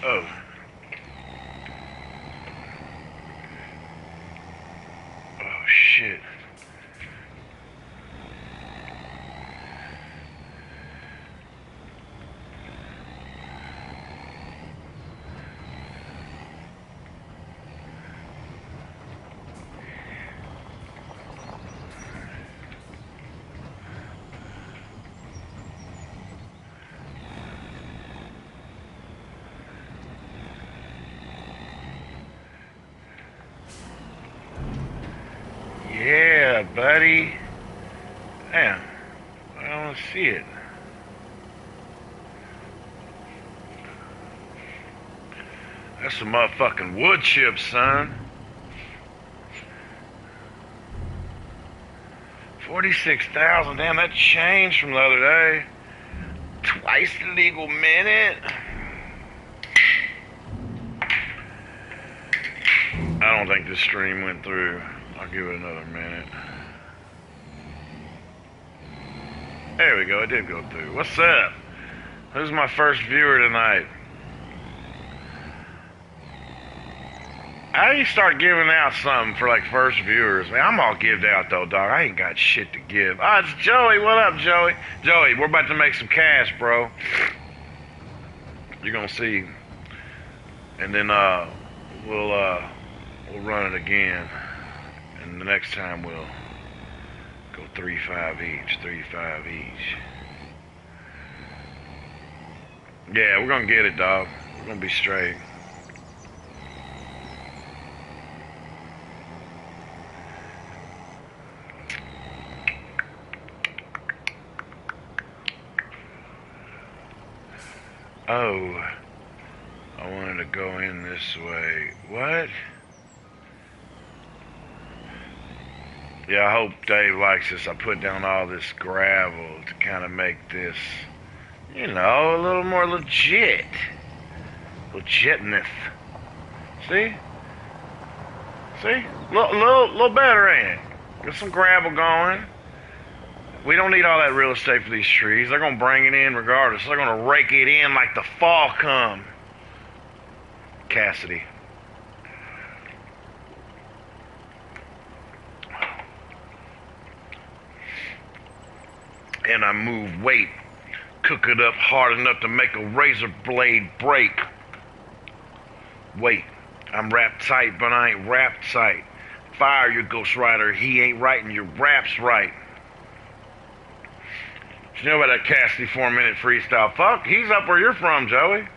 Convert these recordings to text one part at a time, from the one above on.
Oh. Oh, shit. Yeah, buddy. Damn. I don't see it. That's some motherfucking wood chips, son. 46,000. Damn, that changed from the other day. Twice the legal minute. I don't think this stream went through. I'll give it another minute. There we go, it did go through. What's up? Who's my first viewer tonight? How do you start giving out something for like first viewers? Man, I'm all gived out though, dog. I ain't got shit to give. Oh, it's Joey. What up, Joey? Joey, we're about to make some cash, bro. You're gonna see. And then we'll run it again. And the next time we'll go 3-5 each, 3-5 each. Yeah, we're gonna get it, dog. We're gonna be straight. Oh, I wanted to go in this way. What? Yeah, I hope Dave likes this. I put down all this gravel to kind of make this, you know, a little more legit. Legitness. See? See? Little better, ain't it? Get some gravel going. We don't need all that real estate for these trees. They're going to bring it in regardless. They're going to rake it in like the fall come. Cassidy. And I move weight. Cook it up hard enough to make a razor blade break. Wait. I'm wrapped tight, but I ain't wrapped tight. Fire your Ghost Rider. He ain't right and your rap's right. You know about that Cassidy 4-minute freestyle? Fuck, he's up where you're from, Joey.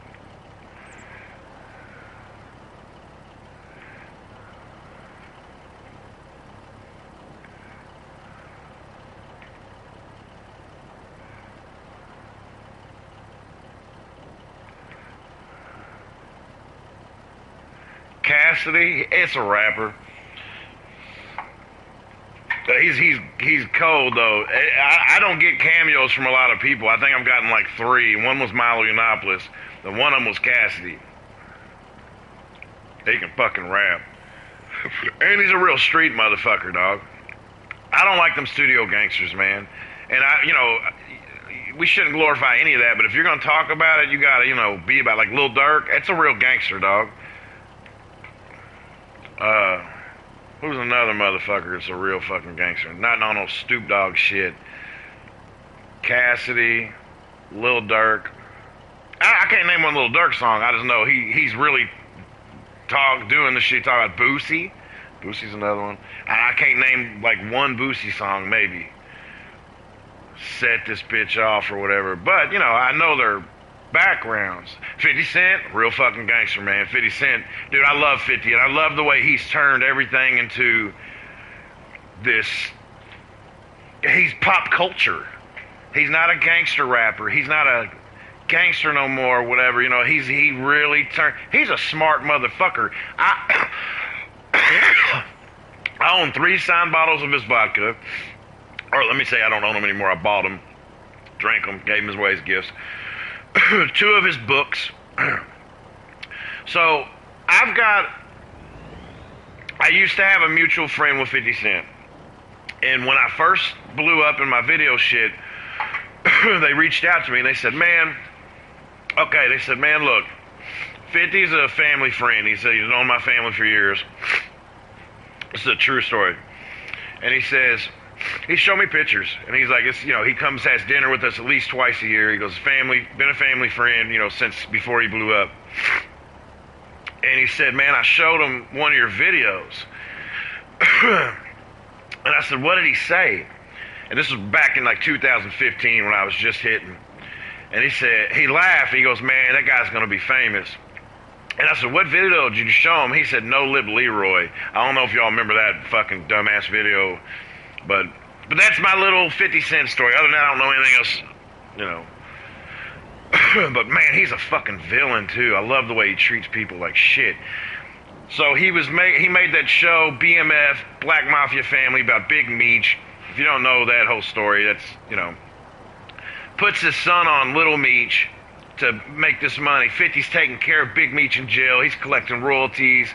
Cassidy, it's a rapper. He's cold though. I don't get cameos from a lot of people. I think I've gotten like 3. One was Milo Yiannopoulos. The one of them was Cassidy. He can fucking rap. And he's a real street motherfucker, dog. I don't like them studio gangsters, man. And we shouldn't glorify any of that, but if you're gonna talk about it, you gotta, be about like Lil Durk. It's a real gangster, dog. Who's another motherfucker that's a real fucking gangster? Not on no stoop dog shit. Cassidy, Lil Durk. I can't name one Lil Durk song. I just know he's really doing the shit. Talk about Boosie. Boosie's another one. I can't name like one Boosie song maybe. Set this bitch off or whatever. But, I know their backgrounds. 50 Cent, real fucking gangster, man. 50 Cent, dude, I love 50, and I love the way he's turned everything into this. He's pop culture. He's not a gangster rapper. He's not a gangster no more, whatever. He really turned. He's a smart motherfucker. I own 3 signed bottles of his vodka. Or let me say, I don't own them anymore. I bought them, drank them, gave them away as gifts. 2 of his books. So, I used to have a mutual friend with 50 Cent. And when I first blew up in my video shit, they reached out to me and they said, man, look, 50's a family friend. He said he's known my family for years. This is a true story. And he says, he showed me pictures, and he's like, it's, you know, he comes, has dinner with us at least twice a year. He goes, been a family friend, you know, since before he blew up. And he said, man, I showed him one of your videos. And I said, what did he say? And this was back in like 2015 when I was just hitting. And he said, he laughed, he goes, man, that guy's going to be famous. And I said, what video did you show him? He said, No Lip Leroy. I don't know if y'all remember that fucking dumbass video. But that's my little 50 Cent story. Other than that, I don't know anything else, you know. But man, he's a fucking villain too. I love the way he treats people like shit. So he made that show, BMF, Black Mafia Family, about Big Meech. If you don't know that whole story, that's, you know, puts his son on Little Meech to make this money. 50's taking care of Big Meech in jail. He's collecting royalties,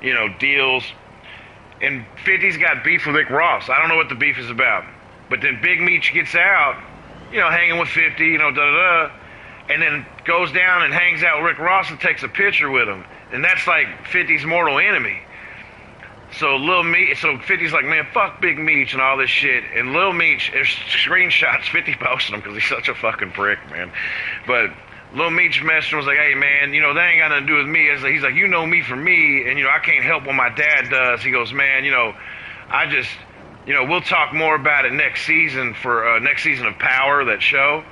you know, deals. And 50's got beef with Rick Ross. I don't know what the beef is about. But then Big Meech gets out, you know, hanging with 50, you know, da-da-da. And then goes down and hangs out with Rick Ross and takes a picture with him. And that's like 50's mortal enemy. So 50's like, man, fuck Big Meech and all this shit. And Lil Meech, there's screenshots, 50 posted them because he's such a fucking prick, man. But Lil Meech messaged him, was like, hey, man, you know, that ain't got nothing to do with me. He's like, you know me from me, and, you know, I can't help what my dad does. He goes, man, you know, I just, you know, we'll talk more about it next season for next season of Power, that show.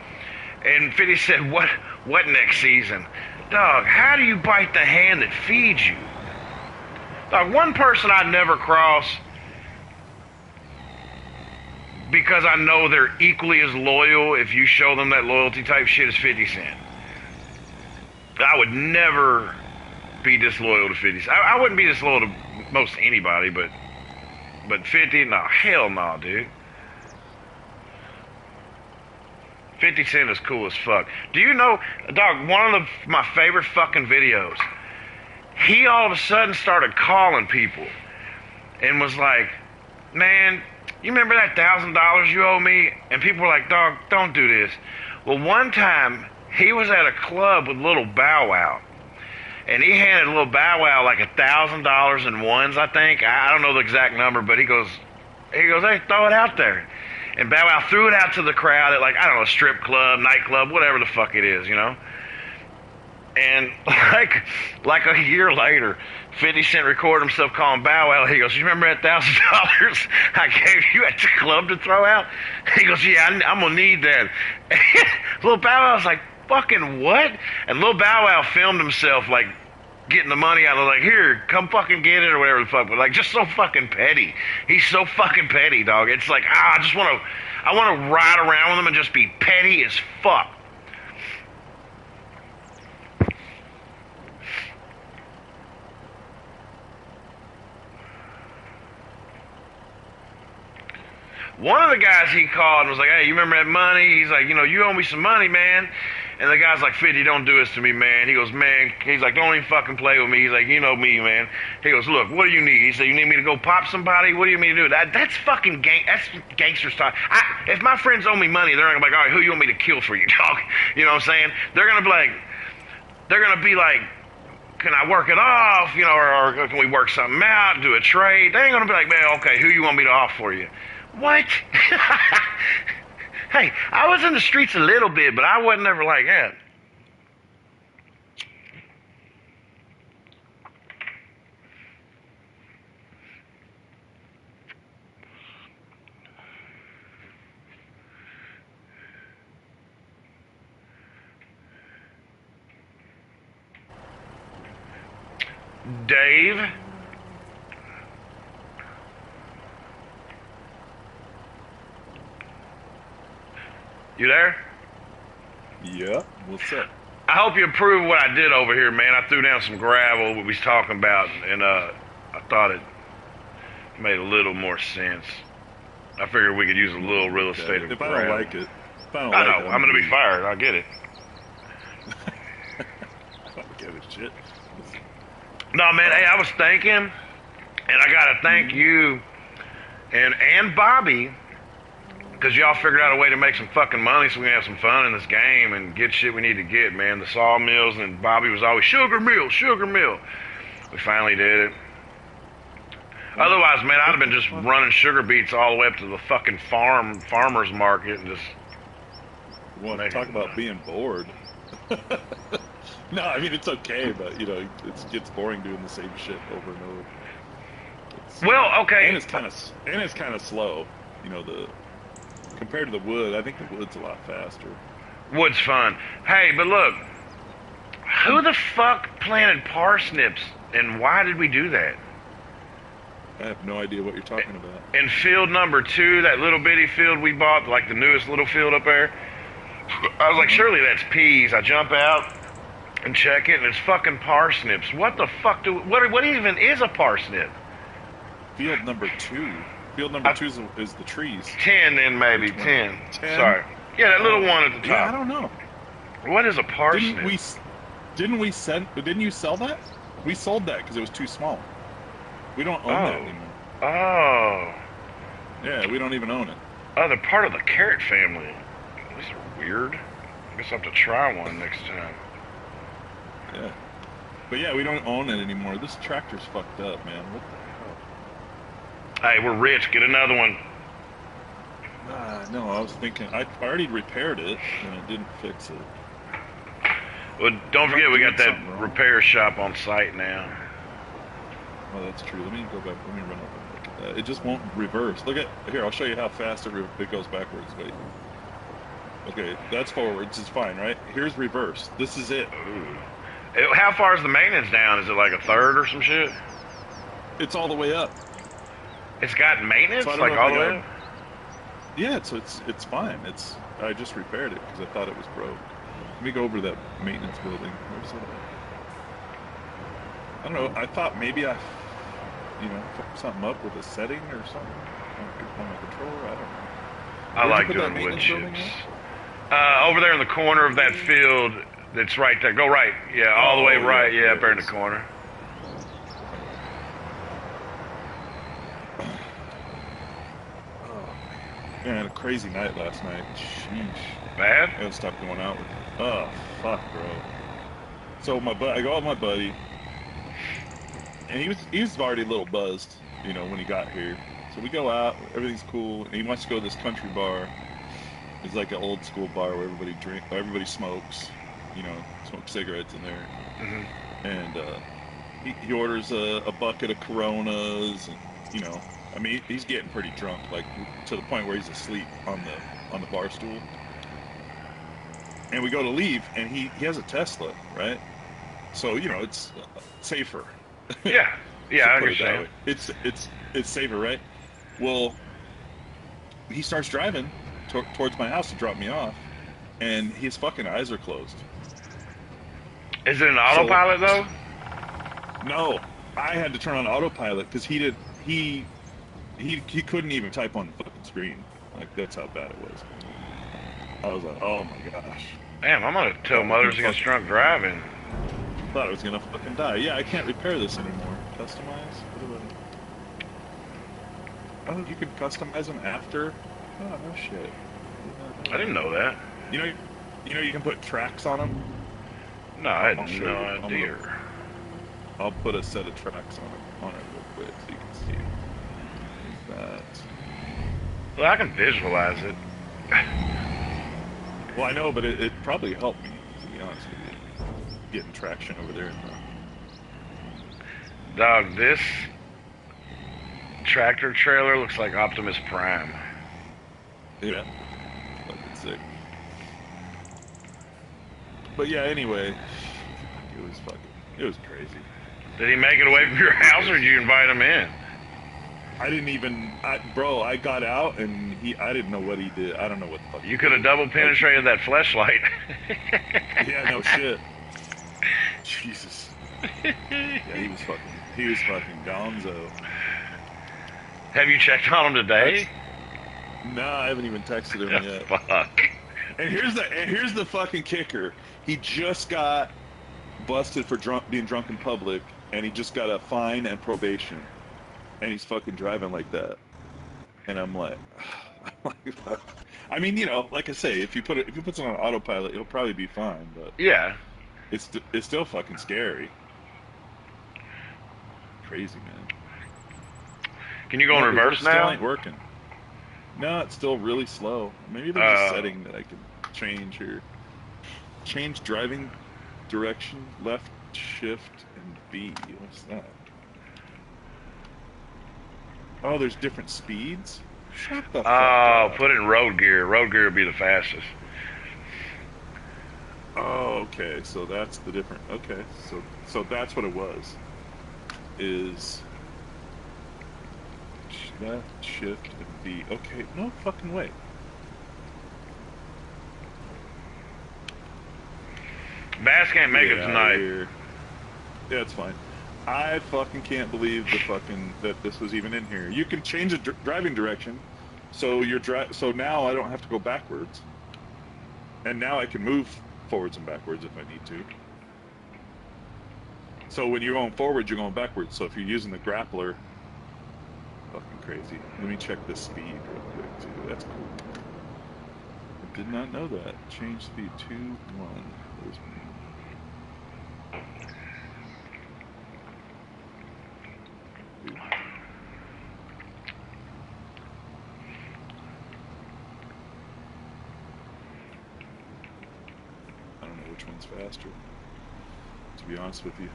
And 50 said, what next season? Dog, how do you bite the hand that feeds you? Dog, one person I'd never cross because I know they're equally as loyal if you show them that loyalty type shit is 50 Cent. I would never be disloyal to 50 Cent. I wouldn't be disloyal to most anybody, but 50, no, hell no, dude. 50 Cent is cool as fuck. Do you know, dog, one of my favorite fucking videos, he all of a sudden started calling people and was like, man, you remember that $1,000 you owe me? And people were like, dog, don't do this. Well, one time, he was at a club with Little Bow Wow. And he handed Little Bow Wow like $1,000 in ones, I think. I don't know the exact number, but he goes, hey, throw it out there. And Bow Wow threw it out to the crowd at, like, I don't know, a strip club, nightclub, whatever the fuck it is, you know? And like a year later, 50 Cent recorded himself calling Bow Wow. He goes, you remember that $1,000 I gave you at the club to throw out? He goes, yeah, I'm going to need that. Little Bow Wow's like, fucking what? And Little Bow Wow filmed himself, like, getting the money out of, like, here, come fucking get it or whatever the fuck. But, like, just so fucking petty. He's so fucking petty, dog. It's like, I want to ride around with him and just be petty as fuck. One of the guys he called and was like, hey, you remember that money? He's like, you know, you owe me some money, man. And the guy's like, 50, don't do this to me, man. He goes, man, he's like, don't even fucking play with me. He's like, you know me, man. He goes, look, what do you need? He said, you need me to go pop somebody? What do you mean to do? That's fucking that's gangster style. If my friends owe me money, they're not gonna be like, all right, who you want me to kill for you, dog? You know what I'm saying? They're gonna be like, can I work it off? You know, or can we work something out, do a trade? They ain't gonna be like, man, okay, who you want me to off for you? What? Hey, I was in the streets a little bit, but I wasn't ever like that. Dave? You there? Yeah, what's up? I hope you approve what I did over here, man. I threw down some gravel, what we was talking about, and I thought it made a little more sense. I figured we could use a little real estate of gravel. I don't like it, I know, I'm going to be fired. I get it. I don't give a shit. No, man, hey, I was thinking, and I got to thank you and Bobby Because y'all figured out a way to make some fucking money so we can have some fun in this game and get shit we need to get, man. The sawmills, and Bobby was always, sugar mill, sugar mill. We finally did it. Otherwise, man, I'd have been just running sugar beets all the way up to the fucking farmer's market and just... Want to talk about being bored? No, I mean, it's okay, but, you know, it gets boring doing the same shit over and over. Well, okay. And it's kind of slow, you know, compared to the wood. I think the wood's a lot faster. Wood's fun. Hey, but look, who the fuck planted parsnips, and why did we do that? I have no idea what you're talking about. In field number 2, that little bitty field we bought, like the newest little field up there, I was like, surely that's peas. I jump out and check it, and it's fucking parsnips. What the fuck what even is a parsnip? Field number 2. Field number 2 is the trees. 10 then, maybe. 10. Sorry. Yeah, that little one at the top. Yeah, I don't know. What is a parsnip? Didn't you sell that? We sold that because it was too small. We don't own that anymore. Oh. Yeah, we don't even own it. Oh, they're part of the carrot family. These are weird. I guess I'll have to try one next time. Yeah. But yeah, we don't own it anymore. This tractor's fucked up, man. What the hell? Hey, we're rich. Get another one. No, I was thinking... I already repaired it, and it didn't fix it. Well, don't forget we got that repair shop on site now. Oh, that's true. Let me go back. Let me run up and look at that. It just won't reverse. Look at... Here, I'll show you how fast it goes backwards. Wait. Okay, that's forwards. It's fine, right? Here's reverse. This is it. Ooh. How far is the maintenance down? Is it like a third or some shit? It's all the way up. It's got maintenance? So like all the way up? Yeah, so it's fine. I just repaired it because I thought it was broke. Let me go over to that maintenance building. Where's it at? I don't know. I thought maybe I fucked something up with a setting or something on my controller. I don't know. I like doing wood chips. Over there in the corner of that field, that's right there. Go right. Yeah, all the way right. Yeah, up there in the corner. Yeah, I had a crazy night last night. Sheesh. Bad? I gotta stop going out with... Oh, fuck, bro. So I go out with my buddy, and he was already a little buzzed, you know, when he got here. So we go out, everything's cool, and he wants to go to this country bar. It's like an old school bar where everybody smokes, you know, smoke cigarettes in there. Mm-hmm. And he orders a bucket of Coronas, and, you know, I mean, he's getting pretty drunk, like to the point where he's asleep on the bar stool. And we go to leave, and he has a Tesla, right? So, you know, it's safer. Yeah, yeah, I understand. It's safer, right? Well, he starts driving towards my house to drop me off, and his fucking eyes are closed. Is it an autopilot though? No, I had to turn on autopilot because he couldn't even type on the fucking screen. Like, that's how bad it was. I was like, oh my gosh. Damn, I'm gonna tell Mothers Against Drunk Driving. I thought I was gonna fucking die. Yeah, I can't repair this anymore. Customize? What do I... Oh, you can customize them after? Oh, no shit. I didn't know that. You know you can put tracks on them? No, I had no idea. I'll put a set of tracks on it real quick so you can see. That. Well, I can visualize it. Well, I know, but it probably helped me, to be honest with you. Getting traction over there. Dog, this tractor trailer looks like Optimus Prime. Yeah. Fucking sick. But yeah, anyway, it was crazy. Did he make it away from your house, or did you invite him in? I didn't even, bro, I got out, and I didn't know what he did. I don't know what the fuck. You could have double penetrated that fleshlight. Yeah, no shit. Jesus. Yeah, he was fucking gonzo. Have you checked on him today? No, I haven't even texted him yet. Fuck. And here's the fucking kicker. He just got busted for being drunk in public, and he just got a fine and probation. And he's fucking driving like that. And I'm like, I mean, like I say, if you put it on autopilot, it'll probably be fine. But Yeah. it's still fucking scary. Crazy, man. Can you go in No, reverse still now? ain't working. No, it's still really slow. Maybe there's a Uh, setting that I can change here. Change driving direction, left shift and B. What's that? Oh, there's different speeds? Shut the fuck oh, up. put it in road gear. Road gear would be the fastest. Oh, okay. So that's the different. Okay. So that's what it was. Is left shift and B. Okay. No fucking way. Bass can't make Get it out of tonight. here. Yeah, it's fine. I fucking can't believe that this was even in here. You can change the driving direction, so so now I don't have to go backwards, and now I can move forwards and backwards if I need to. So when you're going forward, you're going backwards. So if you're using the grappler, fucking crazy. Let me check the speed real quick too. That's cool. I did not know that. Change speed 2-1. Where's my... I don't know which one's faster, to be honest with you.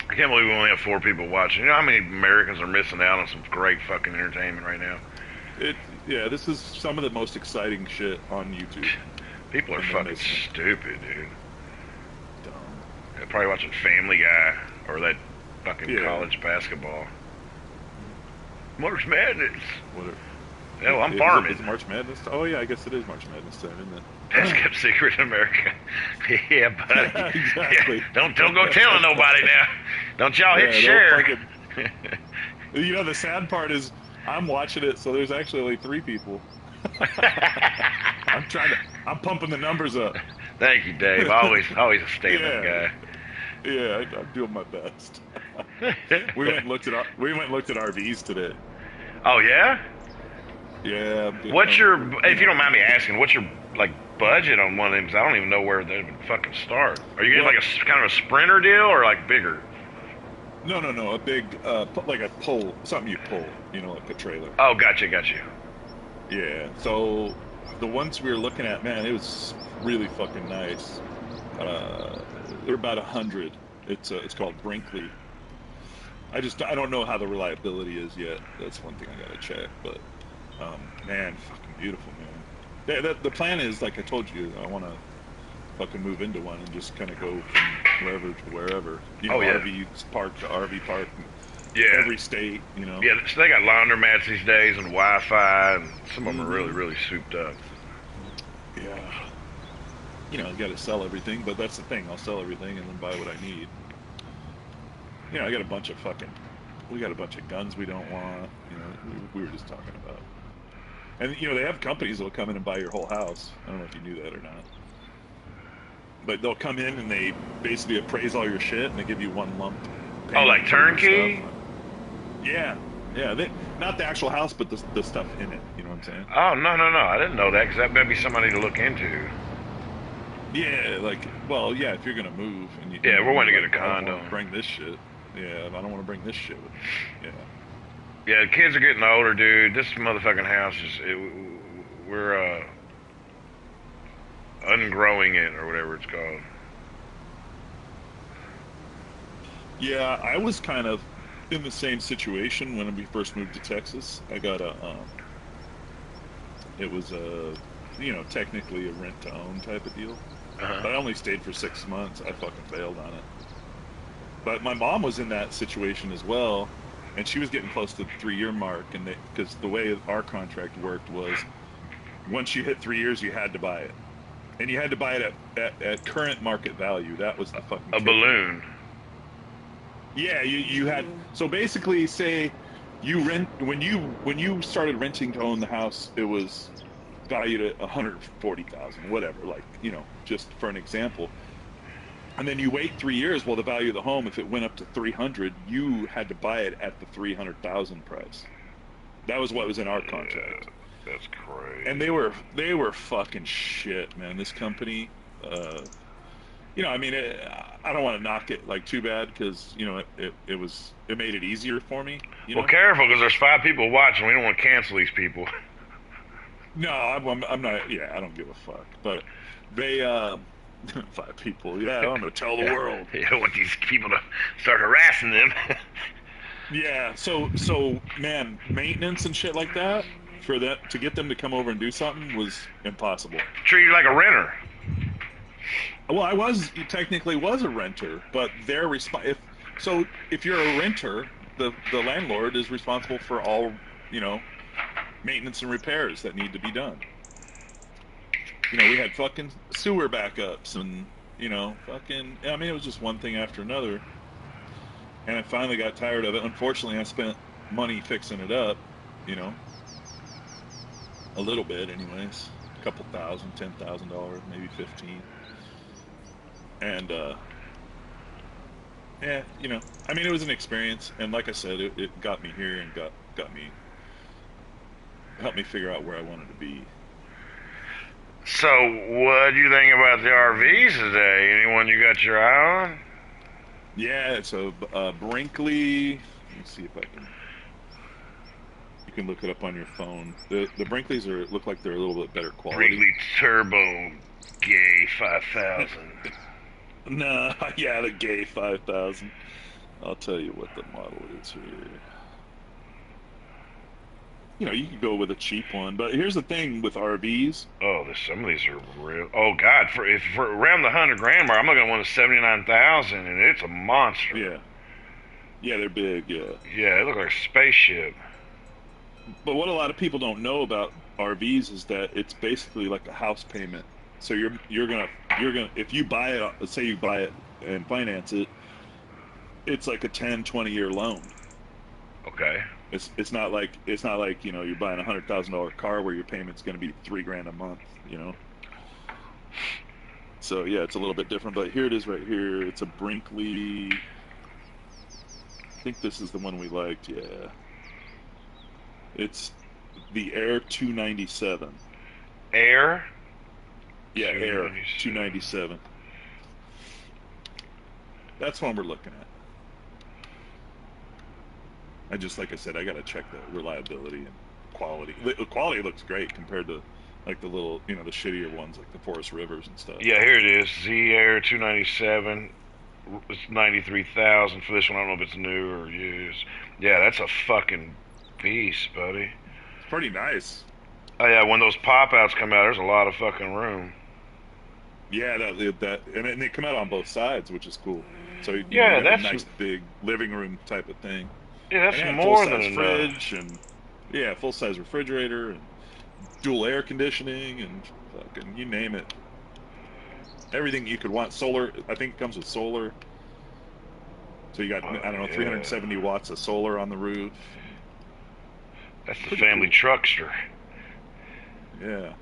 I can't believe we only have 4 people watching. You know how many Americans are missing out on some great fucking entertainment right now? Yeah, this is some of the most exciting shit on YouTube. People are fucking stupid, dude. Dumb. They're probably watching Family Guy or that fucking college basketball. March Madness. Whatever. Yeah, well, I'm farming. Is it March Madness? Oh yeah, I guess it is March Madness time, isn't it? Best kept secret in America. Yeah, buddy. Exactly. Yeah, don't go telling nobody now. Don't y'all hit share. The sad part is I'm watching it, so there's actually only 3 people. I'm pumping the numbers up. Thank you, Dave. Always a statement guy. Yeah, I'm doing my best. We went and looked at RVs today. Oh yeah? Yeah. If you don't mind me asking, what's your budget on one of them? 'Cause I don't even know where they would fucking start. Are you getting like a kind of a sprinter deal or like bigger? No, a big like a pole, something you pull, like a trailer. Oh, gotcha. Yeah. So the ones we were looking at, man, it was really fucking nice. They're about 100. It's called Brinkley. I don't know how the reliability is yet. That's one thing I gotta check. But man, fucking beautiful, man. The plan is, like I told you, I want to fucking move into one and just kind of go from wherever to wherever. RV park to RV park. Yeah. Every state, Yeah, so they got laundromats these days and Wi-Fi, and some of them are really, really souped up. Yeah. You got to sell everything, but that's the thing. I'll sell everything and then buy what I need. I got a bunch of guns we don't want. We were just talking about. And they have companies that'll come in and buy your whole house. I don't know if you knew that or not. But they'll come in and they basically appraise all your shit and they give you one lump. Oh, like turnkey? Yeah. Not the actual house, but the stuff in it. You know what I'm saying? Oh, no. I didn't know that, because that might be somebody to look into. Yeah, if you're going to move. And we're going to get a condo. I don't want to bring this shit. Yeah, I don't want to bring this shit with me. Yeah. Yeah, the kids are getting older, dude. This motherfucking house we're ungrowing it, or whatever it's called. Yeah, I was kind of in the same situation when we first moved to Texas. I got it was technically a rent-to-own type of deal. Uh-huh. But I only stayed for 6 months. I fucking bailed on it. But my mom was in that situation as well. And she was getting close to the 3-year mark, and because the way our contract worked was, once you hit 3 years, you had to buy it, and you had to buy it at current market value. That was the fucking balloon. Yeah, you had. So basically, say you rent when you started renting to own the house, it was valued at $140,000, whatever. Just for an example. And then you wait 3 years. Well, the value of the home, if it went up to 300, you had to buy it at the 300,000 price. That was what was in our contract. That's crazy. And they were fucking shit, man. This company, I mean, I don't want to knock it like too bad because it made it easier for me. Well, careful because there's 5 people watching. We don't want to cancel these people. No, I'm not. Yeah, I don't give a fuck. But they 5 people. Yeah, I'm gonna tell the world. You don't want these people to start harassing them. Yeah. So man, maintenance and shit like that for that to get them to come over and do something was impossible. Treat you like a renter. Well, technically was a renter, but they're if you're a renter, the landlord is responsible for all, maintenance and repairs that need to be done. We had fucking sewer backups and, I mean, it was just one thing after another. And I finally got tired of it. Unfortunately, I spent money fixing it up, a little bit anyways, a couple thousand, $10,000, maybe 15. And, yeah, I mean, it was an experience. And like I said, it got me here and helped me figure out where I wanted to be. So, what do you think about the RVs today? Anyone you got your eye on? Yeah, so Brinkley. Let me see if I can. You can look it up on your phone. The Brinkleys look like they're a little bit better quality. Brinkley Turbo Gay 5000. Nah, yeah, the Gay 5000. I'll tell you what the model is here. You could go with a cheap one, but here's the thing with RVs. Oh, some of these are real. Oh God, for around the $100,000 mark, I'm looking at one of 79,000, and it's a monster. Yeah, they're big. Yeah, they look like a spaceship. But what a lot of people don't know about RVs is that it's basically like a house payment. So you're gonna if you buy it, let's say you buy it and finance it, it's like a 10-20 year loan. Okay. It's not like you're buying $100,000 car where your payment's going to be $3,000 a month. So yeah, it's a little bit different. But here it is right here. It's a Brinkley. I think this is the one we liked. Yeah. It's the Air 297. Air. Yeah, Air 297. That's one we're looking at. Like I said, I got to check the reliability and quality. The quality looks great compared to like the little, the shittier ones like the Forest Rivers and stuff. Yeah, here it is. Z Air 297. It's 93,000 for this one. I don't know if it's new or used. Yeah, that's a fucking beast, buddy. It's pretty nice. Oh yeah, when those pop outs come out, there's a lot of fucking room. Yeah, and they come out on both sides, which is cool. So you that's a nice big living room type of thing. Yeah, that's more than enough. Fridge and full size refrigerator and dual air conditioning and fucking you name it. Everything you could want. Solar, I think it comes with solar. So you got 370 watts of solar on the roof. That's the family truckster. Yeah.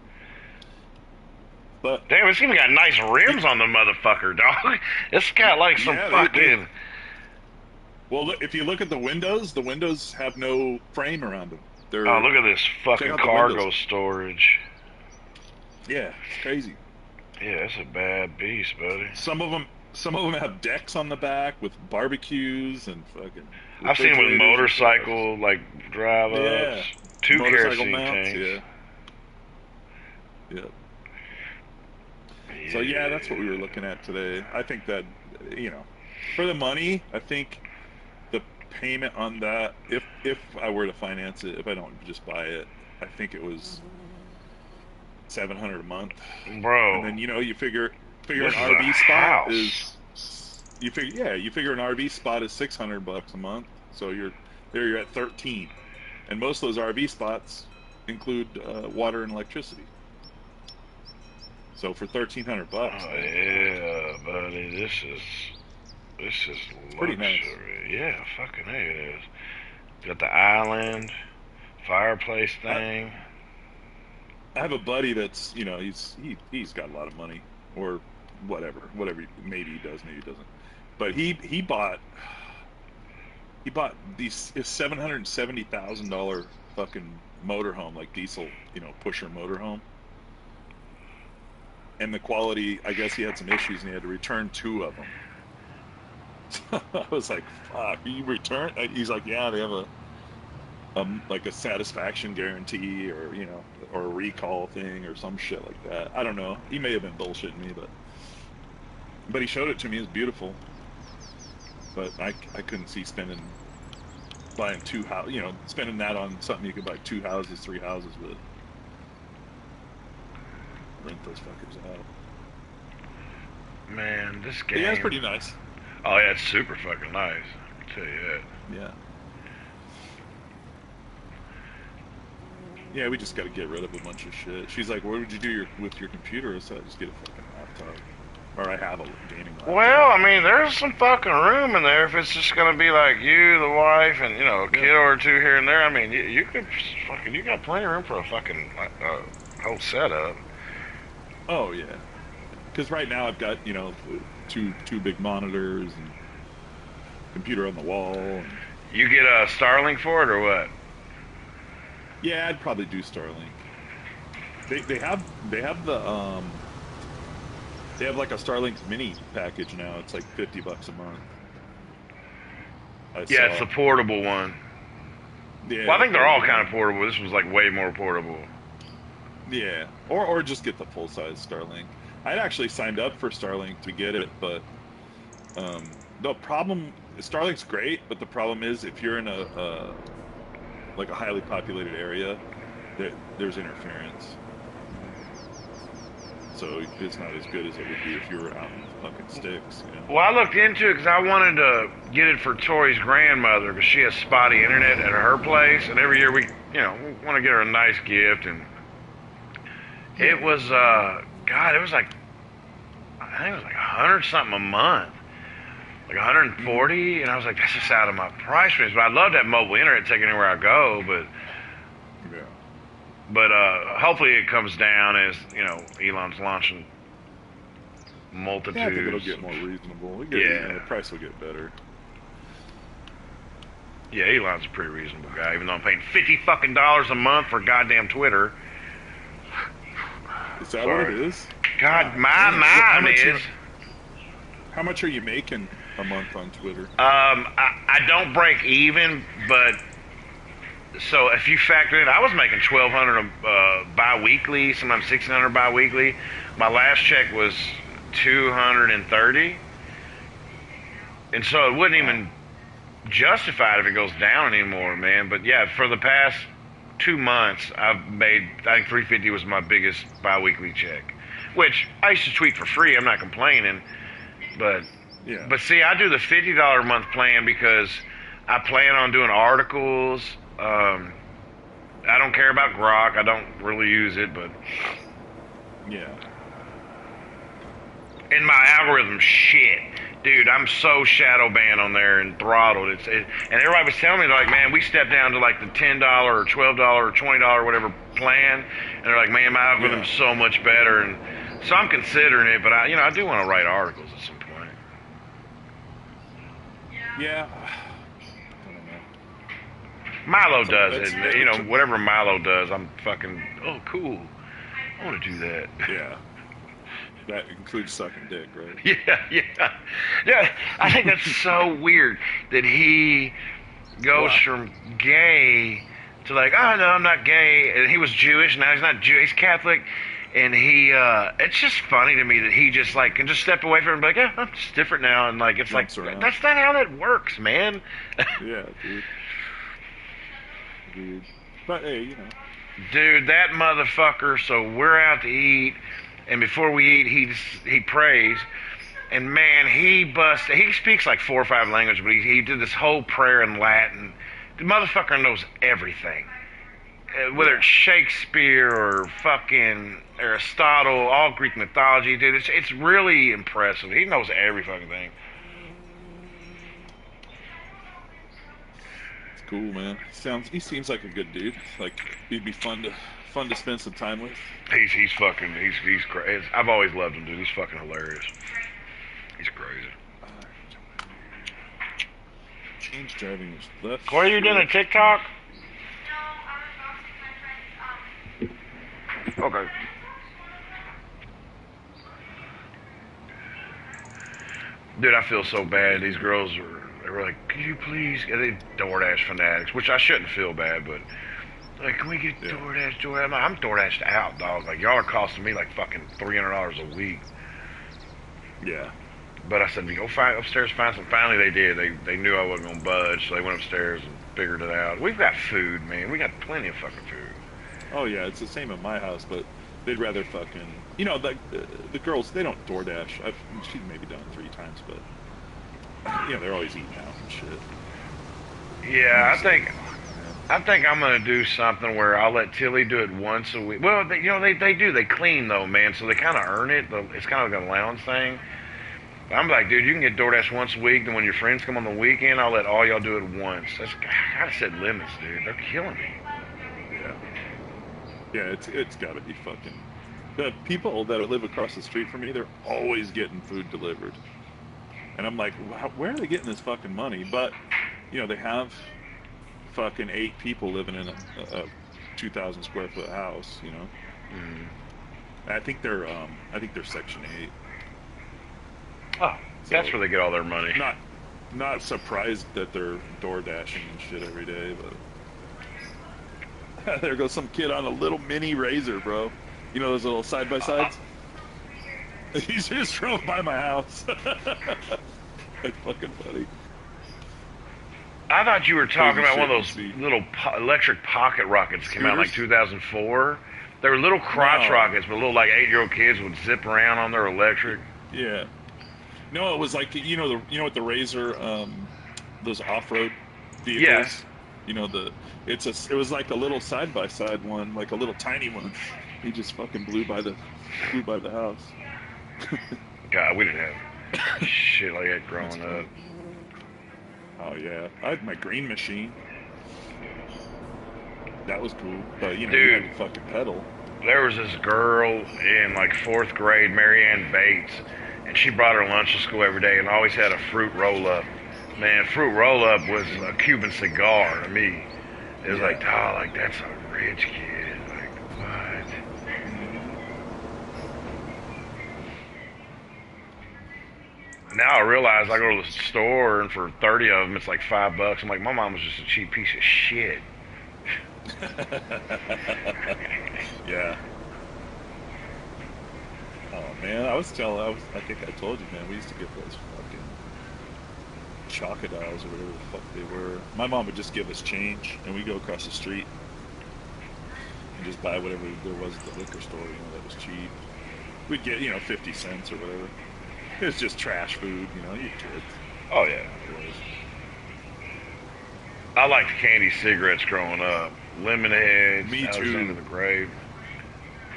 But damn, it's even got nice rims on the motherfucker, dog. It's got like some fucking. Well, if you look at the windows have no frame around them. Oh, look at this fucking cargo storage. Yeah, it's crazy. Yeah, that's a bad beast, buddy. Some of them have decks on the back with barbecues and fucking. I've seen with motorcycle drive ups. Yeah. 2 kerosene tanks. Yeah. So yeah, that's what we were looking at today. I think that for the money, I think the payment on that, if I were to finance it, if I don't just buy it, I think it was $700 a month, bro. And then you figure an RV spot is you figure an RV spot is $600 a month, so you're at 13, and most of those RV spots include water and electricity. So for $1,300. Oh yeah, buddy, this is pretty luxury. Nice. Yeah, fucking hey, it is. Got the island, fireplace thing. I have a buddy that's he's got a lot of money or whatever. Maybe he does, maybe he doesn't. But he bought these $770,000 fucking motorhome, like diesel, pusher motorhome. And the quality, I guess he had some issues and he had to return 2 of them. I was like, fuck, you return? He's like, yeah, they have like a satisfaction guarantee or a recall thing or some shit like that. I don't know. He may have been bullshitting me, but he showed it to me. It was beautiful. But I couldn't see buying 2 houses, spending that on something you could buy 2 houses, 3 houses with. Rent those fuckers out. Man, this game. Yeah, it's pretty nice. Oh yeah, it's super fucking nice. I'll tell you that. Yeah. Yeah, we just got to get rid of a bunch of shit. She's like, "What would you do with your computer?" So I just get a fucking laptop, or I have a gaming laptop. Well, I mean, there's some fucking room in there if it's just gonna be like you, the wife, and a kid or 2 here and there. I mean, you got plenty of room for a fucking whole setup. Oh yeah, because right now I've got two big monitors and computer on the wall. And... You get a Starlink for it or what? Yeah, I'd probably do Starlink. They have like a Starlink mini package now. It's like $50 a month. Yeah, it's the portable one. Yeah, well, I think they're all kind of portable. This was like way more portable. Yeah, or just get the full size Starlink. I'd actually signed up for Starlink to get it, but the problem, Starlink's great, but the problem is if you're in a highly populated area, there's interference. So it's not as good as it would be if you were out in the fucking sticks. Well, I looked into it because I wanted to get it for Tori's grandmother because she has spotty internet at her place, and every year we want to get her a nice gift, and it was God, it was like I think it was like 100 something a month, like 140, and I was like, that's just out of my price range. But I love that mobile internet, take anywhere I go, but. Yeah. But hopefully it comes down as Elon's launching multitudes. Yeah, I think it'll get more reasonable. The price will get better. Yeah, Elon's a pretty reasonable guy, even though I'm paying $50 a month for goddamn Twitter. Is that what it is? God, my mind is. How much are you making a month on Twitter? I don't break even, but. So if you factor in, I was making $1,200 bi-weekly, sometimes $1,600 bi-weekly. My last check was $230, and so it wouldn't even justify it if it goes down anymore, man. But yeah, for the past 2 months, I've made, I think $350 was my biggest bi-weekly check, which I used to tweet for free. I'm not complaining, but yeah. But see, I do the $50 a month plan because I plan on doing articles. I don't care about Grok. I don't really use it, but yeah. And my algorithm, shit, dude, I'm so shadow banned on there and throttled. And everybody was telling me, they're like, man, we stepped down to like the $10 or $12 or $20 whatever plan, and they're like, man, my algorithm's so much better, and so I'm considering it. But I do want to write articles at some point. Yeah. Milo does it, whatever Milo does, I'm fucking, oh, cool. I want to do that. Yeah. That includes sucking dick, right? Yeah, I think that's so weird that he goes from gay to like, oh, no, I'm not gay. And he was Jewish, now he's not Jewish, he's Catholic. And he, it's just funny to me that he just like can just step away from it and be like, yeah, I'm just different now. And like, it's jumps like, around. That's not how that works, man. Yeah, dude. Weird. But hey, Dude, that motherfucker, so we're out to eat, and before we eat, he prays, and man, he speaks like 4 or 5 languages, but he did this whole prayer in Latin. The motherfucker knows everything. Whether it's Shakespeare or fucking Aristotle, all Greek mythology, dude, it's really impressive. He knows every fucking thing. Cool, man. He seems like a good dude. Like he'd be fun to spend some time with. He's crazy. I've always loved him, dude. He's fucking hilarious. He's crazy. Change driving left. What are you doing, a TikTok? Okay. Dude, I feel so bad. These girls they were like, "Could you please?" And they DoorDash fanatics, which I shouldn't feel bad, but like, can we get DoorDash? I'm DoorDashed out, dog. Like, y'all are costing me like fucking $300 a week. Yeah. But I said, go find upstairs, find some. Finally, they did. They knew I wasn't gonna budge, so they went upstairs and figured it out. We've got food, man. We got plenty of fucking food. Oh yeah, it's the same at my house, but they'd rather fucking, you know, like the girls, they don't DoorDash. She's maybe done it 3 times, but you know, they're always eating out and shit. Yeah, I think I'm gonna do something where I'll let Tilly do it once a week. Well, you know, they do. They clean though, man, so they kind of earn it. It's kind of like a allowance thing. I'm like, dude, you can get DoorDash once a week, then when your friends come on the weekend, I'll let all y'all do it once. I gotta set limits, dude. They're killing me. Yeah, it's gotta be fucking. The people that live across the street from me, they're always getting food delivered, and I'm like, where are they getting this fucking money? But you know, they have fucking 8 people living in a 2,000 square foot house. You know, I think they're Section 8. Oh, so that's where they get all their money. Not surprised that they're door dashing and shit every day, but there goes some kid on a little mini Razor, bro. You know those little side by sides? He just drove by my house. That's fucking funny. I thought you were talking about one of those little electric pocket rockets that came out in like 2004. They were little crotch rockets, but little like 8-year-old kids would zip around on their electric. Yeah. No, it was like you know what the Razor, those off-road vehicles. Yes. You know it was like a little side by side one, like a little tiny one. He just fucking blew by the house. God, we didn't have shit like that growing up. Oh yeah, I had my green machine. That was cool, but you know, dude, you had to fucking pedal. There was this girl in like 4th grade, Marianne Bates, and she brought her lunch to school every day and always had a fruit roll-up. Man, fruit roll-up was a Cuban cigar to me. It was like, oh, like that's a rich kid. Like, what? Now I realize I go to the store and for 30 of them it's like $5. I'm like, my mom was just a cheap piece of shit. Yeah. Oh man, I think I told you, man, we used to get those fucking Chocodiles or whatever the fuck they were. My mom would just give us change and we'd go across the street and just buy whatever there was at the liquor store, you know, that was cheap. We'd get, you know, 50 cents or whatever. It was just trash food, you know, you kids. Oh yeah. I liked candy cigarettes growing up. Lemonheads, Me too. Alexander the Great.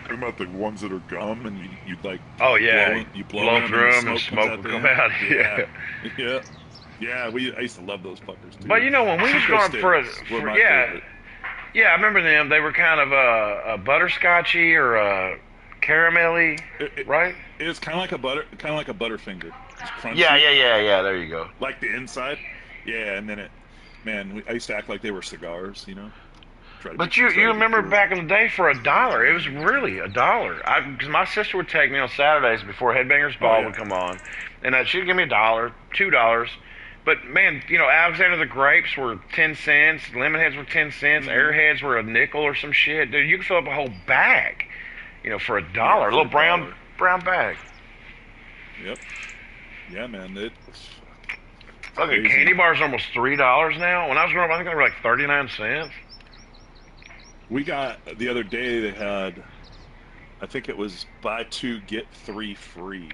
Talking about the ones that are gum and you'd like, oh yeah, blow through them and smoke will come out. Yeah. Yeah, I used to love those fuckers too. But you know, when we was going for favorite. Yeah, I remember them. They were kind of a butterscotchy or a caramelly, right? It was kind of like a Butterfinger. Crunchy. Yeah. There you go. Like the inside. Yeah, and then I used to act like they were cigars, you know. But you remember back in the day for $1, it was really $1. Because my sister would take me on Saturdays before Headbangers Ball would come on, and she'd give me $1, $2. But man, you know, Alexander the Grapes were 10 cents, Lemonheads were 10 cents, Airheads were a nickel or some shit. Dude, you could fill up a whole bag, you know, for $1, a little brown bag. Yep. Yeah, man. Fucking candy bars are almost $3 now. When I was growing up, I think they were like 39 cents. We got, the other day they had, I think it was buy 2, get 3 free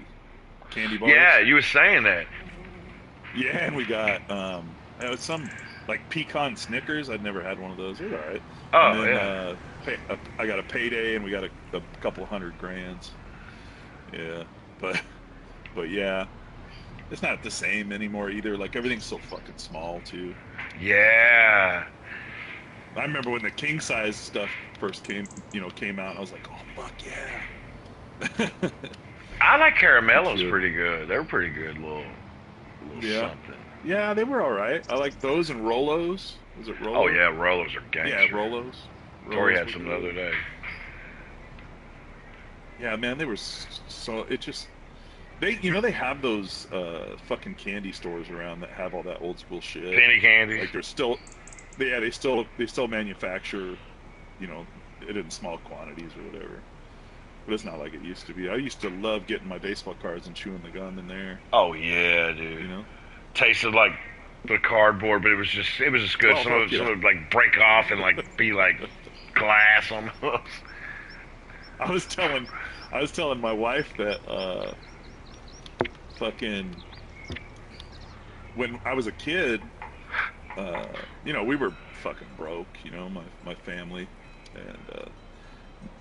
candy bars. Yeah, you were saying that. Yeah, and we got, it was some, like, pecan Snickers. I'd never had one of those. They're all right. Oh, and then, yeah. I got a payday, and we got a couple $100 Yeah, but yeah. It's not the same anymore either. Like, everything's so fucking small, too. Yeah. I remember when the king size stuff first came out. I was like, oh fuck yeah. I like Caramellos pretty good. They were pretty good little something. Yeah, they were all right. I like those and Rolos. Was it Rolos? Oh yeah, Rolos are gangster. Yeah, Rolos. Tori had some the other day. Yeah, man, they were so it just they have those fucking candy stores around that have all that old school shit. Penny candies. Like they're still they still manufacture, you know, it in small quantities or whatever. But it's not like it used to be. I used to love getting my baseball cards and chewing the gum in there, Oh yeah, you dude. know. Tasted like the cardboard, but it was just good. Oh Some of fuck it, some yeah. of it would like break off and like be like glass almost. I was telling I was telling my wife that fucking when I was a kid, you know, we were fucking broke, you know, my family, and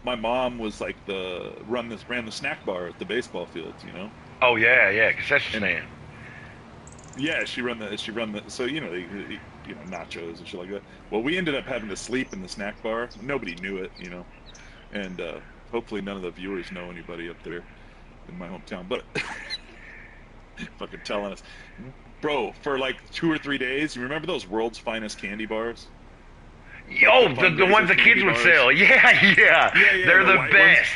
my mom was like the ran the snack bar at the baseball fields, you know, Oh yeah, yeah, concession and stand. yeah, she run the so you know you know nachos and shit like that. Well, we ended up having to sleep in the snack bar. Nobody knew it, you know, and hopefully none of the viewers know anybody up there in my hometown, but fucking telling us, bro, for like 2 or 3 days. You remember those world's finest candy bars? Like the Oh, the fundraiser ones the candy kids would bars. sell. Yeah, yeah. Yeah, yeah, They're the the white ones. best.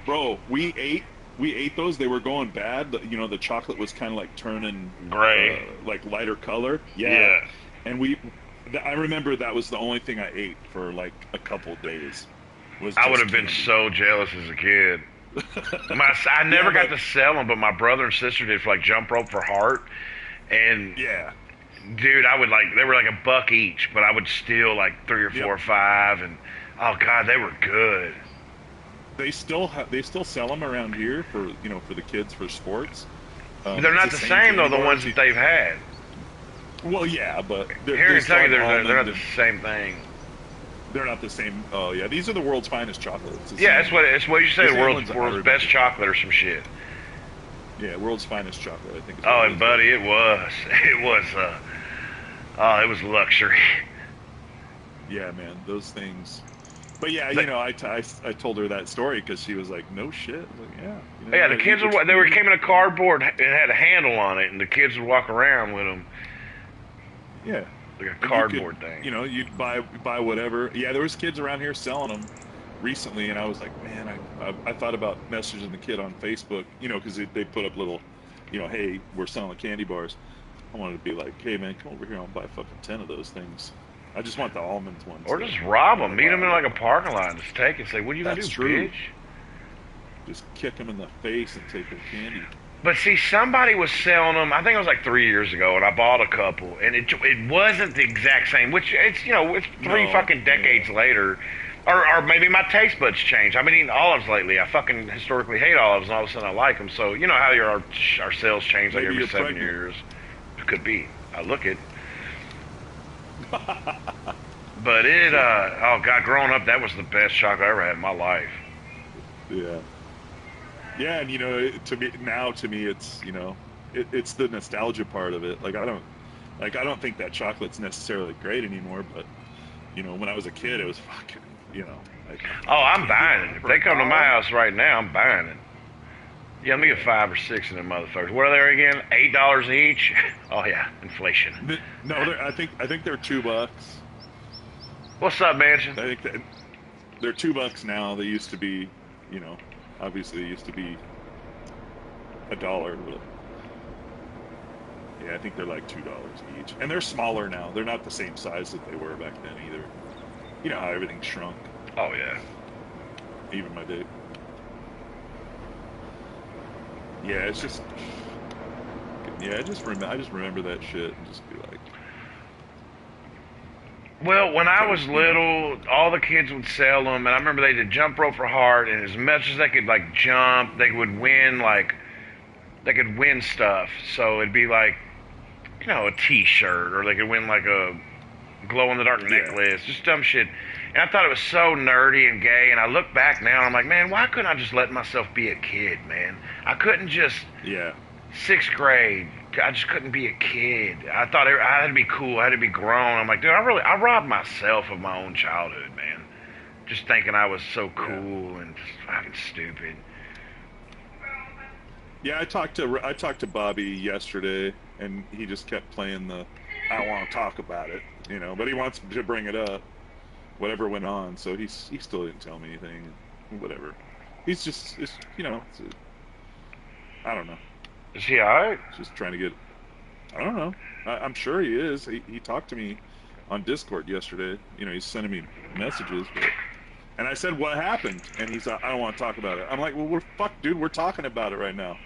Bro, we ate those. They were going bad. You know, the chocolate was kind of like turning Gray. like lighter color. Yeah, Yeah. and I remember that was the only thing I ate for like a couple days. Was I would just have been candy. so jealous as a kid. I Yeah, never got but to sell them, but my brother and sister did for like jump rope for heart. And yeah, dude, I would like they were like a buck each, but I would steal like three or yep. four or five, and oh god, they were good. They still sell them around here for you know for the kids for sports. They're It's not the the same same though. candy The ones bars. that they've had Well, yeah, but here they in still Kentucky, have they're not almond the and same thing. they're not the same. Oh yeah, these are the world's finest chocolate. It's the Yeah, same. it's what you The say. The same ones I world's best remember. chocolate or some shit. Yeah, world's finest chocolate. I think is what Oh, it and is. buddy, it was it was oh, it was luxury. Yeah, man, those things. But yeah, But, you know, I told her that story because she was like, "No shit." I was like, "Yeah, you know, yeah, the kids would they were you came in a cardboard and had a handle on it, and the kids would walk around with them yeah." like a And you could, cardboard thing. you know, you'd buy whatever. Yeah, there was kids around here selling them recently, and I was like, man, I thought about messaging the kid on Facebook, you know, because they put up little, you know, hey, we're selling candy bars. I wanted to be like, hey man, come over here, I'll buy fucking 10 of those things. I just want the almond ones. Or Though. just rob I don't them, know meet why them I in like would. a parking lot, and just take it. And say, "What are you gonna That's do, true. bitch?" Just kick them in the face and take their candy. But see, somebody was selling them. I think it was like 3 years ago, and I bought a couple, and it wasn't the exact same. Which it's it's three No, fucking yeah. decades later, or maybe my taste buds changed. I've been eating olives lately. I fucking historically hate olives, and all of a sudden I like them. So you know how our sales change like Maybe every you're 7 pregnant. years. It could be. I look it, but it oh god, growing up that was the best chocolate I ever had in my life. Yeah. Yeah, and you know, to me, it's you know, it's the nostalgia part of it. I don't think that chocolate's necessarily great anymore. But you know, when I was a kid, it was fucking, you know, like Oh, a I'm candy buying bar it. If for they a come to my dollar. house right now, I'm buying it. Yeah, let me get Yeah. 5 or 6 of them motherfuckers. What are they again? $8 each? Oh yeah, inflation. No, I think they're $2. What's up, Mansion? I think that they're $2 now. They used to be, you know, obviously they used to be a dollar. But yeah, I think they're like $2 each, and they're smaller now. They're not the same size that they were back then either. You know how everything shrunk, Oh yeah. even my day. Yeah, it's just, yeah, I just remember that shit and just be like, Well, when I try to, was you know, little, all the kids would sell them, and I remember they did jump rope for heart, and as much as they could like jump, they would win they could win stuff. So it'd be like a T-shirt, or they could win like a glow in the dark yeah, necklace, just dumb shit. And I thought it was so nerdy and gay. And I look back now, and I'm like, man, why couldn't I just let myself be a kid, man? I couldn't just yeah, 6th grade. I just couldn't be a kid. I thought I had to be cool. I had to be grown. I'm like, dude, I robbed myself of my own childhood, man. Just thinking I was so yeah. cool and just fucking stupid. Yeah, I talked to Bobby yesterday, and he just kept playing the I don't want to talk about it, you know, but he wants to bring it up, whatever went on. So he still didn't tell me anything, whatever. He's just, I don't know. Is he alright? Just trying to get. I don't know. I'm sure he is. He talked to me on Discord yesterday. He's sending me messages, and I said, "What happened?" And he's, "I don't want to talk about it." I'm like, "Well, dude. We're talking about it right now."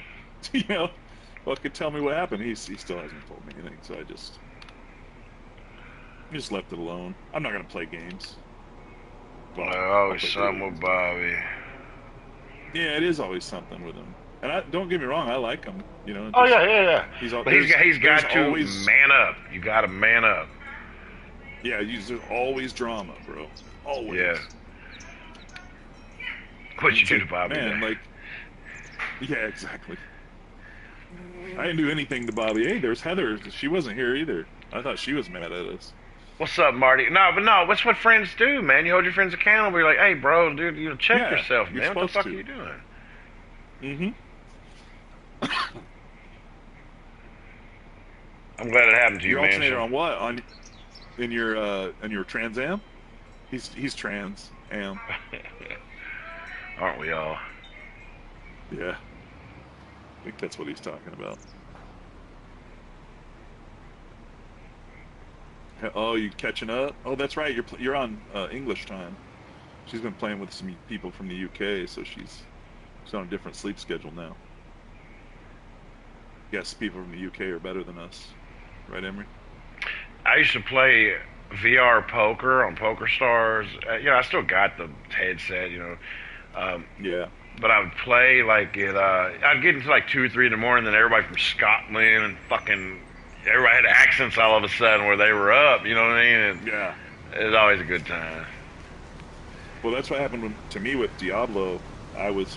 Well, could tell me what happened. He still hasn't told me anything, so I just left it alone. I'm not gonna play games. Well, Always something with Bobby. Yeah, it is always something with him. And don't get me wrong, I like him. Oh yeah. He's got to always, man up. You got to man up. Yeah, there's always drama, bro. Always. Yeah. What you do to Bobby? Man, yeah, exactly. I didn't do anything to Bobby. Hey, there's Heather. She wasn't here either. I thought she was mad at us. What's up, Marty? No, that's what friends do, man. You hold your friends accountable. You're like, hey, bro, dude, check yourself, man. What the fuck are you doing? Mm-hmm. I'm glad it happened to you, your man. Alternator on what? In your Trans Am? He's Trans Am. Aren't we all? Yeah. I think that's what he's talking about. Oh, you catching up? Oh, that's right. You're on English time. She's been playing with some people from the UK, so she's on a different sleep schedule now. Yes, people from the UK are better than us, right, Emery? I used to play VR poker on Poker Stars. I still got the headset, Yeah. But I would play I'd get into 2 or 3 in the morning, then everybody from Scotland and fucking everybody had accents all of a sudden where they were up, you know what I mean? And yeah. It was always a good time. Well, that's what happened to me with Diablo. I was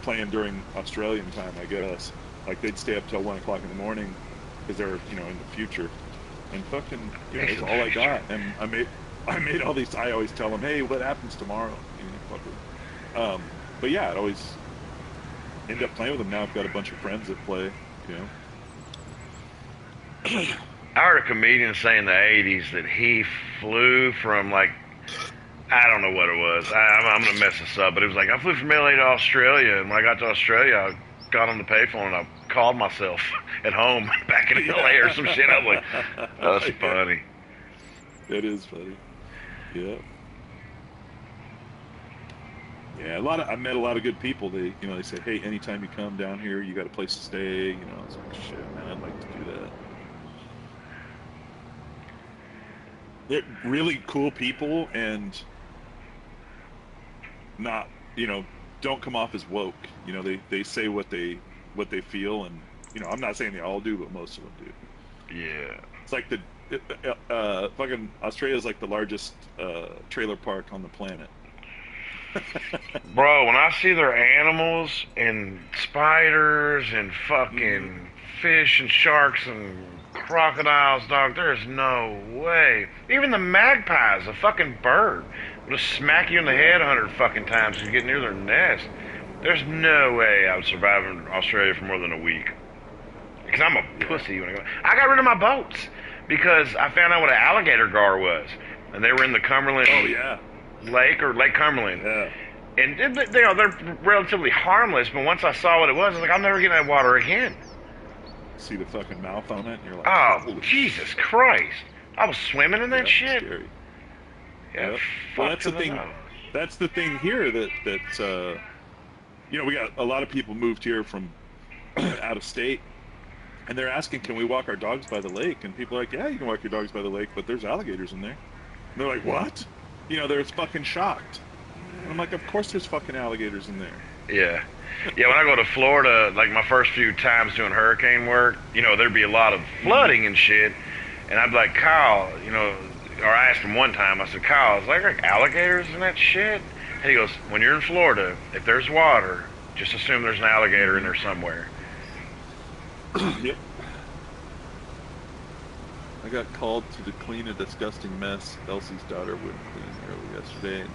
playing during Australian time, I guess. They'd stay up till 1 o'clock in the morning because they're, in the future. And fucking, it's all I got. And I made all these. I always tell them, hey, what happens tomorrow? But yeah, I'd always end up playing with them. Now I've got a bunch of friends that play. I heard a comedian say in the 80s that he flew from I don't know what it was. I'm going to mess this up, but it was I flew from LA to Australia, and when I got to Australia, I got on the payphone and I called myself at home back in LA or some shit. I was like, that's funny. It is funny. Yeah. Yeah, I met a lot of good people. They said, hey, anytime you come down here, you got a place to stay. I was like, shit, man, I'd like to do that. They're really cool people, and not, don't come off as woke. They say what they feel, and I'm not saying they all do, but most of them do. Yeah. It's like fucking Australia's like the largest trailer park on the planet. Bro, when I see their animals and spiders and fucking fish and sharks and crocodiles, dog, there's no way. Even the magpies, a fucking bird, will just smack you in the head 100 fucking times if you get near their nest. There's no way I would survive in Australia for more than a week. Because I'm a pussy when I go. I got rid of my boats because I found out what an alligator gar was. And they were in the Cumberland Lake or Lake Cumberland. Yeah. And they're relatively harmless, but once I saw what it was, I was like, I'm never getting that water again. See the fucking mouth on it, and you're like, oh, Jesus Christ. I was swimming in that shit. Scary. Yeah, well, that's the thing. That's the thing here that we got a lot of people moved here from out of state, and they're asking, can we walk our dogs by the lake? And people are like, yeah, you can walk your dogs by the lake, but there's alligators in there. And they're like, what? They're fucking shocked. And I'm like, of course there's fucking alligators in there. Yeah. Yeah, when I go to Florida, my first few times doing hurricane work, there'd be a lot of flooding and shit. And I'd be like, Kyle, or I asked him one time, I said, Kyle, is there alligators in that shit? And he goes, when you're in Florida, if there's water, just assume there's an alligator in there somewhere. Yep. I got called to clean a disgusting mess Elsie's daughter wouldn't clean early yesterday. And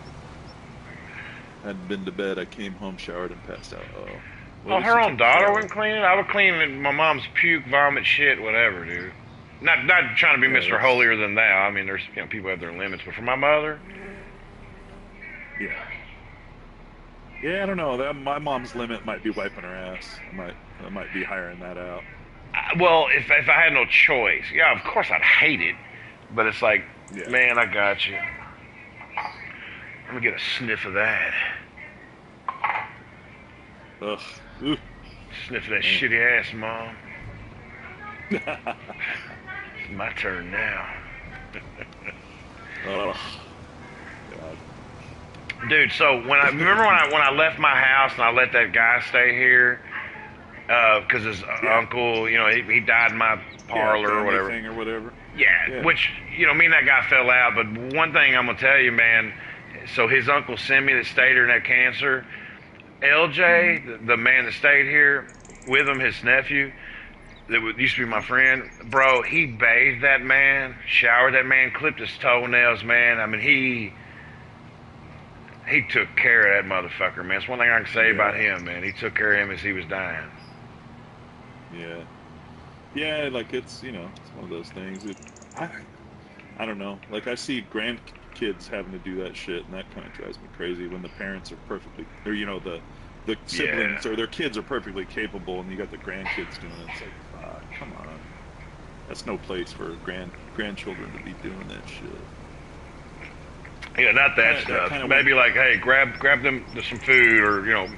hadn't been to bed. I came home, showered, and passed out. Oh, her own daughter wouldn't clean it? I would clean my mom's puke, vomit, shit, whatever, dude. Not trying to be Mr. Holier than thou. I mean, there's people have their limits, but for my mother, yeah. Yeah, I don't know. That my mom's limit might be wiping her ass. I might be hiring that out. Well, if I had no choice, yeah, of course I'd hate it, but it's like, Yeah. man, I got you. Let me get a sniff of that. Ugh. Ooh, Sniff of that man. shitty ass, mom. It's my turn now. Oh, God. Dude, so when I left my house and I let that guy stay here, because his Yeah. uncle, he died in my Yeah, parlor or family whatever. thing or whatever. Yeah, Yeah. which me and that guy fell out. But one thing I'm gonna tell you, man. So his uncle Simi that stayed here and had cancer. Hmm. LJ, the man that stayed here with him, his nephew, that used to be my friend, bro. He bathed that man, showered that man, clipped his toenails, man. I mean, he took care of that motherfucker, man. It's one thing I can say about Yeah. him, man. He took care of him as he was dying. Yeah. Yeah, like it's one of those things. I, I don't know. Like I see grandkids having to do that shit, and that kind of drives me crazy when the parents are perfectly, or the Yeah. siblings or their kids are perfectly capable, and you got the grandkids doing it. It's like, come on, that's no place for grandchildren to be doing that shit. Yeah, not that That stuff. kind of Maybe went. like, hey, grab them some food, or grab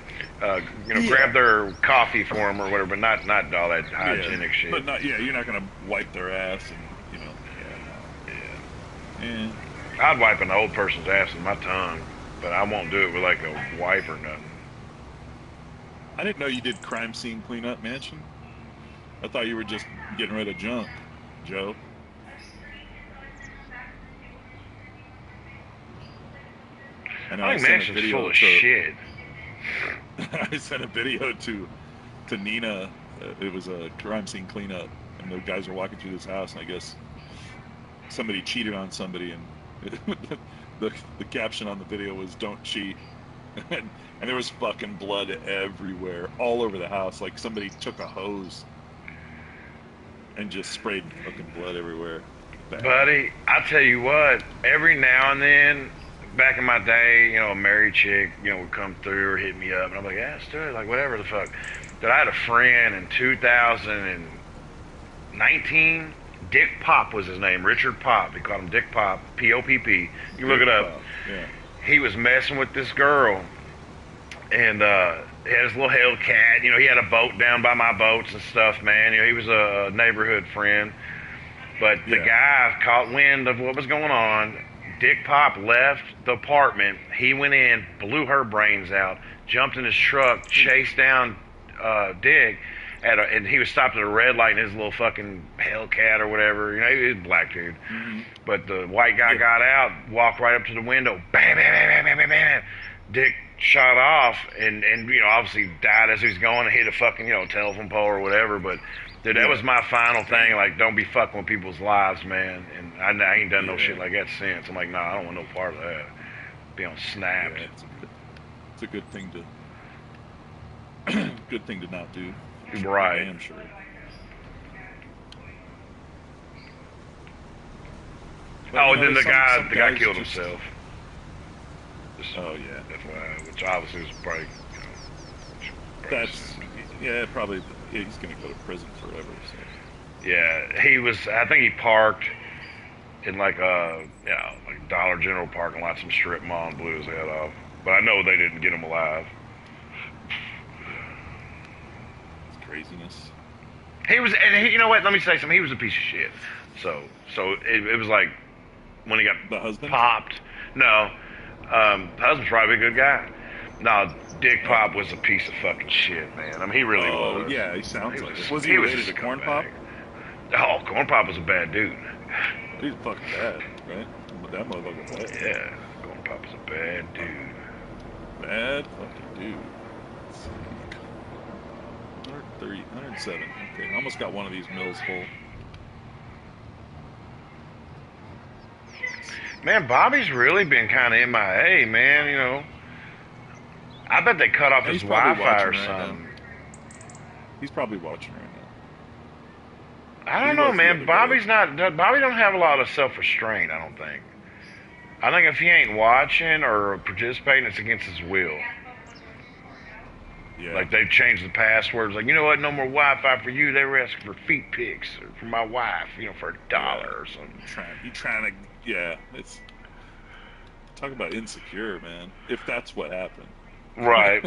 Yeah, their coffee for them or whatever, but not all that yeah, hygienic shit. but not. Yeah, you're not gonna wipe their ass, and yeah, Yeah, no, yeah. I'd wipe an old person's ass with my tongue, but I won't do it with like a wipe or nothing. I didn't know you did crime scene cleanup, Mansion. I thought you were just getting rid of junk, Joe. I know I I think sent a Mansion's full video of to shit. I sent a video to Nina. It was a crime scene cleanup, and the guys were walking through this house, and I guess somebody cheated on somebody, and the caption on the video was "Don't cheat," and there was fucking blood everywhere, all over the house. Like somebody took a hose and just sprayed fucking blood everywhere. Bad. Buddy, I tell you what, every now and then, back in my day, a married chick, would come through or hit me up, and I'm like, yeah, let's do it, like whatever the fuck. That I had a friend in 2019, Dick Pop was his name, Richard Pop. They called him Dick Pop, P-O-P-P. You look Dick it up. Pop. Yeah. He was messing with this girl, and he had his little Hellcat. He had a boat down by my boats and stuff, man. He was a neighborhood friend. But the Yeah. guy caught wind of what was going on. Dick Pop left the apartment. He went in, blew her brains out, jumped in his truck, chased down Dick, and he was stopped at a red light in his little fucking Hellcat or whatever. He was a black dude. Hmm. But the white guy Yeah. got out, walked right up to the window, bam, bam, bam, bam, bam, bam, bam. Dick shot off, and obviously died as he was going and hit a fucking telephone pole or whatever. But dude, that Yeah. was my final thing. Like, don't be fucking with people's lives, man. And I ain't done no shit Yeah. like that since. I'm like, nah, I don't want no part of that. Be on snapped. Yeah. It's a good thing good thing to not do. Right. Damn sure. But Oh, and then some the guy guys killed just. himself. Just Oh yeah. FYI, which obviously was probably, That's yeah. Probably he's gonna go to prison forever. So. yeah. He was. I think he parked in like a like Dollar General parking lot, some strip mall, and blew his head off. But I know they didn't get him alive. It's craziness. He was, and you know what? Let me say something. He was a piece of shit. So it was like when he got The husband. popped. No, the husband's probably a good guy. No, Dick Oh. Pop was a piece of fucking shit, man. I mean, he really Oh was. yeah, he sounds like it. Was he He was related a to Corn Pop? scumbag. Oh, Corn Pop was a bad dude. He's fucking bad, right? But that motherfucker bad. Yeah, Corn Pop was a bad dude. Bad fucking dude. Let's see. 130, 107. Okay, almost got one of these mills full. Man, Bobby's really been kind of MIA, man. I bet they cut off Yeah, his he's probably Wi-Fi or watching right something. He's probably watching right now. I don't He know, was the man. other Bobby's day. not. Bobby don't have a lot of self-restraint. I don't think. I think if he ain't watching or participating, it's against his will. Yeah. Like they've changed the passwords. Like, you know what? No more Wi-Fi for you. They were asking for feet pics for my wife. You know, for $1 or something. You trying to? Yeah. It's talk about insecure, man. If that's what happened. Right.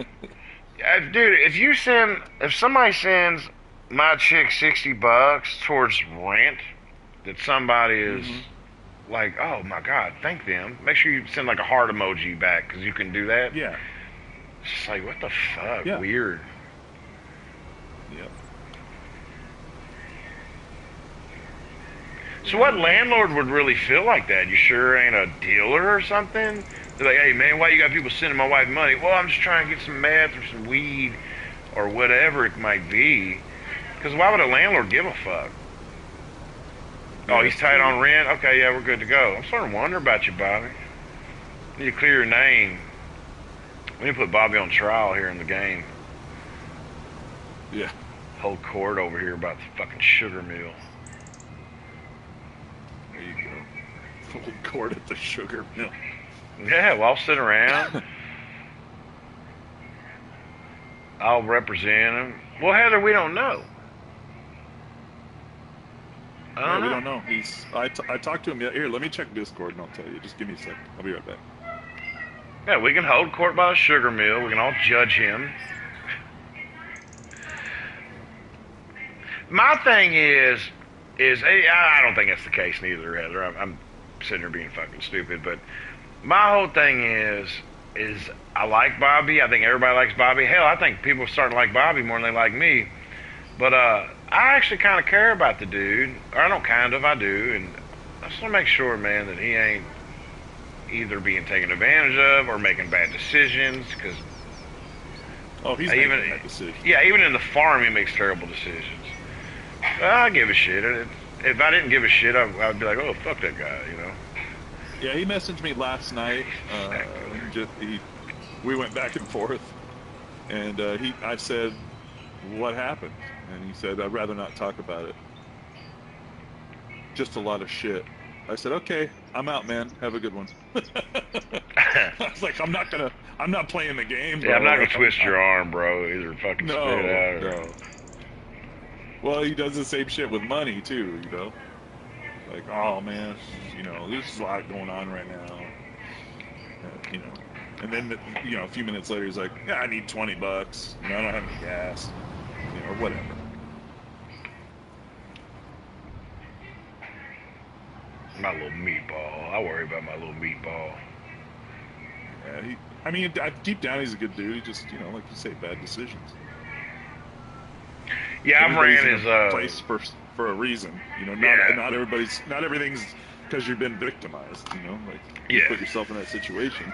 Dude, if somebody sends my chick $60 towards rent, that somebody is like, oh my God, thank them. Make sure you send like a heart emoji back because you can do that. Yeah. It's just like, what the fuck? Yeah. Weird. Yep. So what landlord would really feel like that? You sure ain't a dealer or something? They're like, hey man, why you got people sending my wife money? Well, I'm just trying to get some meth or some weed or whatever it might be. Because why would a landlord give a fuck? Oh, he's tight on rent? Okay, yeah, we're good to go. I'm starting to wonder about you, Bobby. You need to clear your name. We need to put Bobby on trial here in the game. Yeah. Hold court over here about the fucking sugar mill. There you go. Hold court at the sugar mill. Yeah, well, I'll sit around. I'll represent him. Well, Heather, we don't know. We don't know. I talked to him. Here, let me check Discord and I'll tell you. Just give me a second. I'll be right back. Yeah, we can hold court by the sugar mill. We can all judge him. My thing is I don't think that's the case neither, Heather. I'm sitting here being fucking stupid, but my whole thing is I like Bobby. I think everybody likes Bobby. Hell, I think people are starting to like Bobby more than they like me. But I actually kind of care about the dude. Or I don't I do. And I just want to make sure, man, that he ain't either being taken advantage of or making bad decisions. Because he's making bad decisions. Yeah, even in the farm, he makes terrible decisions. I give a shit. If I didn't give a shit, I'd be like, oh, fuck that guy, you know? Yeah, he messaged me last night. We went back and forth. And I said, what happened? And he said, I'd rather not talk about it. Just a lot of shit. I said, okay, I'm out, man. Have a good one. I was like, I'm not playing the game, bro. Yeah, I'm not going to twist your arm, bro. Either fucking spit it out or... No. Well, he does the same shit with money, too, you know? Like, oh, man, you know, there's a lot going on right now. You know. And then, you know, a few minutes later, he's like, yeah, I need $20. You know, I don't have any gas. You know, or whatever. My little meatball. I worry about my little meatball. Yeah, deep down, he's a good dude. He just, you know, like you say, bad decisions. Yeah, I've ran his place for a reason. You know, not everything's because you've been victimized. You know, like you put yourself in that situation.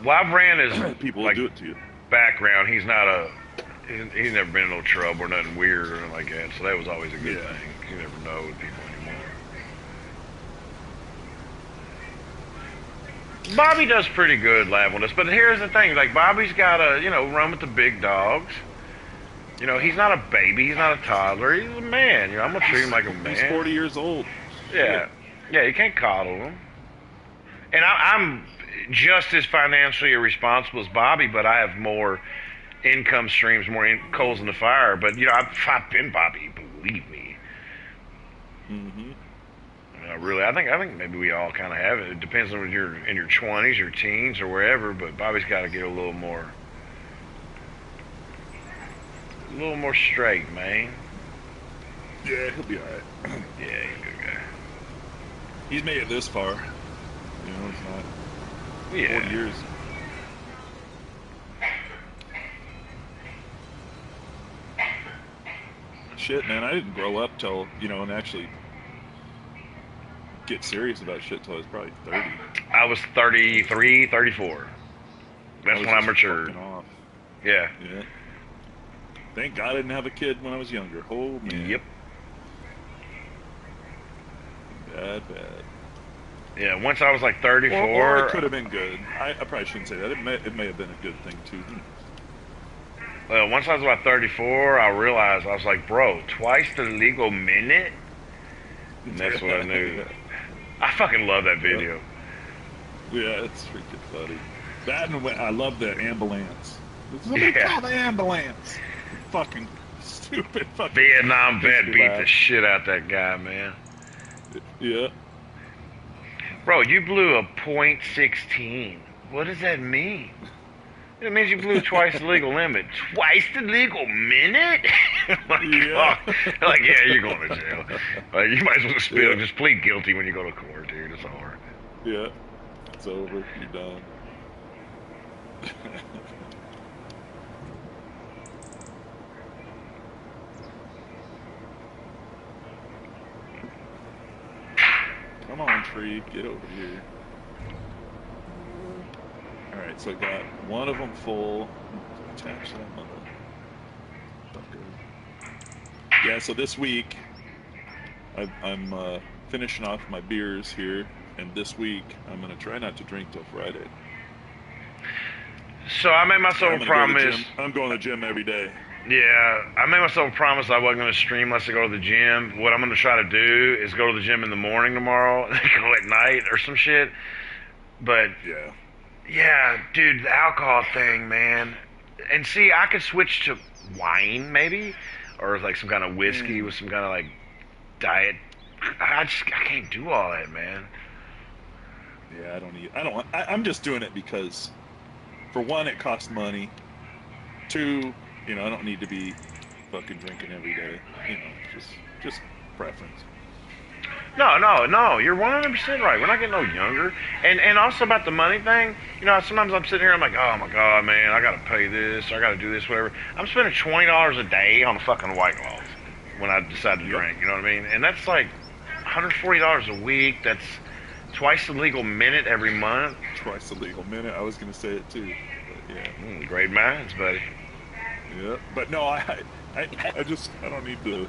Well, I've ran his people will do it to you. Background. He's never been in no trouble or nothing weird or anything like that. So that was always a good thing. You never know with people anymore. Bobby does pretty good laughing with us, but here's the thing: like Bobby's got to, run with the big dogs. You know, he's not a baby, he's not a toddler, he's a man. You know, I'm gonna treat him like a man. He's 40 years old. Yeah, you can't coddle him. And I'm just as financially irresponsible as Bobby, but I have more income streams, more coals in the fire. But I've been Bobby, believe me. Mm-hmm. Really, I think maybe we all kind of have it. It depends on when you're in your 20s, your teens, or wherever. But Bobby's got to get a little more straight, man. Yeah, he'll be all right. Yeah, he's a good guy. He's made it this far. You know, it's not 40 years. Shit, man, I didn't grow up till, and actually get serious about shit till I was probably 30. I was 33, 34. That's when I matured. Off. Yeah. Thank God I didn't have a kid when I was younger. Oh, man. Yep. Bad. Yeah, once I was like 34. Or it could have been good. I probably shouldn't say that. It may have been a good thing, too. Well, once I was about 34, I realized, I was like, bro, twice the legal minute? And that's what I knew. I fucking love that video. Yeah, it's freaking funny. That and I love the ambulance. Somebody Yeah. call the ambulance. Fucking stupid fucking Vietnam vet makes me beat laugh. the shit out that guy, man. Yeah. Bro, you blew a .16. What does that mean? It means you blew twice the legal limit. Twice the legal minute? Like, Yeah. oh, like, yeah, you're going to jail. Like, you might as well just plead guilty when you go to court, dude. It's over. Yeah. It's over. You're done. Come on, tree. Get over here. Alright, so I got one of them full. Attach that motherfucker. Yeah, so this week, I'm finishing off my beers here, and this week I'm going to try not to drink till Friday. So I made myself a promise. I'm going to the gym every day. Yeah, I made myself a promise I wasn't going to stream unless I go to the gym. What I'm going to try to do is go to the gym in the morning tomorrow and go at night or some shit. But, yeah, dude, the alcohol thing, man. And see, I could switch to wine, maybe, or like some kind of whiskey with some kind of like diet. I can't do all that, man. Yeah, I'm just doing it because, for one, it costs money. Two, I don't need to be fucking drinking every day. Just preference. No, you're 100% right. We're not getting no younger. And also about the money thing, sometimes I'm sitting here, I'm like, oh my God, man, I gotta pay this, I gotta do this, whatever. I'm spending $20 a day on fucking White Claws when I decide to drink, you know what I mean? And that's like $140 a week, that's twice the legal minute every month. Twice the legal minute, I was gonna say it too, but yeah. Great minds, buddy. Yeah, but no, I don't need to,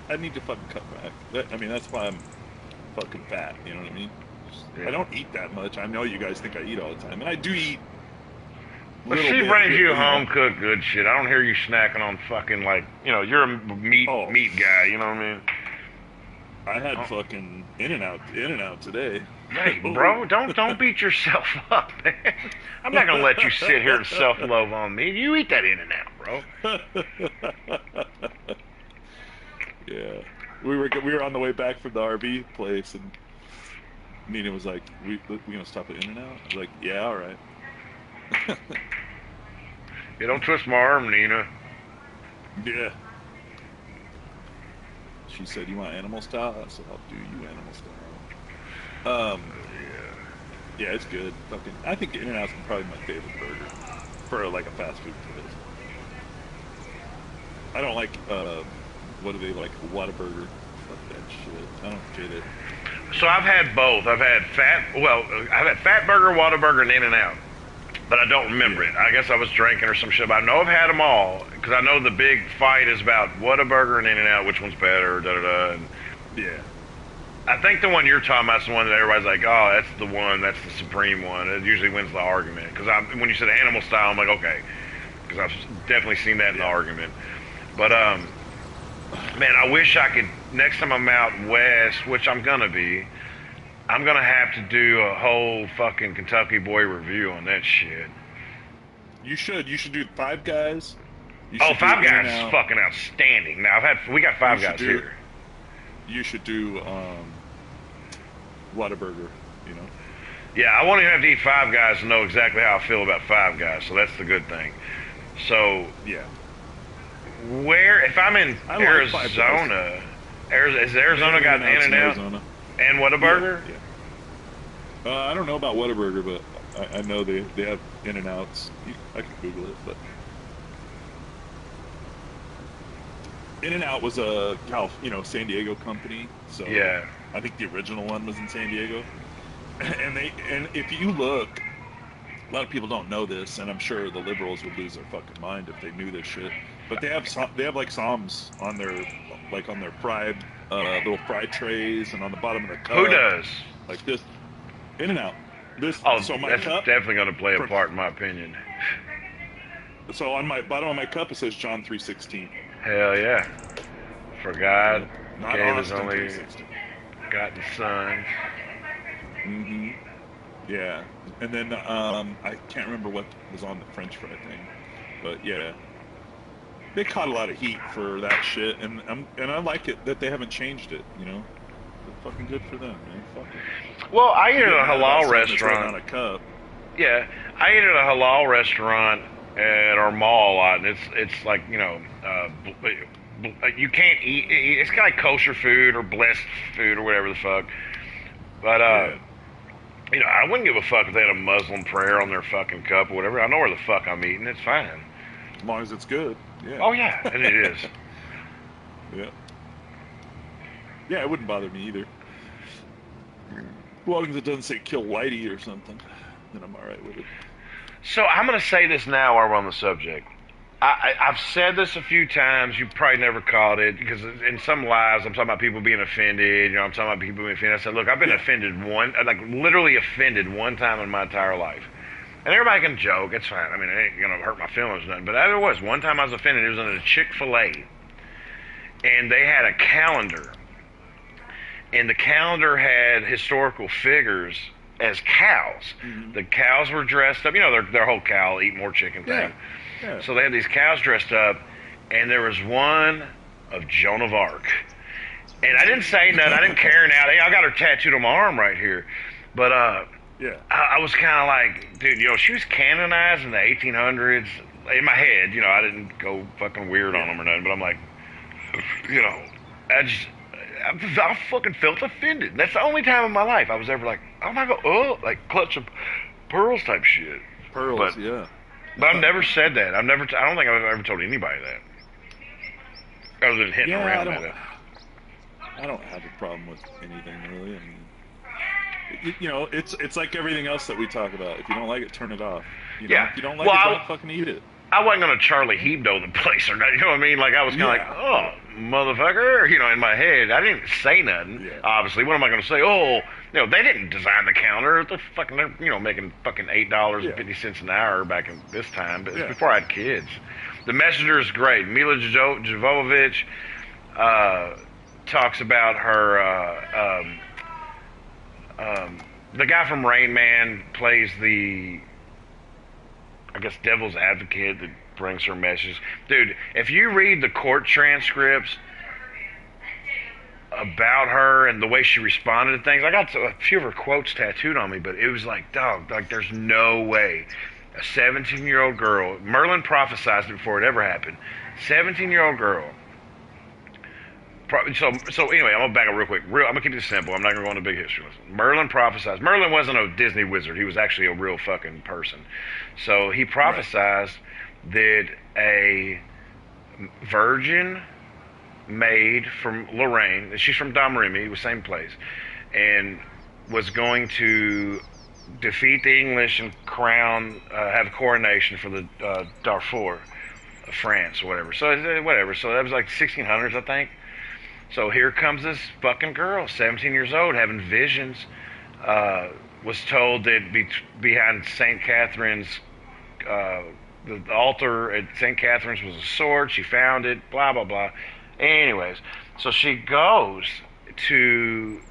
I need to fucking cut back. That's why I'm fucking fat, you know what I mean? I don't eat that much. I know you guys think I eat all the time, and I do eat. But she brings you home cooked good shit. I don't hear you snacking on fucking like, you're a meat guy, you know what I mean? I had fucking In-N-Out today. Hey, bro, don't beat yourself up, man. I'm not gonna let you sit here and self-love on me. You eat that In-N-Out, bro. Yeah, we were on the way back from the RV place, and Nina was like, "We gonna stop at In-N-Out?" I was like, "Yeah, all right." You don't twist my arm, Nina. Yeah. She said, "You want animal style?" I said, "I'll do you animal style." Yeah, it's good. Fucking, I think In-N-Out's probably my favorite burger for like a fast food place. I don't like what do they like? Whataburger. Fuck that shit. I don't get it. So I've had both. I've had Fat Burger, Whataburger, and In-N-Out. But I don't remember it. I guess I was drinking or some shit. But I know I've had them all. Because I know the big fight is about Whataburger and In-N-Out, which one's better, da-da-da. And yeah. I think the one you're talking about is the one that everybody's like, oh, that's the one, that's the supreme one. It usually wins the argument. Because when you said animal style, I'm like, okay. Because I've definitely seen that in the argument. But, man, I wish I could, next time I'm out west, which I'm going to be, I'm going to have to do a whole fucking Kentucky Boy review on that shit. You should do Five Guys. Oh, Five Guys is fucking outstanding. Now, we got Five Guys here. You should do Whataburger, Yeah, I won't even have to eat Five Guys to know exactly how I feel about Five Guys, so that's the good thing. So, yeah. If I'm in Arizona, has Arizona got In-N-Out and Whataburger? Yeah. I don't know about Whataburger, but I know they have In-N-Outs. I can Google it, but In-N-Out was a San Diego company, so yeah. I think the original one was in San Diego. And if you look, a lot of people don't know this, and I'm sure the liberals would lose their fucking mind if they knew this shit. But they have like Psalms on their fried little fried trays, and on the bottom of the cup. Who does? Like this, In-N-Out. So my that's cup, definitely going to play a part in my opinion. So on my bottom of my cup it says John 3:16. Hell yeah! For God Not gave His Austin only 3:16. begotten Son. Mm-hmm. Yeah, and then I can't remember what was on the French fry thing, but yeah, they caught a lot of heat for that shit, and I like it that they haven't changed it. You know, but fucking good for them, man. Fuck it. Well, I If ate you at get a mad about halal something that's written restaurant. on a cup, Yeah, I ate at a halal restaurant at our mall a lot, and it's like you can't eat. It's kind of like kosher food or blessed food or whatever the fuck. But yeah, I wouldn't give a fuck if they had a Muslim prayer on their fucking cup or whatever. I know where the fuck I'm eating. It's fine. as long as it's good. Yeah, Oh yeah, and it is. yeah, yeah. It wouldn't bother me either. As long as it doesn't say kill whitey or something, then I'm all right with it. So I'm gonna say this now while we're on the subject. I've said this a few times. You probably never caught it because in some lives I'm talking about people being offended. I'm talking about people being offended. I said, look, I've been Yeah, offended like literally offended one time in my entire life. And everybody can joke. It's fine. I mean, it ain't gonna hurt my feelings or nothing. But there was one time I was offended. It was in a Chick-fil-A, and they had a calendar, and the calendar had historical figures as cows. hmm, The cows were dressed up. Their whole cow eat more chicken yeah, thing. yeah. So they had these cows dressed up, and there was one of Joan of Arc. And I didn't say nothing. I didn't care now. I got her tattooed on my arm right here. But Yeah, I was kind of like, dude, she was canonized in the 1800s. In my head, I didn't go fucking weird on yeah, them or nothing. But I'm like, you know, I just, I fucking felt offended. That's the only time in my life I was ever like, oh my god, oh, like clutch of pearls type shit. But pearls. Yeah. but I've never said that. I don't think I've ever told anybody that. Other than hitting Yeah, around at it. I don't have a problem with anything really. I mean, it's like everything else that we talk about. If you don't like it, turn it off. Yeah. If you don't like Well, it, don't fucking eat it. I wasn't gonna Charlie Hebdo the place or nothing. You know what I mean? Like I was kind of like, Yeah, oh, yeah, motherfucker. In my head, I didn't say nothing. yeah, Obviously, what am I gonna say? Oh, they didn't design the counter. They're making fucking yeah, $8.50 an hour back in this time. But it's yeah. before I had kids. The Messenger is great. Mila Jovovich talks about her. The guy from Rain Man plays I guess, devil's advocate that brings her messages. Dude, if you read the court transcripts about her and the way she responded to things, I got a few of her quotes tattooed on me, but it was like, dog, like there's no way a 17-year-old girl, Merlin prophesized it before it ever happened, 17-year-old girl. So anyway, I'm gonna back up real quick. I'm gonna keep this simple. I'm not gonna go into big history lesson. Merlin prophesized. Merlin wasn't a Disney wizard. He was actually a real fucking person. So he Right. prophesized that a virgin maid from Lorraine, she's from Domremy, the same place, and was going to defeat the English and have a coronation for the Darfur, France, or whatever. So whatever. So that was like 1600s, I think. So here comes this fucking girl, 17 years old, having visions. Was told that behind St. Catherine's, the altar at St. Catherine's was a sword. She found it, blah, blah, blah. Anyways, so she goes to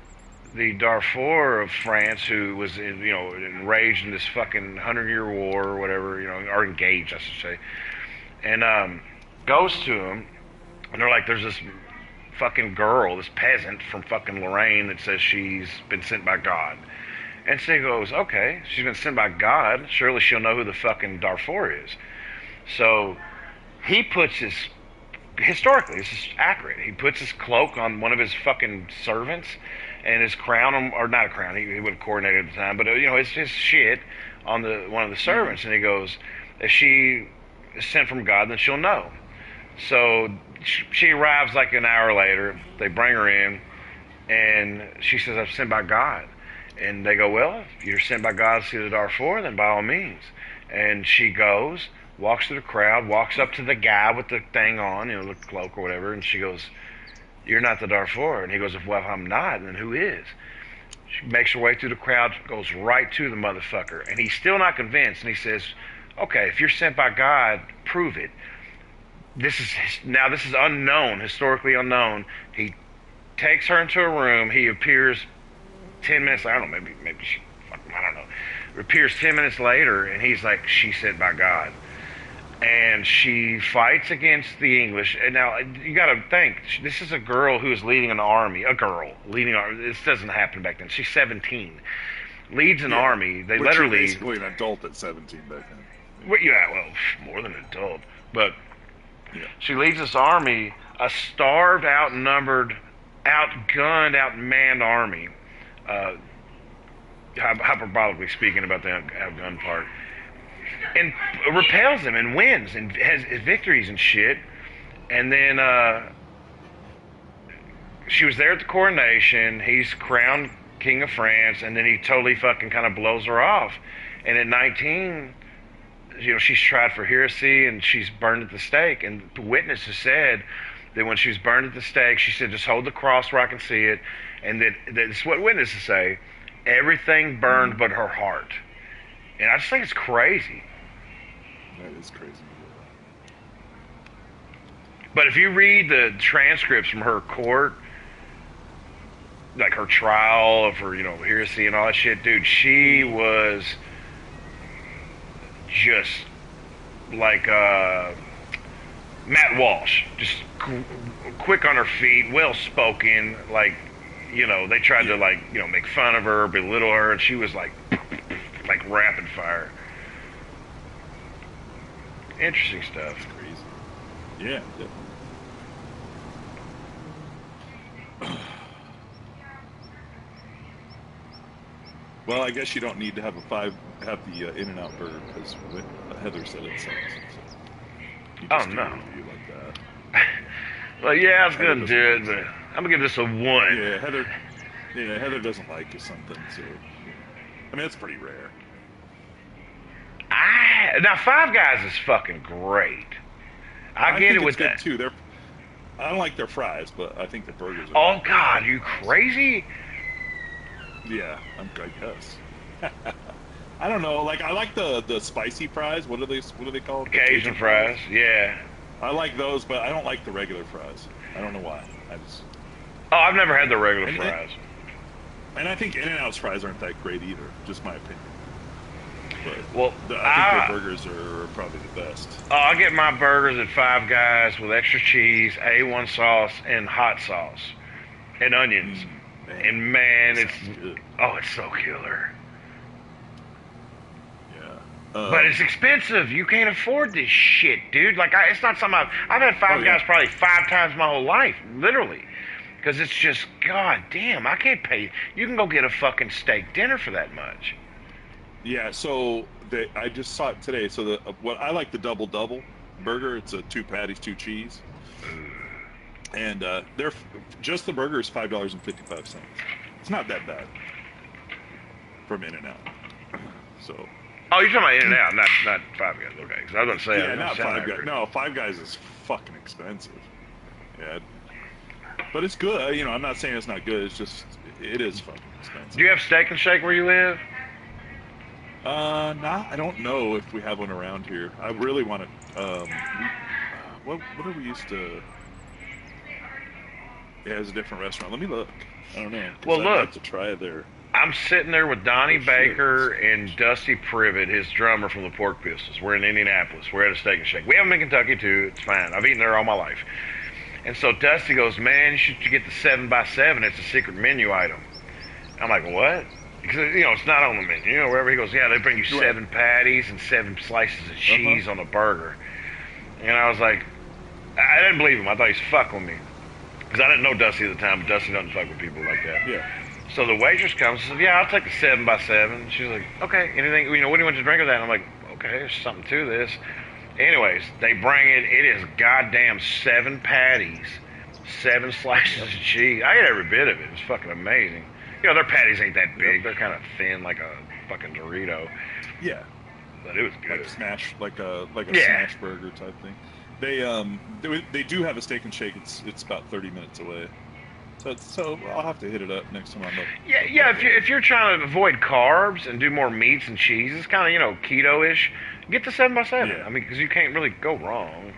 the Darfur of France, who was enraged in this fucking 100-year war or whatever, or engaged, I should say, and goes to him, and they're like, there's this fucking girl, this peasant from fucking Lorraine that says she's been sent by God. And so he goes, okay, she's been sent by God. Surely she'll know who the fucking Darfur is. So he puts historically, this is accurate, he puts his cloak on one of his fucking servants and his crown, or not a crown, he would have coronated at the time, but it's his shit on one of the servants. And he goes, if she is sent from God, then she'll know. So she arrives like an hour later. They bring her in, and she says, I'm sent by God. And they go, well, if you're sent by God to see the Darfur, then by all means. And she goes, walks through the crowd, walks up to the guy with the thing on, the cloak or whatever, and she goes, you're not the Darfur. And he goes, well, if I'm not, then who is? She makes her way through the crowd, goes right to the motherfucker. And he's still not convinced. And he says, okay, if you're sent by God, prove it. This is unknown, historically unknown. He takes her into a room. He appears 10 minutes. I don't know. Maybe she. I don't know. appears 10 minutes later, and he's like, "She sent by God." And she fights against the English. And now you got to think, this is a girl who is leading an army. A girl leading an army. This doesn't happen back then. She's 17, leads an army. They let her lead. Basically an adult at 17 back then. Well, yeah, well, more than an adult, but she leads this army, a starved, outnumbered, outgunned, outmanned army. Hyperbolically speaking about the outgunned part. And repels him and wins and has victories and shit. And then she was there at the coronation. He's crowned King of France, and then he totally fucking kind of blows her off. And at 19, she's tried for heresy and she's burned at the stake. And the witnesses said that when she was burned at the stake, she said, "Just hold the cross where I can see it." And that's what witnesses say. Everything burned but her heart. And I just think it's crazy. That is crazy. But if you read the transcripts from her court, like her trial of her, heresy and all that shit, dude, she was just like Matt Walsh, just quick on her feet, well spoken, like, they tried to make fun of her, belittle her, and she was like rapid fire. Interesting stuff. That's crazy. Yeah, definitely. Well, I guess you don't need to have the In-N-Out burger because Heather said it sucks. So oh no. You like that. Well, yeah, I was gonna do it, but I'm gonna give this a 1. Yeah, Heather doesn't like or something. So, I mean, it's pretty rare. Now, Five Guys is fucking great. I get it with that too. I don't like their fries, but I think the burgers are. Oh God, you crazy? Yeah, I guess. I don't know. Like, I like the spicy fries. What are they called? Cajun fries. Yeah. I like those, but I don't like the regular fries. I don't know why. Oh, I've never had the regular fries. And I think In-N-Out's fries aren't that great either. Just my opinion. But I think their burgers are probably the best. Oh, I get my burgers at Five Guys with extra cheese, A1 sauce, and hot sauce, and onions. Man, it's good. Oh, it's so killer. Yeah, but it's expensive. You can't afford this shit, dude. Like, it's not something I've had Five Guys probably 5 times my whole life, literally, because it's just, god damn, I can't pay. You can go get a fucking steak dinner for that much. Yeah, so I just saw it today. So what I like the double burger. It's a 2 patties, 2 cheese, and they're just the burger is $5.55. It's not that bad from In-N-Out. So. Oh, you're talking about In-N-Out, not Five Guys. Okay, because I was going to say. Yeah, not Five Guys. No, Five Guys is fucking expensive. Yeah, but it's good. I'm not saying it's not good. It's just it is fucking expensive. Do you have Steak and Shake where you live? Nah, I don't know if we have one around here. I really want to. What are we used to? Yeah, it's a different restaurant. Let me look. I don't know. Well, look. I'd like to try it there. I'm sitting there with Donnie Baker and Dusty Privet, his drummer from the Pork Pistols. We're in Indianapolis. We're at a Steak and Shake. We have them in Kentucky too. It's fine. I've eaten there all my life. And so Dusty goes, "Man, you should get the 7x7. It's a secret menu item." I'm like, "What?" Because it's not on the menu. Wherever he goes, yeah, they bring you 7 patties and 7 slices of cheese on a burger. And I was like, I didn't believe him. I thought he was fucking with me. Because I didn't know Dusty at the time, but Dusty doesn't fuck with people like that. Yeah. So the waitress comes and says, "Yeah, I'll take the 7x7. She's like, "Okay, anything, what do you want to drink with that?" And I'm like, "Okay, there's something to this." Anyways, they bring it. It is goddamn 7 patties, 7 slices of cheese. I ate every bit of it. It was fucking amazing. Their patties ain't that big. They're kind of thin, like a fucking Dorito. Yeah. But it was good. Like a smash burger type thing. They do have a Steak and Shake. It's about 30 minutes away. So I'll have to hit it up next time I'm up. Yeah. If you're trying to avoid carbs and do more meats and cheeses, kind of keto-ish, get the 7x7. Yeah. I mean, because you can't really go wrong.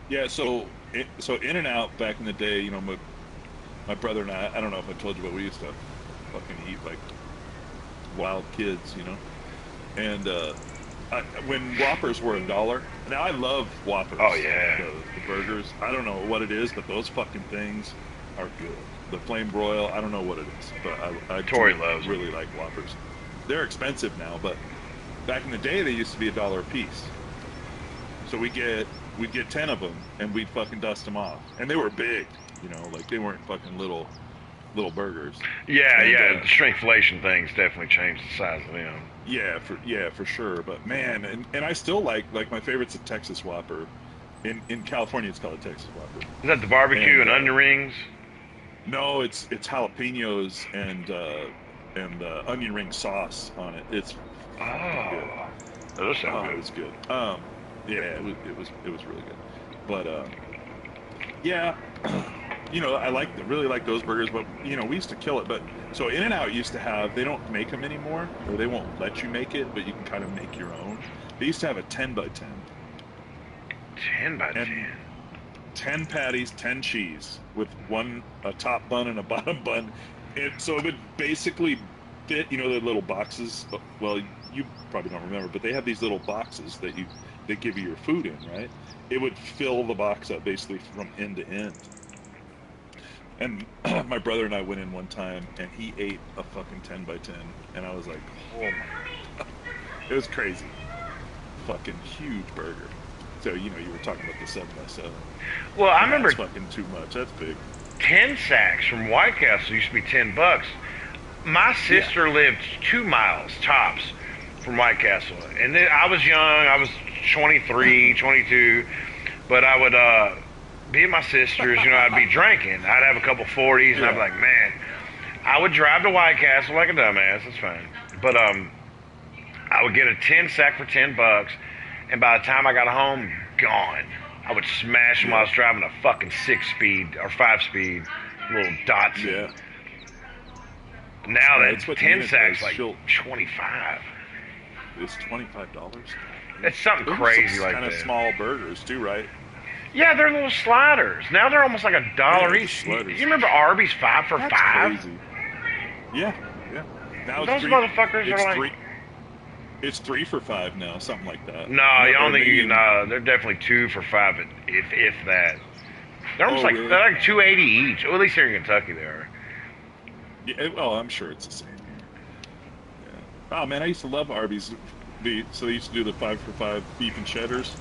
Yeah. So In-N-Out back in the day, my brother and I don't know if I told you, but we used to fucking eat like wild kids, you know. And when Whoppers were $1, now I love Whoppers. Oh yeah. The burgers. I don't know what it is, but those fucking things are good. The flame broil, I don't know what it is, but I Tori do loves really like Whoppers. They're expensive now, but back in the day they used to be $1 a piece. So we'd get 10 of them and we'd fucking dust them off, and they were big, you know, like they weren't fucking little burgers. Yeah, And, yeah. The shrinkflation thing's definitely changed the size of them. Yeah, for sure. But man, and I still like my favorite's a Texas Whopper. In California, it's called a Texas Whopper. Is that the barbecue and onion rings? No, it's jalapenos and onion ring sauce on it. It's good. Those sound It good. was good. Yeah, it was really good. But yeah, you know, really like those burgers. But you know, we used to kill it. But so In-N-Out used to have, they don't make them anymore, or they won't let you make it, but you can kind of make your own. They used to have a 10 by 10. 10 by 10. 10 patties, 10 cheese, with a top bun and a bottom bun. So it would basically fit, you know, the little boxes. Well, you probably don't remember, but they have these little boxes that give you your food in, right? It would fill the box up basically from end to end. And my brother and I went in one time, and he ate a fucking 10 by 10, and I was like, oh my God. It was crazy. Fucking huge burger. So, you know, you were talking about the 7 by 7. Well, I remember That's fucking too much. That's big. 10 sacks from White Castle used to be $10. My sister lived 2 miles tops from White Castle, and then I was young. I was 23, 22, but I would be at my sister's. You know, I'd be drinking. I'd have a couple 40s, and I'd be like, man, I would drive to White Castle like a dumbass. That's fine, but I would get a 10 sack for $10, and by the time I got home, gone. I would smash them while I was driving a fucking 6-speed or 5-speed little Datsun. Yeah. Now That's that what 10 Nina sacks does. like She'll- 25. It's $25. It's something crazy like kind that. of small burgers too, right? Yeah, they're little sliders. Now they're almost like $1 Yeah, each. sliders. You remember Arby's 5 for That's $5? crazy. Yeah. Now Those it's motherfuckers it's are like... three. It's 3 for $5 now, something like that. No, I don't think you maybe- can. No, they're definitely 2 for $5, if that. They're almost really? they're like $2.80 each. Well, at least here in Kentucky they are. Yeah, well, I'm sure it's the same here. Yeah. Oh man, I used to love Arby's. So they used to do the 5 for $5 beef and cheddars.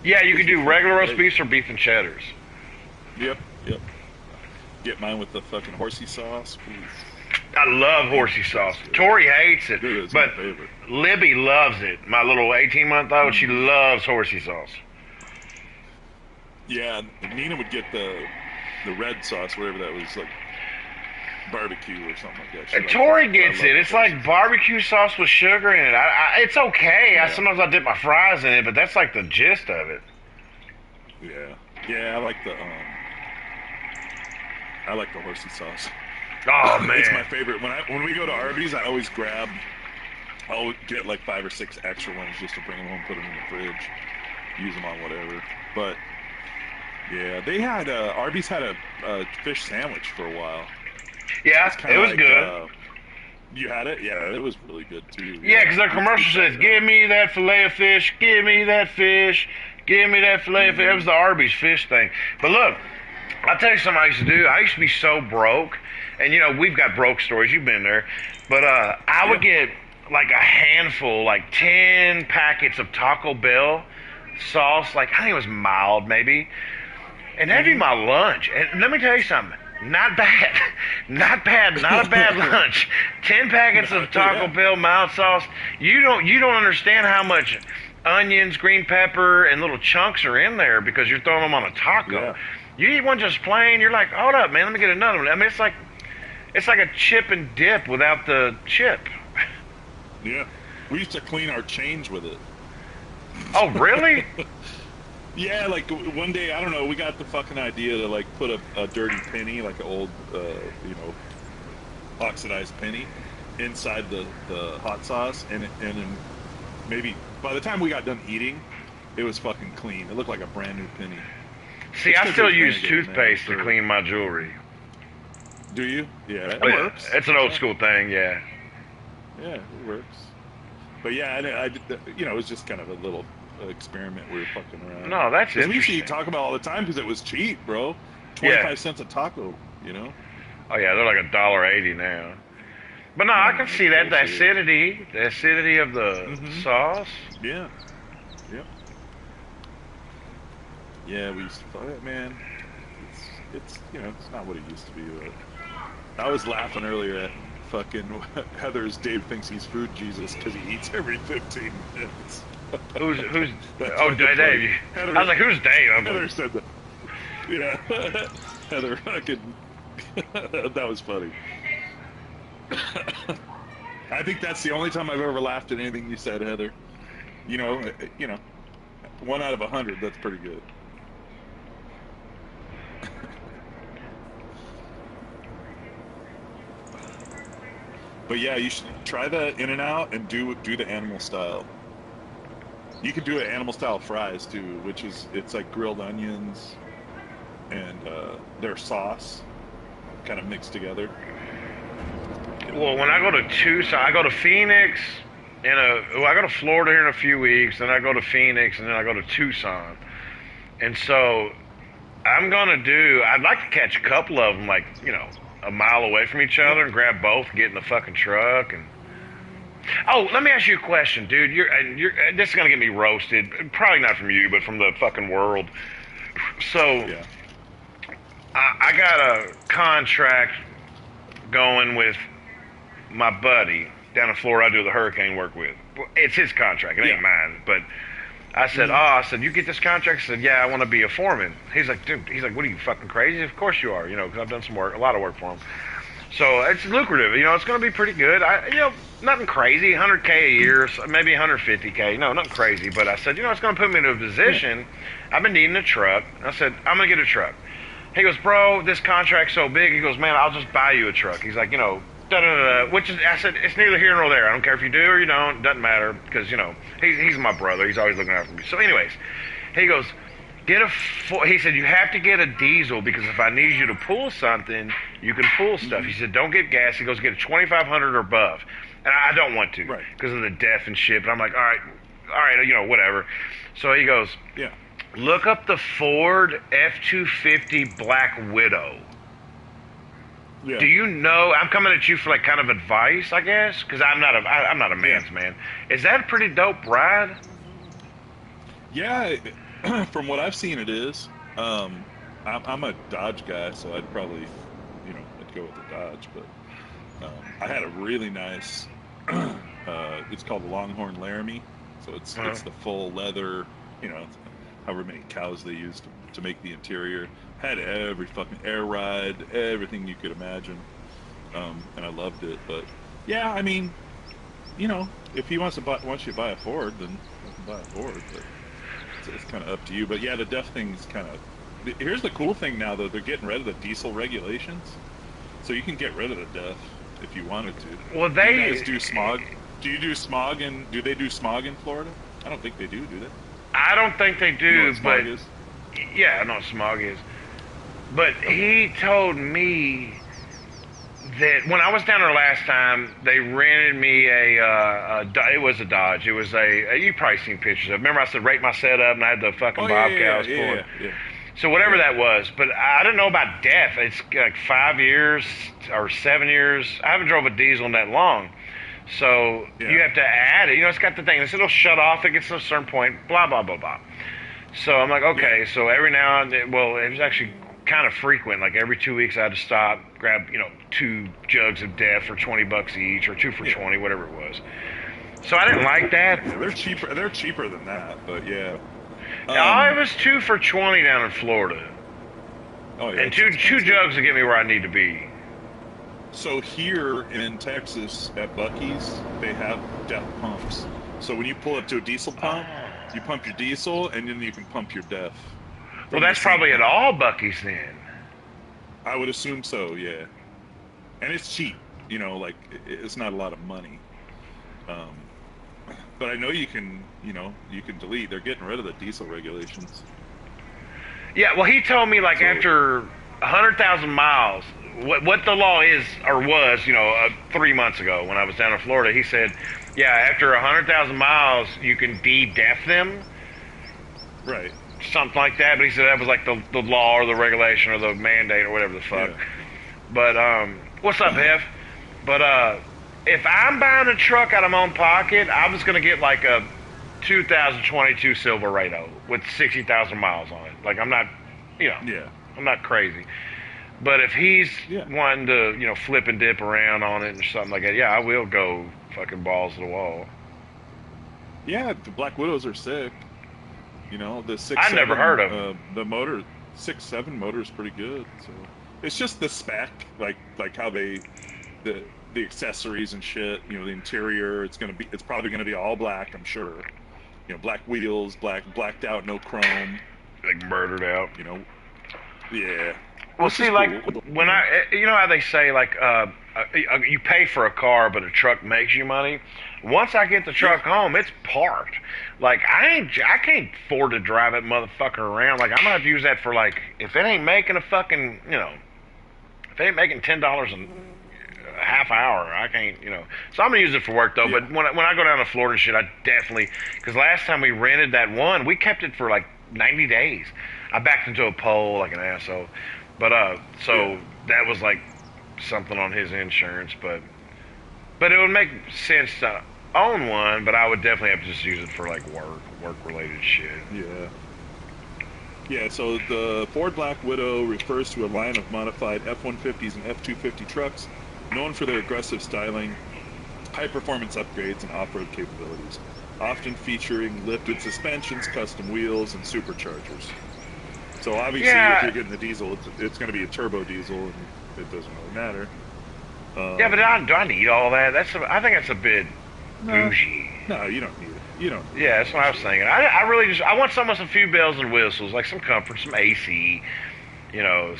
Yeah, you can do regular roast beefs or beef and cheddars. Yep. Get mine with the fucking horsey sauce. Ooh. I love horsey sauce. Tori hates it, Dude, it's but my favorite. Libby loves it. My little 18-month-old, she loves horsey sauce. Yeah, Nina would get the red sauce, whatever that was, like barbecue or something like that. She And liked Tori that. gets I love it. the It's horsey like barbecue sauce with sugar in it. It's okay. Yeah. Sometimes I dip my fries in it, but that's like the gist of it. Yeah, I like the horsey sauce. Oh man, It's my favorite. When we go to Arby's, I'll get like 5 or 6 extra ones just to bring them home, put them in the fridge, use them on whatever. But yeah, they had Arby's had a fish sandwich for a while. Yeah, Kinda it was like, good. You had it? Yeah, it was really good too. Yeah, because their commercial says, "Give me that fillet of fish. Give me that fish. Give me that fillet of fish." It was the Arby's fish thing. But look, I'll tell you something I used to do. I used to be so broke, and you know we've got broke stories. You've been there, but I would get like a handful, like 10 packets of Taco Bell sauce. Like I think it was mild, maybe, and that'd be my lunch. And let me tell you something. Not bad. Not bad. Not a bad lunch. 10 packets of Taco Bell mild sauce. You don't understand how much onions, green pepper, and little chunks are in there because you're throwing them on a taco. Yeah. You eat one just plain, you're like, hold up, man, let me get another one. I mean, it's like a chip and dip without the chip. Yeah, we used to clean our change with it. Oh, really? Yeah, like one day, I don't know, we got the fucking idea to like put a dirty penny, like an old, oxidized penny, inside the hot sauce, and then maybe by the time we got done eating, it was fucking clean. It looked like a brand new penny. See, It's I 'cause still there's use vinegar in there, toothpaste to sure. clean my jewelry. Do you? Yeah, that But works. it's an old school thing, yeah. Yeah, it works. But yeah, I did, you know, it was just kind of a little experiment we were fucking around. No, that's Because we used to interesting. eat Taco Bell all the time because it was cheap, bro. Yeah. 25 cents a taco, you know? Oh yeah, they're like $1.80 now. But no, I Yeah, can man, it's see that bullshit. the acidity of the Mm-hmm. sauce. Yeah. Yep. Yeah, we used to thought, yeah, man, it's you know, it's not what it used to be. But I was laughing earlier at fucking Heather's Dave thinks he's food Jesus because he eats every 15 minutes. Who's? That's Oh, fucking funny. Dave. Heather, I was like, who's Dave? I'm Heather like, said that. Yeah. Heather fucking. That was funny. I think that's the only time I've ever laughed at anything you said, Heather. You know, 1 out of 100. That's pretty good. But yeah, you should try the In and Out and do the animal style. You can do it animal style fries too, which is it's like grilled onions and their sauce kind of mixed together. well, when I go to Tucson, I go to Phoenix. I go to Florida here in a few weeks. Then I go to Phoenix, and then I go to Tucson. And so I'd like to catch a couple of them, like, a mile away from each Yeah. other and grab both, get in the fucking truck. And oh, let me ask you a question, dude. This is gonna get me roasted. Probably not from you, but from the fucking world. So Yeah. I got a contract going with my buddy down in Florida. I do the hurricane work with. It's his contract. It ain't Yeah. mine, but. I said, I said, you get this contract? I said, yeah, I want to be a foreman. He's like, dude, what are you, fucking crazy? Of course you are, because I've done a lot of work for him. So it's lucrative, it's going to be pretty good. Nothing crazy, 100K a year, maybe 150K, no, nothing crazy. But I said, it's going to put me in a position. I've been needing a truck. I said, I'm going to get a truck. He goes, bro, this contract's so big. He goes, man, I'll just buy you a truck. He's like, which is, I said, it's neither here nor there. I don't care if you do or you don't. Doesn't matter because, he's my brother. He's always looking out for me. So anyways, he goes, he said, you have to get a diesel because if I need you to pull something, you can pull stuff. He said, don't get gas. He goes, get a 2,500 or above. And I don't want to Right. because of the death and shit. But I'm like, all right, whatever. So he goes, Yeah. look up the Ford F-250 Black Widow. Yeah. Do you know? I'm coming at you for like kind of advice, I guess, because I'm not a man's man. Is that a pretty dope ride? Yeah. From what I've seen, it is. I'm a Dodge guy, so I'd probably, I'd go with the Dodge. But I had a really nice. It's called the Longhorn Laramie, so it's the full leather. However many cows they used to make the interior. Had every fucking air ride, everything you could imagine, and I loved it. But yeah, I mean, if he wants you to buy a Ford, then let him buy a Ford. But it's kind of up to you. But yeah, the DEF thing's kind of. Here's the cool thing now, though. They're getting rid of the diesel regulations, so you can get rid of the DEF if you wanted to. Well, Do you guys do smog? Do you do smog do they do smog in Florida? I don't think they do they? I don't think they You know do, what smog but is? yeah, I know what smog is. But he told me that when I was down there last time, they rented me it was a Dodge. It was you probably seen pictures of it. Remember I said rate my setup and I had the fucking Bobcat I was pulling. Yeah. So whatever that was, but I didn't know about DEF. It's like 5 years or 7 years. I haven't drove a diesel in that long. So you have to add it. It's got the thing. It'll shut off. It gets to a certain point. Blah, blah, blah, blah. So I'm like, okay. Yeah. So every now and then, well, it was actually kind of frequent. Like every 2 weeks I had to stop, grab, 2 jugs of DEF for $20 each or 2 for 20, whatever it was. So I didn't like that. Yeah, they're cheaper. They're cheaper than that, but yeah. It was 2 for 20 down in Florida. Oh yeah. And two jugs to get me where I need to be. So here in Texas at Buc-ee's, they have DEF pumps. So when you pull up to a diesel pump, you pump your diesel, and then you can pump your DEF. Well, that's probably at all Buc-ee's then. I would assume so, yeah. And it's cheap, it's not a lot of money. But I know you can delete. They're getting rid of the diesel regulations. Yeah, well, he told me after 100,000 miles, what the law is or was, 3 months ago when I was down in Florida. He said, yeah, after 100,000 miles, you can de-death them, Right. something like that. But he said that was like the law or the regulation or the mandate or whatever the fuck. Yeah. But what's up, Hef? But if I'm buying a truck out of my own pocket, I was gonna get like a 2022 Silverado with 60,000 miles on it. Like I'm not, Yeah. I'm not crazy. But if he's Yeah. wanting to, flip and dip around on it or something like that, yeah, I will go fucking balls to the wall. Yeah, the Black Widows are sick. The 6.7. I never heard of them. The motor 6.7 motor is pretty good. So it's just the spec, like how the accessories and shit. The interior. It's probably gonna be all black. I'm sure. Black wheels, blacked out, no chrome. Like murdered out. Yeah. Well, Which see, is like cool. when how they say like you pay for a car, but a truck makes you money. Once I get the truck home, it's parked. Like I can't afford to drive that motherfucker around. Like I'm gonna have to use that for like if it ain't making a fucking if it ain't making $10 a half hour, I can't So I'm gonna use it for work though. Yeah. But when I go down to Florida and shit, I definitely because last time we rented that one, we kept it for like 90 days. I backed into a pole like an asshole. But that was like something on his insurance, but it would make sense to own one, but I would definitely have to just use it for like work related shit. Yeah. Yeah, so the Ford Black Widow refers to a line of modified F-150s and F-250 trucks known for their aggressive styling, high-performance upgrades, and off-road capabilities, often featuring lifted suspensions, custom wheels, and superchargers. So obviously, if you're getting the diesel, it's going to be a turbo diesel, and it doesn't really matter. Yeah, but do I need all that? I think that's a bit bougie. No, you don't need it. You don't. Yeah, that's what I was thinking. I really I want some with some few bells and whistles, like some comfort, some AC,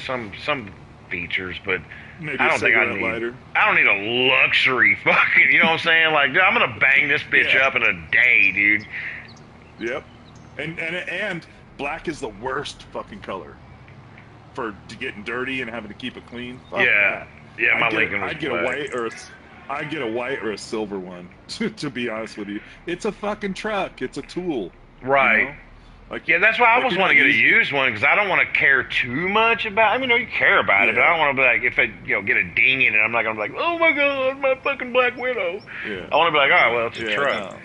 some features, but Maybe I don't think I need. lighter. I don't need a luxury fucking. You know what I'm saying? Like, dude, I'm gonna bang this bitch up in a day, dude. Yep. And black is the worst fucking color for getting dirty and having to keep it clean. Fuck that. Yeah. My Lincoln was I'd get a white or a silver one. To be honest with you, it's a fucking truck. It's a tool. Right. Like, yeah, that's why I like always want to get a used one because I don't want to care too much about. I mean, you care about it, but I don't want to be like if I get a ding in it, I'm not gonna be like, oh my god, my fucking Black Widow. Yeah. I want to be like, oh well, it's a truck. No.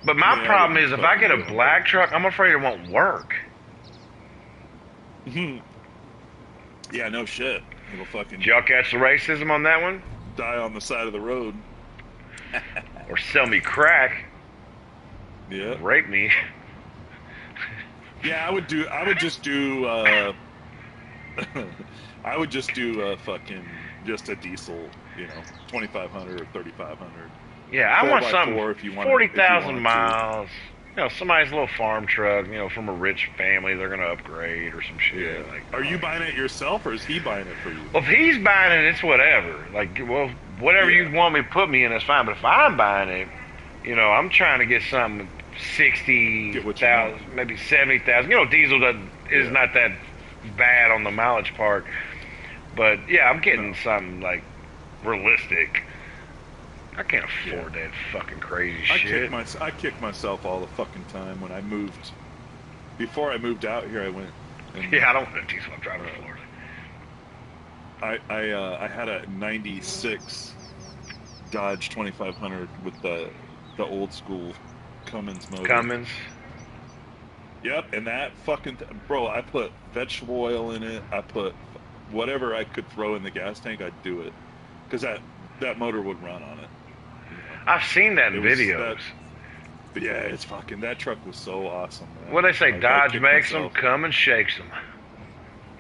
But my problem is if I get a black truck, I'm afraid it won't work. Yeah, no shit. It'll fucking Did y'all catch the racism on that one? die on the side of the road. Or sell me crack, Yeah. rape me. Yeah, I would just do fucking just a diesel, 2,500 or 3,500. Yeah, I want 4x4 something if you want 40,000 miles. Somebody's little farm truck, from a rich family, they're gonna upgrade or some shit. Yeah. Like, Are you buying it yourself or is he buying it for you? well, if he's buying it, it's whatever. Like, well, whatever you want me to put me in, that's fine. But if I'm buying it, I'm trying to get something 60,000, maybe 70,000. Diesel is not that bad on the mileage part. But yeah, I'm getting something like realistic. I can't afford that fucking crazy shit. I kick myself all the fucking time when I moved. Before I moved out here, I went. And, yeah, I don't want a diesel. I'm driving to Florida. I had a '96 Dodge 2500 with the old school Cummins motor. Cummins. Yep, and that fucking bro, I put vegetable oil in it. I put whatever I could throw in the gas tank. I'd do it because that motor would run on it. I've seen that in videos. But yeah, it's fucking. That truck was so awesome, man. What they say, Dodge makes them, Cummins shakes them.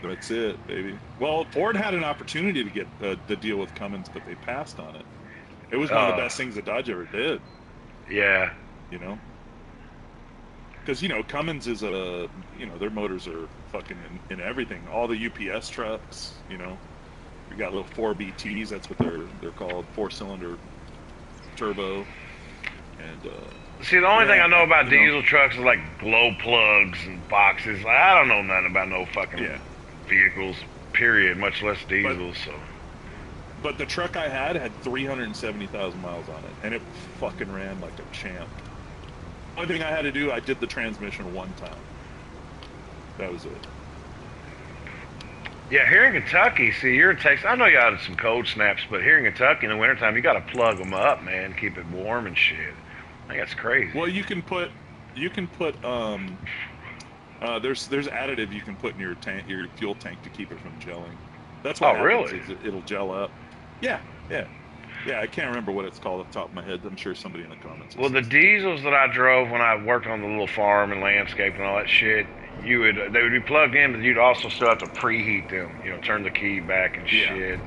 That's it, baby. Well, Ford had an opportunity to get the deal with Cummins, but they passed on it. It was one of the best things that Dodge ever did. Yeah. Because, Cummins is their motors are fucking in everything. All the UPS trucks, we got little 4BTs, that's what they're called, 4-cylinder turbo. And, see, the only thing I know about diesel trucks is like glow plugs and boxes. I don't know nothing about no fucking vehicles, period, much less diesel. But the truck I had 370,000 miles on it, and it fucking ran like a champ. Only thing I had to do, I did the transmission one time. That was it. Yeah, here in Kentucky, see, you're in Texas. I know you had some cold snaps, but here in Kentucky in the wintertime, you got to plug them up, man, keep it warm and shit. I think that's crazy. Well, you can put there's additive you can put in your fuel tank to keep it from gelling. That's what happens, really? It'll gel up. Yeah. I can't remember what it's called off the top of my head. I'm sure somebody in the comments. Well, the diesels that I drove when I worked on the little farm and landscape and all that shit, they would be plugged in, but you'd also still have to preheat them. You know, turn the key back and shit.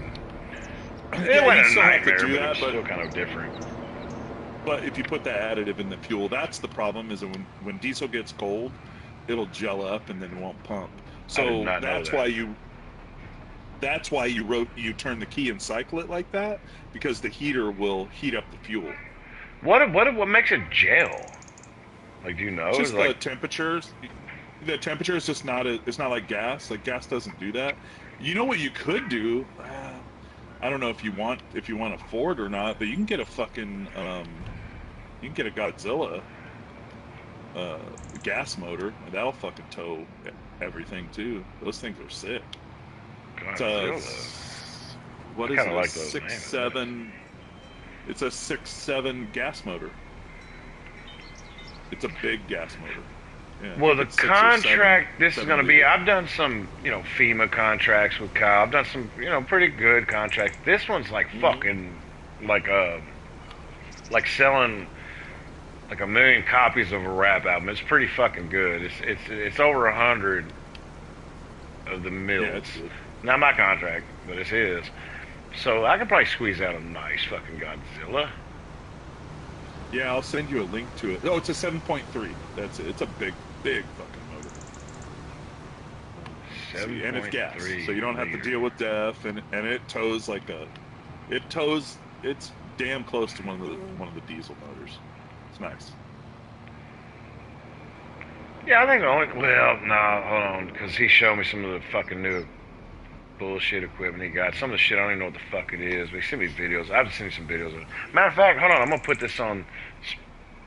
It wasn't a nightmare, but it was still kind of different. But if you put that additive in the fuel, that's the problem. Is that when diesel gets cold, it'll gel up and then it won't pump. So that's why you turn the key and cycle it like that, because the heater will heat up the fuel. What makes it gel? Like, do you know? Just the temperatures. The temperature is just not it's not like gas. Like gas doesn't do that. You know what you could do? I don't know if you want a Ford or not, but you can get a fucking you can get a Godzilla gas motor, and that'll fucking tow everything too. Those things are sick. What is it? Like 6.7. It's a 6.7 gas motor. It's a big gas motor. Yeah, well, the contract this is going to be, I've done some, FEMA contracts with Kyle. I've done some, pretty good contracts. This one's like fucking, like selling like 1 million copies of a rap album. It's pretty fucking good. It's over 100 of the mills. Yeah, not my contract, but it's his. So I could probably squeeze out a nice fucking Godzilla. Yeah, I'll send you a link to it. Oh, it's a 7.3. That's it. It's a big fucking motor. And it's gas, so you don't have to deal with DEF, and it tows like it's damn close to one of the diesel motors. It's nice. Yeah, I think hold on, because he showed me some of the fucking new bullshit equipment he got. Some of the shit I don't even know what the fuck it is. But he sent me videos. I've seen some videos of it. Matter of fact, hold on, I'm gonna put this on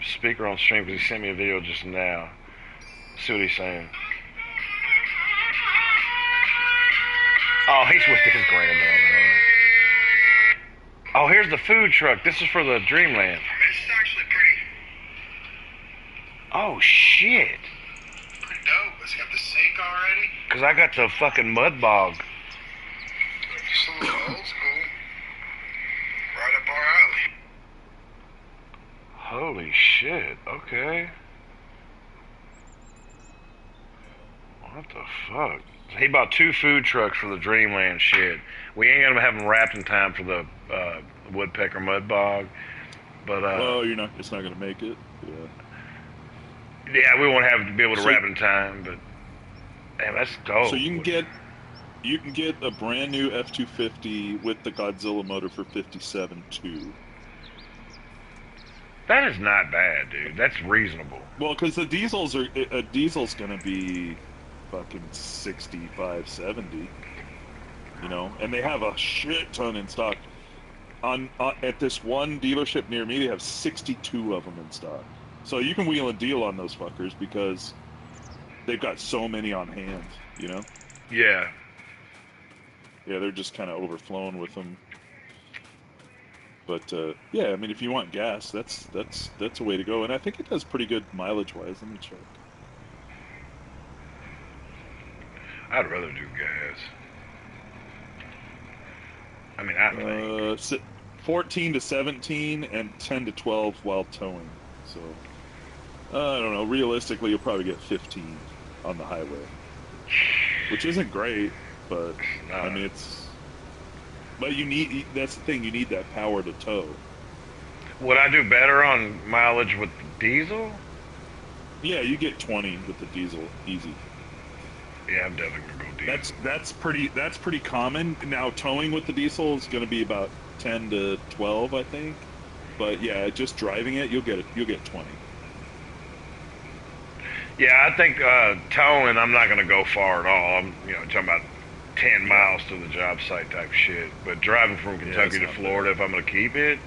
speaker on stream because he sent me a video just now. See what he's saying. Oh, he's with his granddaughter. Oh, here's the food truck. This is for the Dreamland. This is actually pretty. Oh shit. Pretty dope. It's got the sink already. Cause I got the fucking mud bog. Just a little old school. Right up our alley. Holy shit. Okay. What the fuck? He bought 2 food trucks for the Dreamland shit. We ain't gonna have them wrapped in time for the woodpecker mud bog, but it's not gonna make it. Yeah, we won't have to be able to wrap it in time. But damn, that's dope. So you can get a brand new F-250 with the Godzilla motor for $57,200. That is not bad, dude. That's reasonable. Well, because a diesel's gonna be fucking 65, 70. And they have a shit ton in stock. At this one dealership near me, they have 62 of them in stock. So you can wheel and deal on those fuckers because they've got so many on hand. Yeah. Yeah, they're just kind of overflowing with them. But yeah, I mean, if you want gas, that's a way to go, and I think it does pretty good mileage-wise. Let me check. I'd rather do gas. I mean, I think 14 to 17 and 10 to 12 while towing. So I don't know. Realistically, you'll probably get 15 on the highway, which isn't great, but I mean it's. But that's the thing. You need that power to tow. Would I do better on mileage with diesel? Yeah, you get 20 with the diesel, easy. Yeah, I'm definitely gonna go diesel. That's pretty common. Now towing with the diesel is going to be about 10 to 12, I think. But yeah, just driving it, you'll get 20. Yeah, I think towing, I'm not gonna go far at all. I'm talking about 10 miles to the job site type shit. But driving from Kentucky to not Florida, if I'm gonna keep it,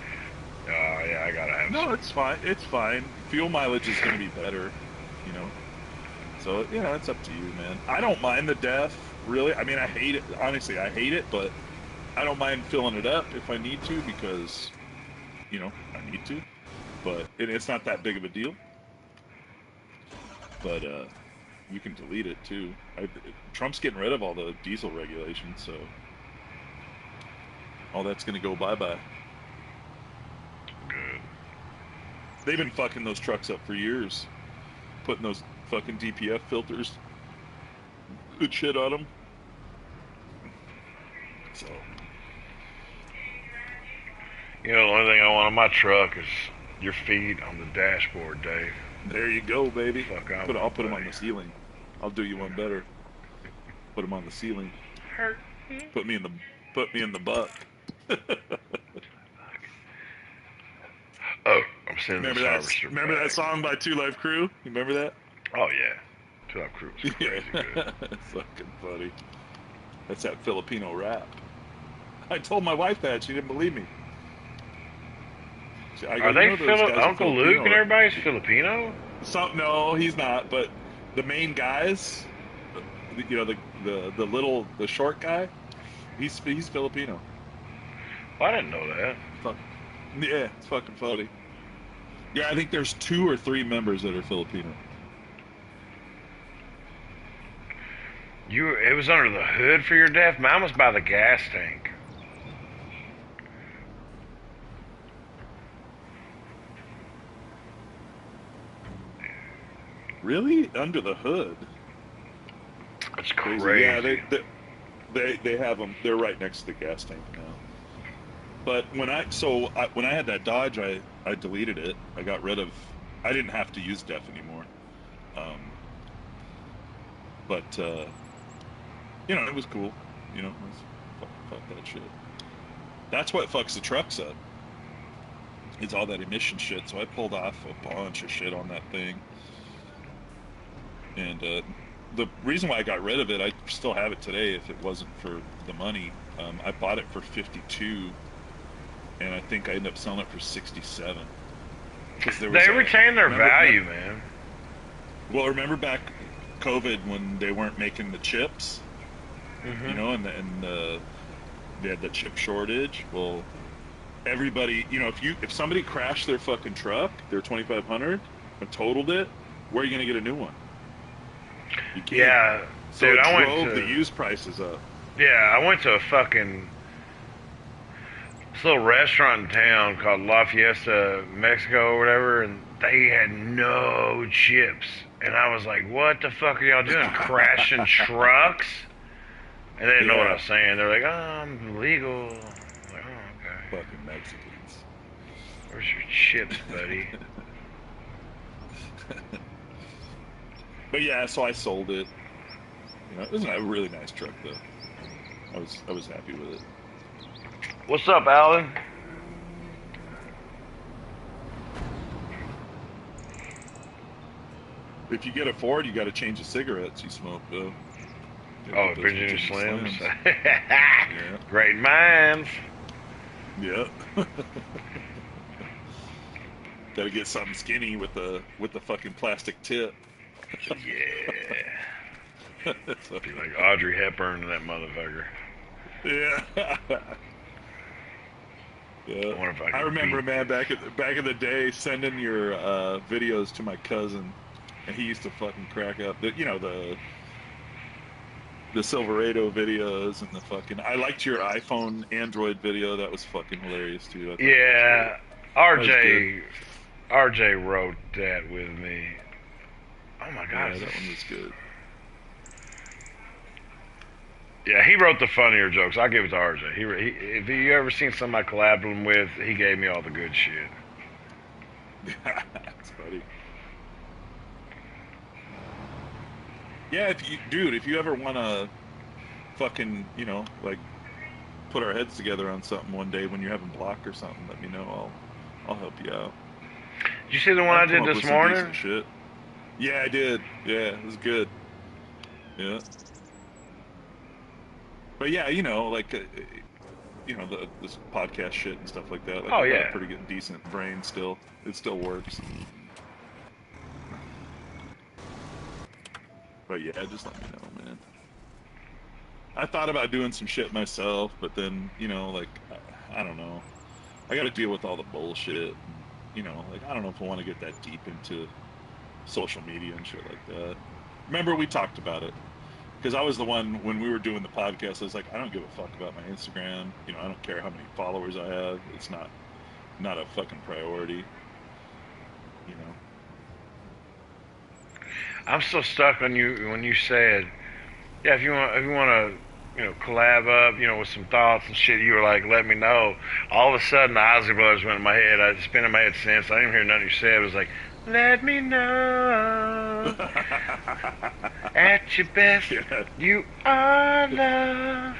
yeah, I gotta have. No, it's fine. It's fine. Fuel mileage is going to be better, you know. So yeah, it's up to you, man. I don't mind the DEF, really. I mean, I hate it. Honestly, I hate it, but I don't mind filling it up if I need to because, you know, I need to. But it's not that big of a deal. But you can delete it too. Trump's getting rid of all the diesel regulations, so all that's going to go bye-bye. Good. They've been fucking those trucks up for years, putting those fucking DPF filters, good shit on them. So, You know, the only thing I want on my truck is your feet on the dashboard, Dave. there you go, baby. Fuck, I'll put them on the ceiling. I'll do you one better. Put them on the ceiling. Put me in the butt. Oh, I'm sending this harvester. Remember that song by Two Live Crew? You remember that? Oh yeah, Two Up Crew was crazy good. Fucking funny. That's that Filipino rap. I told my wife that. She didn't believe me. Are they Uncle Luke and everybody's Filipino? No, he's not. But the main guys, you know, the short guy, he's Filipino. Well, I didn't know that. Yeah, it's fucking funny. Yeah, I think there's 2 or 3 members that are Filipino. It was under the hood for your DEF? Mine was by the gas tank. Really? Under the hood? That's crazy. Yeah, they have them. They're right next to the gas tank now. But when I had that Dodge, I deleted it. I got rid of. I didn't have to use DEF anymore. But you know, it was cool. You know, fuck that shit. That's what fucks the trucks up. It's all that emission shit. So I pulled off a bunch of shit on that thing. And the reason why I got rid of it, I still have it today. If it wasn't for the money, I bought it for 52, and I think I ended up selling it for 67. They retain their value, man. Well, remember back COVID when they weren't making the chips, you know, and they had the chip shortage. Well, everybody, you know, if somebody crashed their fucking truck, their 2500, and totaled it, where are you gonna get a new one? You can't. Yeah, so dude, it drove the used prices up. Yeah, I went to a fucking this little restaurant in town called La Fiesta, Mexico or whatever, and they had no chips. And I was like, what the fuck are y'all doing? Crashing trucks? And they didn't know what I was saying. They're like, oh, I'm legal. I'm like, oh, okay. Fucking Mexicans. Where's your chips, buddy? But yeah, so I sold it. You know, it was a really nice truck though. I was happy with it. What's up, Alan? If you get a Ford, you got to change the cigarettes you smoke though. Oh, Virginia Slims. Yeah. Great minds. Yeah. Got to get something skinny with the fucking plastic tip. Yeah. Be like Audrey Hepburn and that motherfucker. Yeah. Yeah. I remember, man, back in the day, sending your videos to my cousin, and he used to fucking crack up. You know, the Silverado videos and the fucking. I liked your iPhone Android video. That was fucking hilarious too. Yeah, RJ wrote that with me. Oh my god, yeah, that one was good. Yeah, he wrote the funnier jokes. I'll give it to RJ. If you ever seen somebody I collabed him with, he gave me all the good shit. That's funny. Yeah, if you ever want to fucking, you know, like, put our heads together on something one day when you're having block or something, let me know. I'll help you out. Did you see the one I did this morning? Shit. Yeah, I did. Yeah, it was good. Yeah. But yeah, like this podcast shit and stuff like that. Like, Oh, I got yeah. a pretty good, decent brain still. It still works. But yeah, just let me know, man. I thought about doing some shit myself, but then, like, I don't know. I got to deal with all the bullshit. Like, I don't know if I want to get that deep into social media and shit like that. Remember, we talked about it. Because I was the one, when we were doing the podcast, I was like, I don't give a fuck about my Instagram. I don't care how many followers I have. It's not a fucking priority. I'm still stuck on you when you said, yeah, if you want to, collab up, with some thoughts and shit, you were like, let me know. All of a sudden, the Isley Brothers went in my head. It's been in my head since. I didn't hear nothing you said. It was like, let me know. At your best, Yeah. you are love.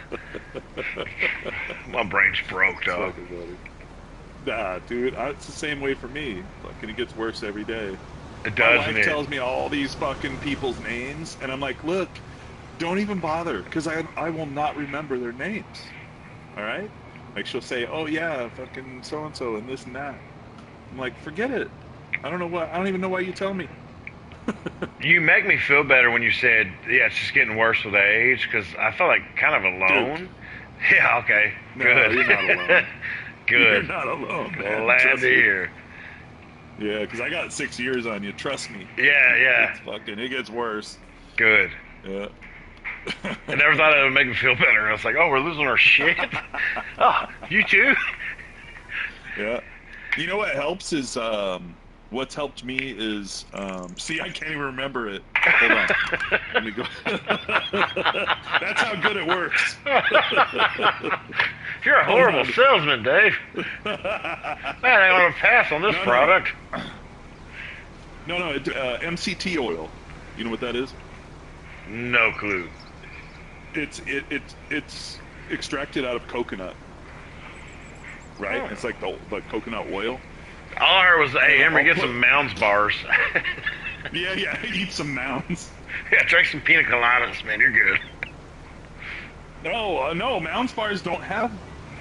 My brain's broke, dog. Nah, dude, it's the same way for me. Fucking, it gets worse every day. It My doesn't wife it? tells me all these fucking people's names, and I'm like, look, don't even bother, because I will not remember their names. All right? Like, she'll say, oh yeah, fucking so and so and this and that. I'm like, forget it. I don't even know why you tell me. You make me feel better when you said, yeah, it's just getting worse with age, because I felt like kind of alone. Dude. Yeah, okay, No, good. you're not alone. Good. You're not alone, man. Glad Trust to me. hear. Yeah, because I got 6 years on you. Trust me. Yeah. It gets worse. Good. Yeah. I never thought it would make me feel better. I was like, oh, we're losing our shit? Oh, you too? Yeah. You know what helps is, what's helped me is, see, I can't even remember it. Hold on. Let me go. That's how good it works. You're a horrible salesman, Dave. Man, I want to pass on this No. product. No, it's MCT oil. You know what that is? No clue. It's extracted out of coconut. Right? Oh. It's like the coconut oil. All I heard was, hey, Emery, get some Mounds bars. Yeah, eat some Mounds. Yeah, drink some pina coladas, man. You're good. No, Mounds bars don't have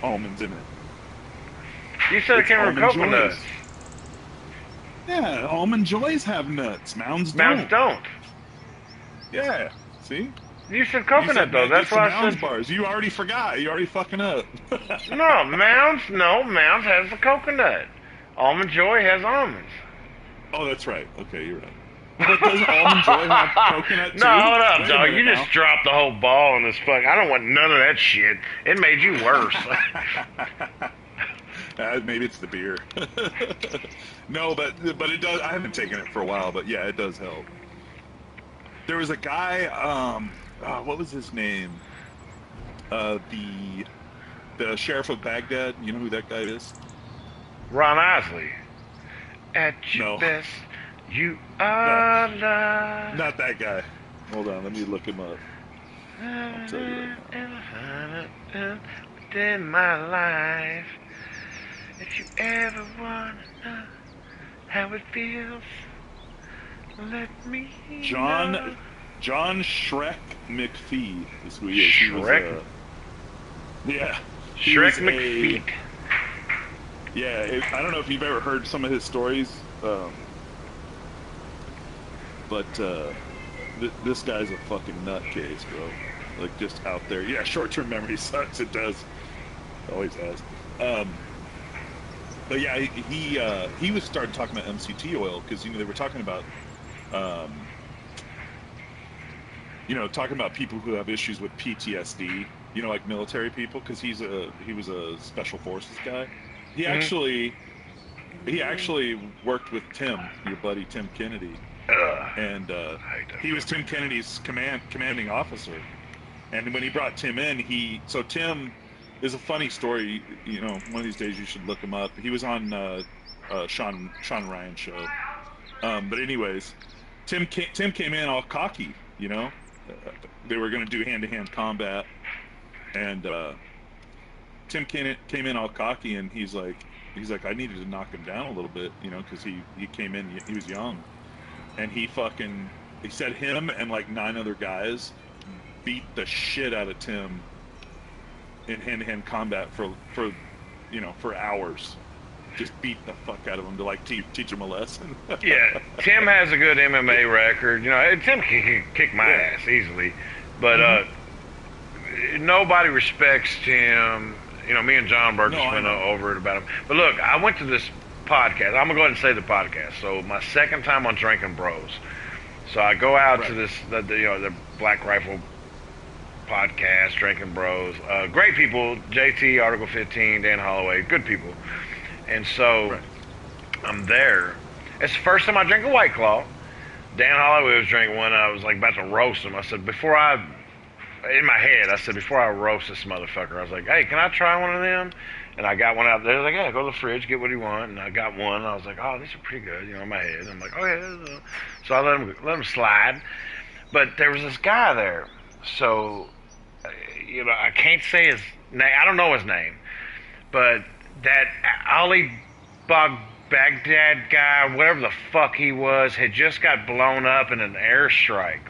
almonds in it. You said it It's came from Almond coconut. Joys. Yeah, Almond Joys have nuts. Mounds Mounds don't. Yeah, see? You said You coconut, said, though. man, That's get some why I Mounds said... bars. You already forgot. You already fucking up. No, Mounds has the coconut. Almond Joy has almonds. Oh, that's right. Okay, you're right. But doesn't Almond Joy have coconut too? No, hold up, Wait a dog. minute You now. just dropped the whole ball in this fuck. I don't want none of that shit. It made you worse. Maybe it's the beer. No, but it does. I haven't taken it for a while, but yeah, it does help. There was a guy. What was his name? The sheriff of Baghdad. You know who that guy is? Ron Isley. At your No. best, you are love. Not that guy. Hold on, let me look him up. I'll tell you right now. Within my life, if you ever wanna know how it feels, let me know. John Shrek McPhee is who he is. He was, Shrek? yeah. He Shrek was McFeet. Yeah, I don't know if you've ever heard some of his stories, but this guy's a fucking nutcase, bro. Like, just out there. Yeah, short-term memory sucks. It does. Always has. But yeah, he was started talking about MCT oil because they were talking about talking about people who have issues with PTSD. Like military people, because he was a special forces guy. He actually worked with Tim, your buddy Tim Kennedy, and he was Tim Kennedy's commanding officer. And when he brought Tim in, Tim is a funny story. One of these days you should look him up. He was on Sean Ryan's show. But anyways, Tim came in all cocky. They were going to do hand-to-hand combat, and Tim came in all cocky, and he's like, I needed to knock him down a little bit, because he came in, he was young, and he said him and like 9 other guys beat the shit out of Tim in hand-to-hand combat for for hours. Just beat the fuck out of them to like teach them a lesson. Yeah, Tim has a good MMA record. Tim can kick my ass easily, but nobody respects Tim. Me and John Burke just went over it about him. But look, I went to this podcast. I'm gonna go ahead and say the podcast. So my second time on Drinking Bros. So I go out to this, the Black Rifle podcast, Drinking Bros. Great people, JT, Article 15, Dan Holloway, good people. And so I'm there. It's the first time I drink a White Claw. Dan Holloway was drinking one, and I was like about to roast him. I said, before I roast this motherfucker, I was like, hey, can I try one of them? And I got one out there. Like, yeah, go to the fridge, get what you want. And I got one. And I was like, oh, these are pretty good, in my head. I'm like, oh yeah. So I let him slide. But there was this guy there. So, I can't say his name. I don't know his name. But that Ali Baghdad guy, whatever the fuck he was, had just got blown up in an airstrike.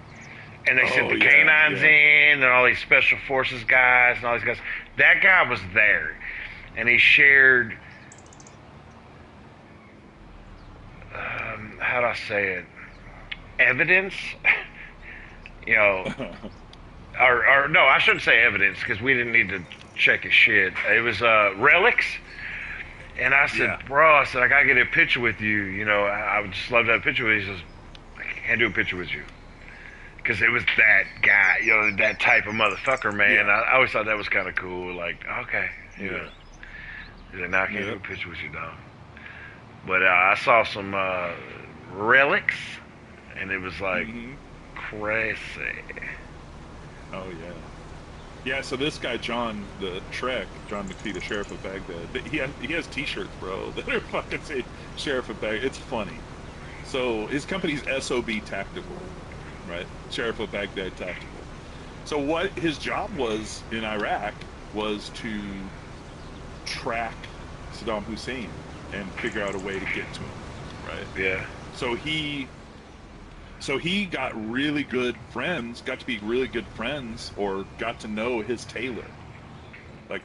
And they sent the canines in and all these special forces guys and all these guys. That guy was there. And he shared, how do I say it, evidence, or no, I shouldn't say evidence because we didn't need to check his shit. It was relics. And I said, bro, I gotta get a picture with you. I would just love to have a picture with you. He says, I can't do a picture with you. Because it was that guy, that type of motherfucker, man. Yeah. I always thought that was kind of cool. Like, okay, He's like, nah, I can't do a picture with you, dog. But I saw some relics, and it was like crazy. Oh, yeah. Yeah, so this guy, John McPhee, the Sheriff of Baghdad, he has T-shirts, bro, that are fucking say Sheriff of Baghdad. It's funny. So his company's SOB Tactical, right? Sheriff of Baghdad Tactical. So what his job was in Iraq was to track Saddam Hussein and figure out a way to get to him, right? Yeah. So he got really good friends, got to be really good friends, or got to know his tailor. Like,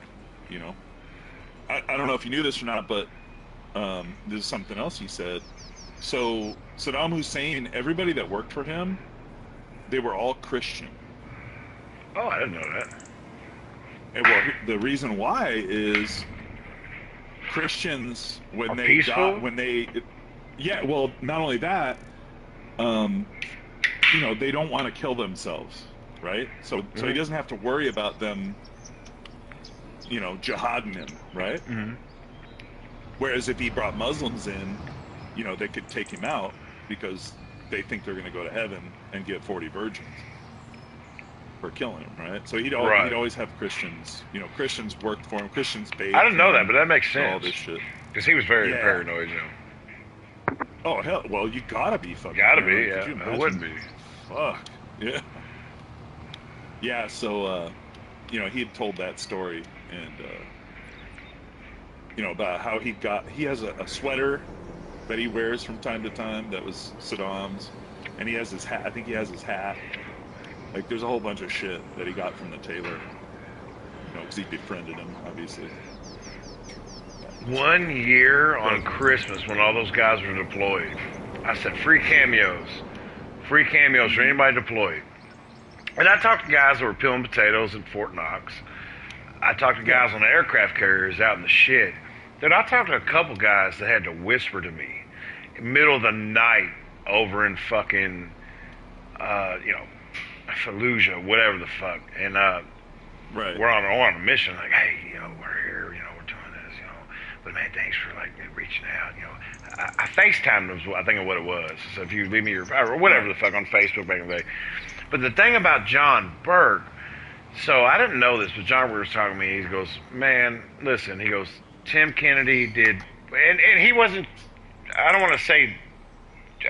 I don't know if you knew this or not, but this is something else he said. So Saddam Hussein, everybody that worked for him, they were all Christian. Oh, I didn't know that. And well, the reason why is Christians, when Are they peaceful? Not only that, they don't want to kill themselves, right? So he doesn't have to worry about them, jihading him, right? Mm-hmm. Whereas if he brought Muslims in, they could take him out because they think they're going to go to heaven and get 40 virgins for killing him, right? So he'd always have Christians. Christians worked for him. Christians paid. I didn't know that, but that makes sense. All this shit. Because he was very paranoid, Oh hell! Well, you gotta be fucking. Gotta paranoid. be, yeah. Who wouldn't be? Fuck. Yeah. Yeah. So, he had told that story, and about how he has a sweater that he wears from time to time that was Saddam's, and he has his hat. I think he has his hat. Like, there's a whole bunch of shit that he got from the tailor, because he befriended him, obviously. 1 year on Christmas when all those guys were deployed, I said free cameos for anybody deployed. And I talked to guys that were peeling potatoes in Fort Knox. I talked to guys on the aircraft carriers out in the shit. Then I talked to a couple guys that had to whisper to me in the middle of the night over in fucking, Fallujah, whatever the fuck. And we're on a mission. Like, hey, we're here. We're doing this. But man, thanks for reaching out. I FaceTimed them. I think of what it was. So if you leave me your or whatever the fuck on Facebook back in the day. But the thing about John Burke, so I didn't know this, but John Burke was talking to me. He goes, man, listen. He goes, Tim Kennedy did, and he wasn't. I don't want to say.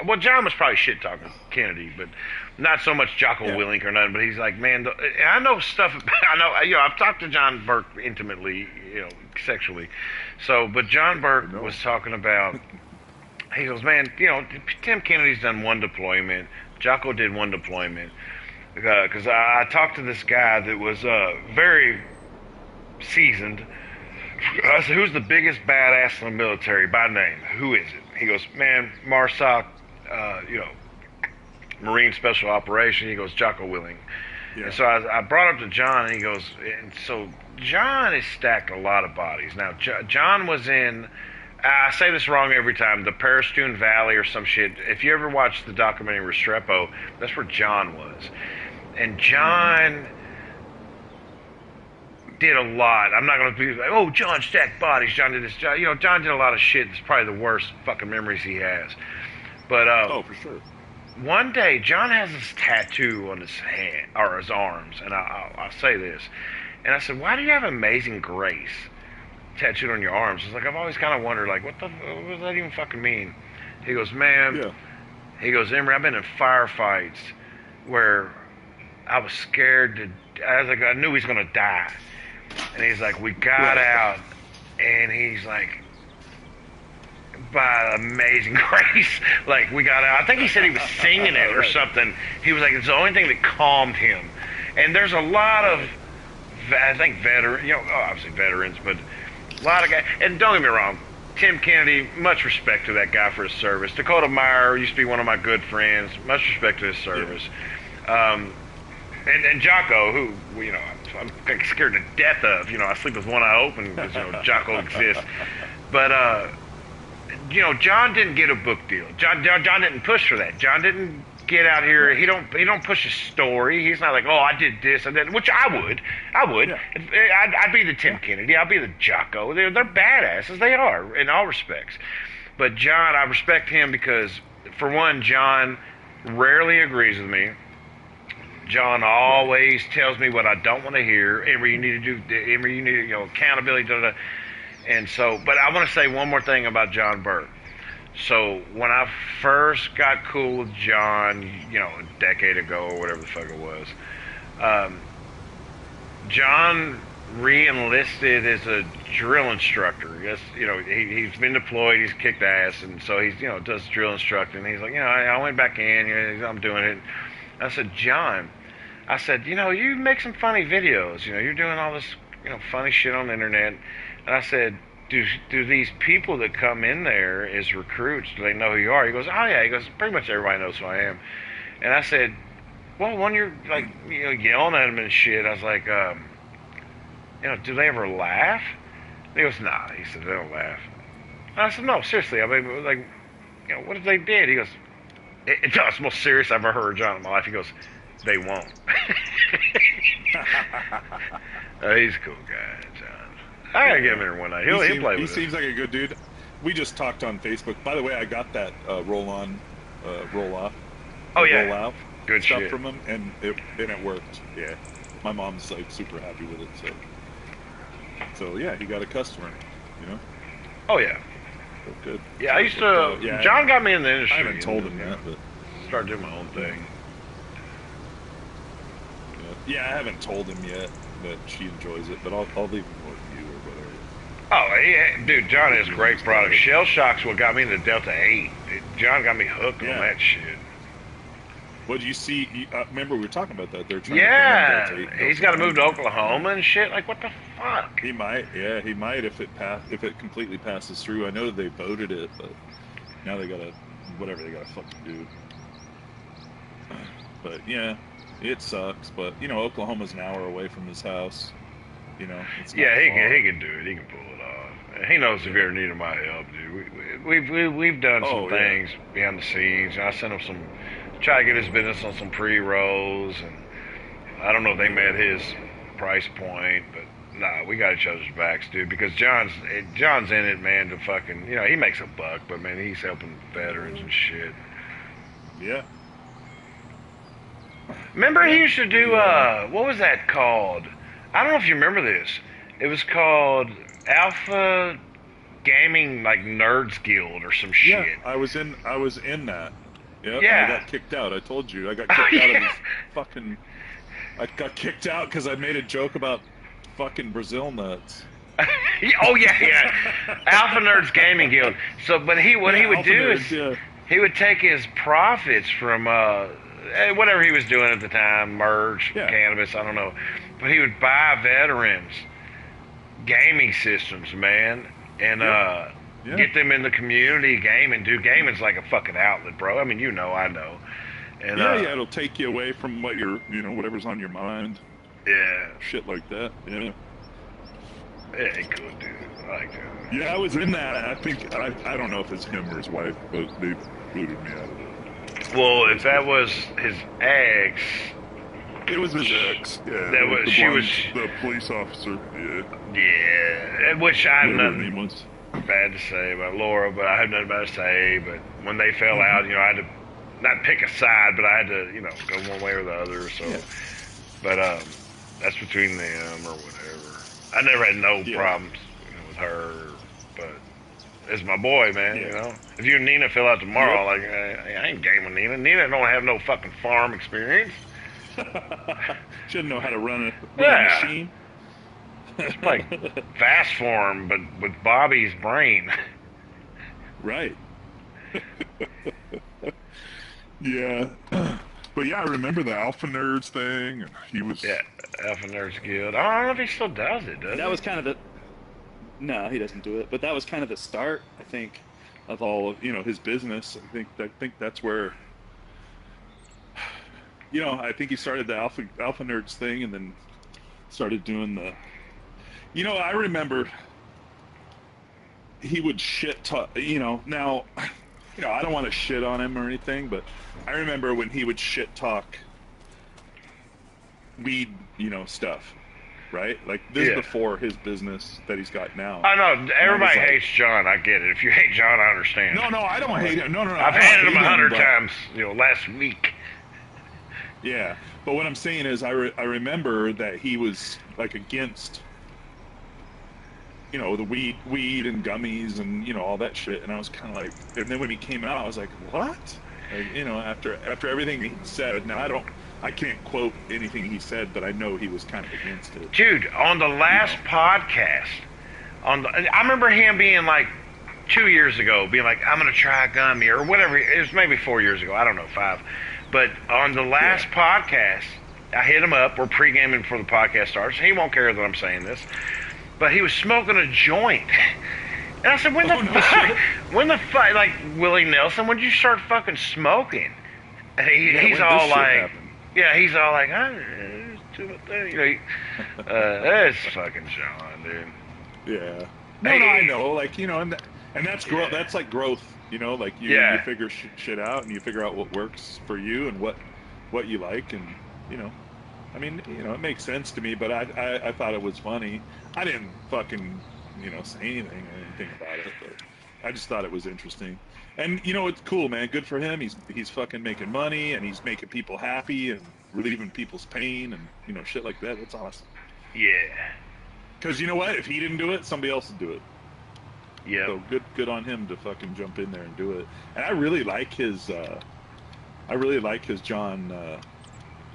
Well, John was probably shit talking Kennedy, but not so much Jocko Willink or nothing. But he's like, man, I know stuff. I've talked to John Burke intimately, sexually. So, but John Burke was talking about. He goes, man, Tim Kennedy's done one deployment. Jocko did one deployment. Because I talked to this guy that was very seasoned. I said, who's the biggest badass in the military by name? Who is it? He goes, man, MARSOC, Marine Special Operation. He goes, Jocko Willing. Yeah. And so I brought up to John, and he goes, and so John has stacked a lot of bodies. Now, John was in, I say this wrong every time, the Parastoon Valley or some shit. If you ever watched the documentary Restrepo, that's where John was. And John did a lot. I'm not going to be like, oh, John stacked bodies. John did this. John did a lot of shit. It's probably the worst fucking memories he has. But oh, for sure. One day, John has this tattoo on his hand or his arms, and I'll say this. And I said, why do you have Amazing Grace tattooed on your arms? It's like, I've always kind of wondered, like, what does that even fucking mean? He goes, man. Yeah. He goes, Emery, I've been in firefights where I was scared I knew he was going to die. And he's like, we got out, and he's like, by Amazing Grace, like, we got out. I think he said he was singing it or something. He was like, it's the only thing that calmed him. And there's a lot of, I think, obviously veterans, but a lot of guys, and don't get me wrong, Tim Kennedy, much respect to that guy for his service. Dakota Meyer used to be one of my good friends, much respect to his service. Yeah. And Jocko, who, I'm scared to death of. I sleep with one eye open because, Jocko exists. But, John didn't get a book deal. John didn't push for that. John didn't get out here. He don't push his story. He's not like, oh, I did this and that, which I would. Yeah. I'd be the Tim Kennedy. I'd be the Jocko. They're badasses. They are in all respects. But John, I respect him because, for one, John rarely agrees with me. John always tells me what I don't want to hear. Emery, you need to do. Emery, you need accountability. And so, but I want to say one more thing about John Burke. So when I first got cool with John, a decade ago or whatever the fuck it was, John re-enlisted as a drill instructor. Yes, he's been deployed, he's kicked ass, and so he's does drill instructing. He's like, I went back in, I'm doing it. I said, John, you make some funny videos. You're doing all this, funny shit on the internet. And I said, do these people that come in there as recruits, do they know who you are? He goes, oh yeah. He goes, pretty much everybody knows who I am. And I said, well, when you're like, yelling at them and shit, I was like, do they ever laugh? And he goes, nah. He said, they don't laugh. And I said, no, seriously. I mean, like, what if they did? He goes, it's the most serious I've ever heard John in my life. He goes, they won't. He's a cool guy, John. I gotta get him here one night. He'll play with us. He seems like a good dude. We just talked on Facebook. By the way, I got that roll off. Oh yeah, roll out good stuff shit from him, and it worked. Yeah, my mom's like super happy with it. So yeah, he got a customer. Oh yeah. So good. Yeah, I used to. John got me in the industry. I haven't told him yet, but started doing my own thing. Yeah, I haven't told him yet that she enjoys it, but I'll leave him with you or whatever. Oh, dude, John has great products. Shell Shock's what got me into Delta 8. John got me hooked on that shit. What do you see? Remember we were talking about that. They're trying to Delta 8. He's got to move to Oklahoma and shit. Like, what the fuck? He might. Yeah, he might if it completely passes through. I know they voted it, but now they gotta whatever they gotta fucking do. But yeah. It sucks, but Oklahoma's an hour away from his house. It's not far. He can do it. He can pull it off. He knows if you ever needed my help, dude. We've done some things behind the scenes. I sent him try to get his business on some pre-rolls, and I don't know if they met his price point, but nah, we got each other's backs, dude. Because John's in it, man. To fucking he makes a buck, but man, he's helping veterans and shit. Yeah. Remember he used to do, what was that called? I don't know if you remember this. It was called Alpha Gaming, like, Nerds Guild or some shit. Yeah, I was in that. Yep, yeah. I got kicked out. I told you. I got kicked out of his fucking... I got kicked out because I made a joke about fucking Brazil nuts. Oh, yeah. Alpha Nerds Gaming Guild. So, but what he would do is... He would take his profits from... whatever he was doing at the time, merge, cannabis, I don't know. But he would buy veterans gaming systems, man, and Yeah. get them in the community gaming. Dude, gaming's like a fucking outlet, bro. I mean, you know, I know. And Yeah, it'll take you away from what whatever's on your mind. yeah, Shit like that. Yeah. yeah, he could, dude. I like that. Yeah, I was in that. I think I don't know if it's him or his wife, but they booted me out of it. Well, if that was his ex, It was his ex. Yeah, That was- the she blonde- was- the police officer. Yeah, yeah, which I have whatever her nothing name was. bad to say about Laura, but I have nothing bad to say. But when they fell out, you know, I had to not pick a side, but I had to, you know, go one way or the other. So, Yeah. but that's between them or whatever. I never had no Yeah. problems, you know, with her, but it's my boy, man. Yeah. You know, if you and Nina fell out tomorrow, Yep. like I ain't gaming with Nina. Nina don't have no fucking farm experience. Shouldn't know how to run a Yeah. machine. It's like fast form, but with Bobby's brain. Right. Yeah. But yeah, I remember the Alpha Nerds thing. And he was. Yeah, Alpha Nerds Guild. I don't know if he still does it, does That he? was kind of the. No, he doesn't do it. But that was kind of the start, I think, of all of. His business. I think that's where. I think he started the Alpha Nerds thing, and then started doing the. I remember. He would shit talk. Now. I don't want to shit on him or anything, but I remember when he would shit talk weed, stuff, right? Like this Yeah. is before his business that he's got now. I know everybody like- hates John. I get it. If you hate John, I understand. No, I don't hate him. No. I've I don't hated him hate 100 but- times. Last week. Yeah, but what I'm saying is, I remember that he was like against, the weed and gummies and all that shit, and I was kind of like, and then when he came out, I was like, what? Like, after everything he said. Now I can't quote anything he said, but I know he was kind of against it. Dude, on the last podcast, I remember him being like 2 years ago, being like, I'm going to try a gummy or whatever. It was maybe 4 years ago. I don't know, 5. But on the last podcast, I hit him up. We're pre-gaming before the podcast starts. He won't care that I'm saying this. But he was smoking a joint. And I said, when the fuck, like Willie Nelson, when did you start fucking smoking? And he's when all this shit like, happened. yeah, he's all like, that's fucking John, dude. Yeah. Hey. No, I know. Like, and that's growth. That's like growth. Like you figure shit out and you figure out what works for you and what you like, and I mean, it makes sense to me. But I thought it was funny. I didn't fucking say anything or anything about it, but I just thought it was interesting. And it's cool, man. Good for him. He's fucking making money and he's making people happy and relieving people's pain and shit like that. That's awesome. Yeah. Because you know what? If he didn't do it, somebody else would do it. Yeah. So good on him to fucking jump in there and do it. And I really like his John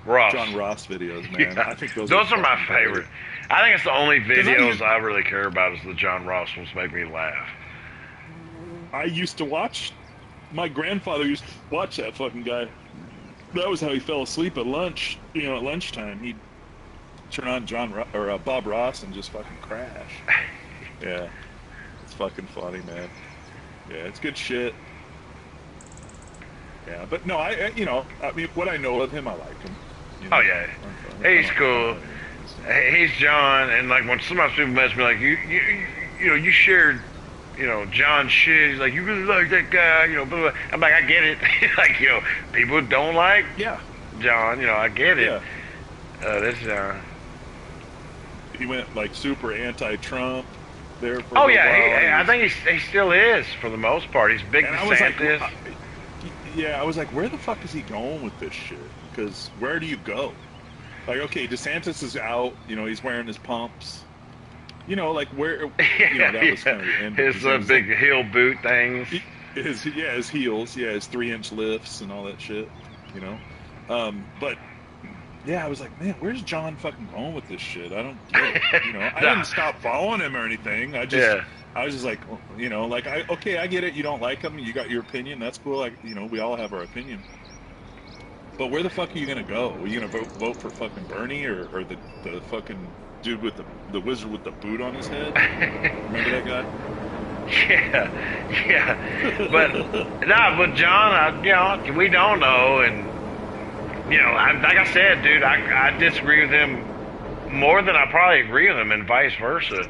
Ross. videos, man. Yeah. I think those are my fucking favorite. great. I think it's the only videos I- I really care about is the John Ross ones. Make me laugh. I used to watch. My grandfather used to watch that fucking guy. That was how he fell asleep at lunch. At lunchtime, he'd turn on Bob Ross and just fucking crash. Yeah, it's fucking funny, man. Yeah, it's good shit. Yeah, but no, I mean, what I know of him, I like him. Oh, yeah. He's cool. He's John, and like when sometimes people mess me, like you shared, John's shit. He's like, you really like that guy, blah, blah. I'm like, I get it. Like, people don't like John. I get it. Yeah. This John. He went like super anti-Trump there for Oh a while. yeah, I think he still is for the most part. He's big And I was like, DeSantis. I was like, where the fuck is he going with this shit? Because where do you go? Like, okay, DeSantis is out. He's wearing his pumps. Like where? That was kind of the end. His big heel boot things. His heels, his 3-inch lifts and all that shit. But yeah, I was like, man, where's John fucking going with this shit? I don't get it. I didn't stop following him or anything. I was just like, I get it. You don't like him. You got your opinion. That's cool. Like, we all have our opinion. But where the fuck are you gonna go? Are you gonna vote for fucking Bernie or the fucking dude with the wizard with the boot on his head? Remember that guy? Yeah. But John, we don't know, and like I said, dude, I disagree with him more than I probably agree with him, and vice versa.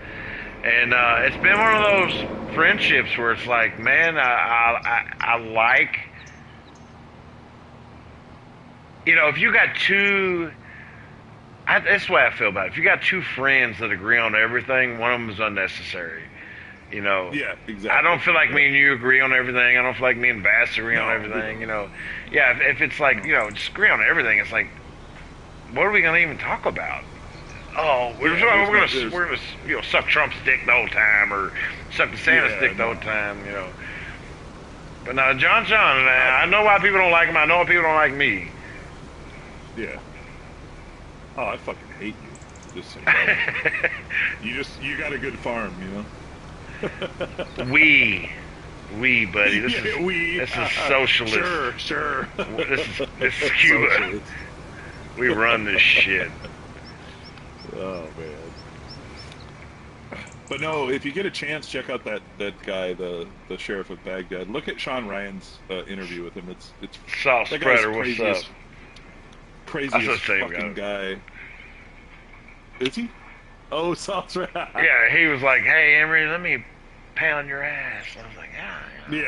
And it's been one of those friendships where it's like, man, I like, if you got two. That's the way I feel about it. If you got two friends that agree on everything, one of them is unnecessary. Yeah, exactly. I don't feel like me and you agree on everything. I don't feel like me and Bass agree on everything. Yeah. If it's like just agree on everything, it's like, what are we gonna even talk about? Oh, we're gonna suck Trump's dick the whole time, or suck DeSantis' dick the whole time. But now John, I know why people don't like him. I know why people don't like me. Yeah. Oh, I fucking hate you. Just you got a good farm, We, buddy. This is socialist. Sure. This is Cuba. Socialist. We run this shit. Oh man. But no, if you get a chance, check out that guy, the sheriff of Baghdad. Look at Sean Ryan's interview with him. It's Salt Spreader. What's up? Craziest fucking guy. Is he? Oh, Salt Spreader. Yeah, he was like, "Hey, Emery, let me pound your ass." I was like, "Yeah, do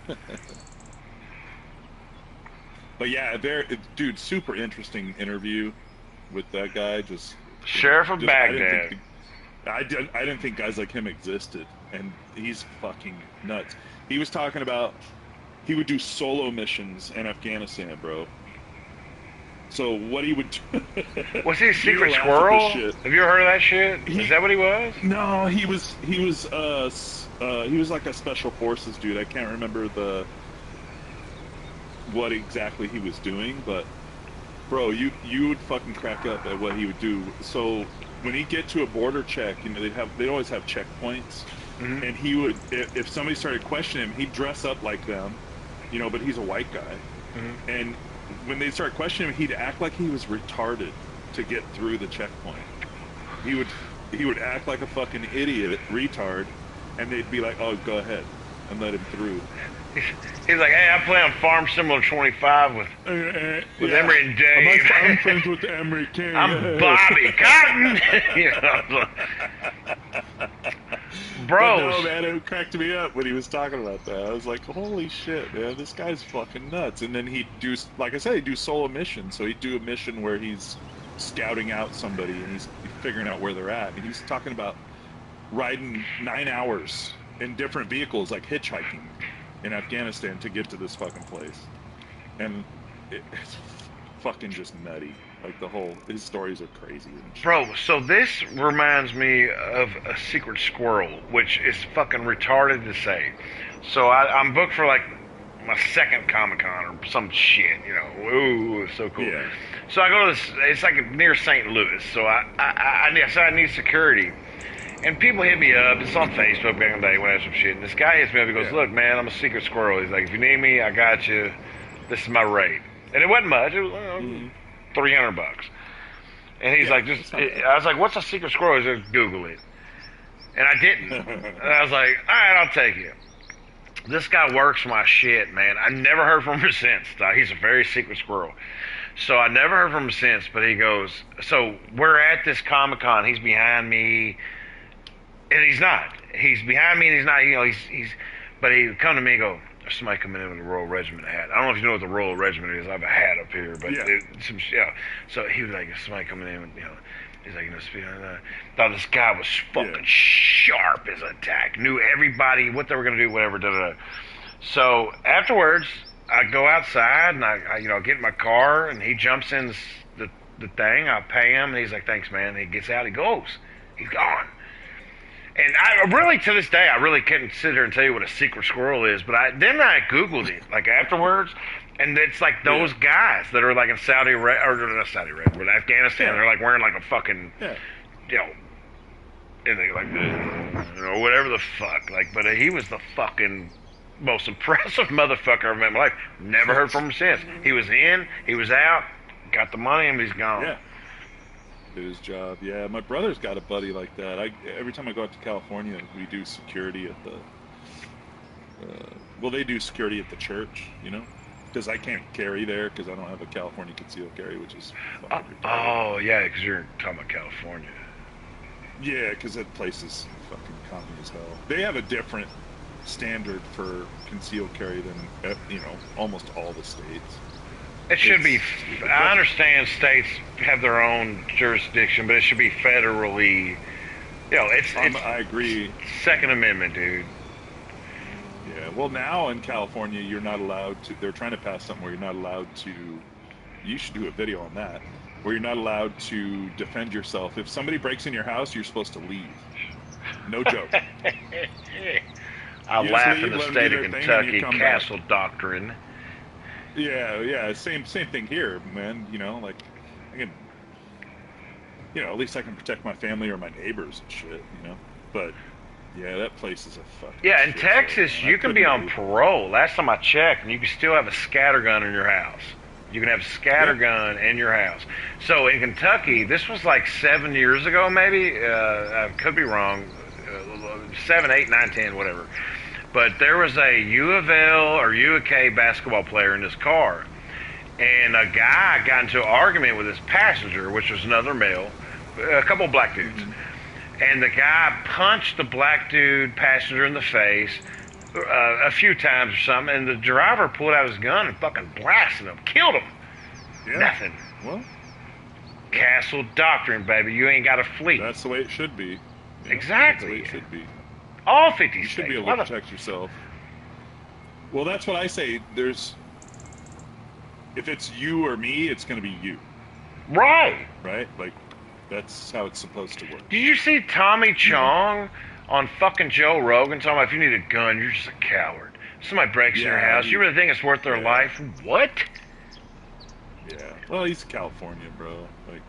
that." But yeah, dude, super interesting interview with that guy. Sheriff of Baghdad. I didn't think guys like him existed, and he's fucking nuts. He was talking about he would do solo missions in Afghanistan, bro. So what he would do... Was he a secret squirrel? Have you ever heard of that shit? Is that what he was? No, he was like a special forces dude. I can't remember what exactly he was doing, but bro, you would fucking crack up at what he would do. So when he'd get to a border check, they'd always have checkpoints, and he would, if somebody started questioning him, he'd dress up like them, but he's a white guy, and when they start questioning him, he'd act like he was retarded to get through the checkpoint. He would act like a fucking idiot, retard, and they'd be like, "Oh, go ahead," and let him through. He's like, "Hey, I play on Farm Symbol 25 with Emery and Dave. I'm friends with Emery King. I'm Bobby Cotton." Bro, no, man, it cracked me up when he was talking about that. I was like, "Holy shit, man, this guy's fucking nuts." And then he'd do, like I said, he'd do solo missions. So he'd do a mission where he's scouting out somebody and he's figuring out where they're at. And he's talking about riding 9 hours in different vehicles, like hitchhiking in Afghanistan to get to this fucking place. And it's fucking just nutty. Like his stories are crazy. Bro, so this reminds me of a secret squirrel, which is fucking retarded to say. So I'm booked for like my second Comic-Con or some shit, Ooh, it's so cool. Yeah. So I go to this, it's like near St. Louis. So I need security. And people hit me up. It's on Facebook back in the day when I had some shit. And this guy hits me up. He goes, "Look, man, I'm a secret squirrel." He's like, "If you need me, I got you. This is my rate." And it wasn't much. It was $300. And he's like, I was like, "What's a secret squirrel?" He said, "Google it." And I didn't. And I was like, "All right, I'll take it." This guy works my shit, man. I never heard from him since. He's a very secret squirrel. So I never heard from him since, but he goes, so we're at this Comic-Con. He's behind me. And he's not. He's behind me and he's not, but he would come to me and go, "There's somebody coming in with a Royal Regiment hat." I don't know if you know what the Royal Regiment is. I have a hat up here, but So he was like, "There's somebody coming in with, he's like, thought this guy was fucking sharp as a tack. Knew everybody, what they were going to do, whatever, da-da-da. So afterwards, I go outside and I get in my car and he jumps in the thing. I pay him and he's like, "Thanks, man." And he gets out, he goes. He's gone. And I really, to this day, I really can't sit here and tell you what a secret squirrel is. But then I Googled it, like afterwards, and it's like those guys that are like in Saudi Arabia, or not Saudi Arabia, but Afghanistan. They're like wearing like a fucking, and they like, whatever the fuck. Like, but he was the fucking most impressive motherfucker I've met in my life. Never heard from him since. He was in, he was out, got the money, and he's gone. Yeah. Did his job. Yeah, my brother's got a buddy like that. Every time I go out to California, we do security at the. Well, they do security at the church, you know, because I can't carry there because I don't have a California concealed carry, which is. Oh yeah, because you're talking about California. Yeah, because that place is fucking common as hell. They have a different standard for concealed carry than almost all the states. It should be. I understand states have their own jurisdiction, but it should be federally. It's I agree. Second Amendment, dude. Yeah. Well, now in California, you're not allowed to. They're trying to pass something where you're not allowed to. You should do a video on that. Where you're not allowed to defend yourself. If somebody breaks in your house, you're supposed to leave. No joke. I laugh in the state of Kentucky, castle doctrine. Yeah, same thing here, man. I can, at least I can protect my family or my neighbors and shit, But yeah, that place is a fucking. Yeah, in Texas, you can be on parole. Last time I checked, and you can still have a scatter gun in your house. You can have a scatter gun in your house. So in Kentucky, this was like 7 years ago, maybe. I could be wrong. 7, 8, 9, 10, whatever. But there was a U of L or U of K basketball player in his car. And a guy got into an argument with his passenger, which was another male, a couple of black dudes. And the guy punched the black dude passenger in the face a few times or something, and the driver pulled out his gun and fucking blasted him, killed him. Yeah. Nothing. Well, Castle doctrine, baby. You ain't got to flee. That's the way it should be. Yeah, Exactly. That's the way it should be. All 50 You states. should be able to protect yourself. Well, that's what I say. If it's you or me, it's going to be you. Right. Right? Like, that's how it's supposed to work. Did you see Tommy Chong on fucking Joe Rogan talking about if you need a gun, you're just a coward? Somebody breaks in your house. You really think it's worth their life? What? Yeah. Well, he's California, bro. Like,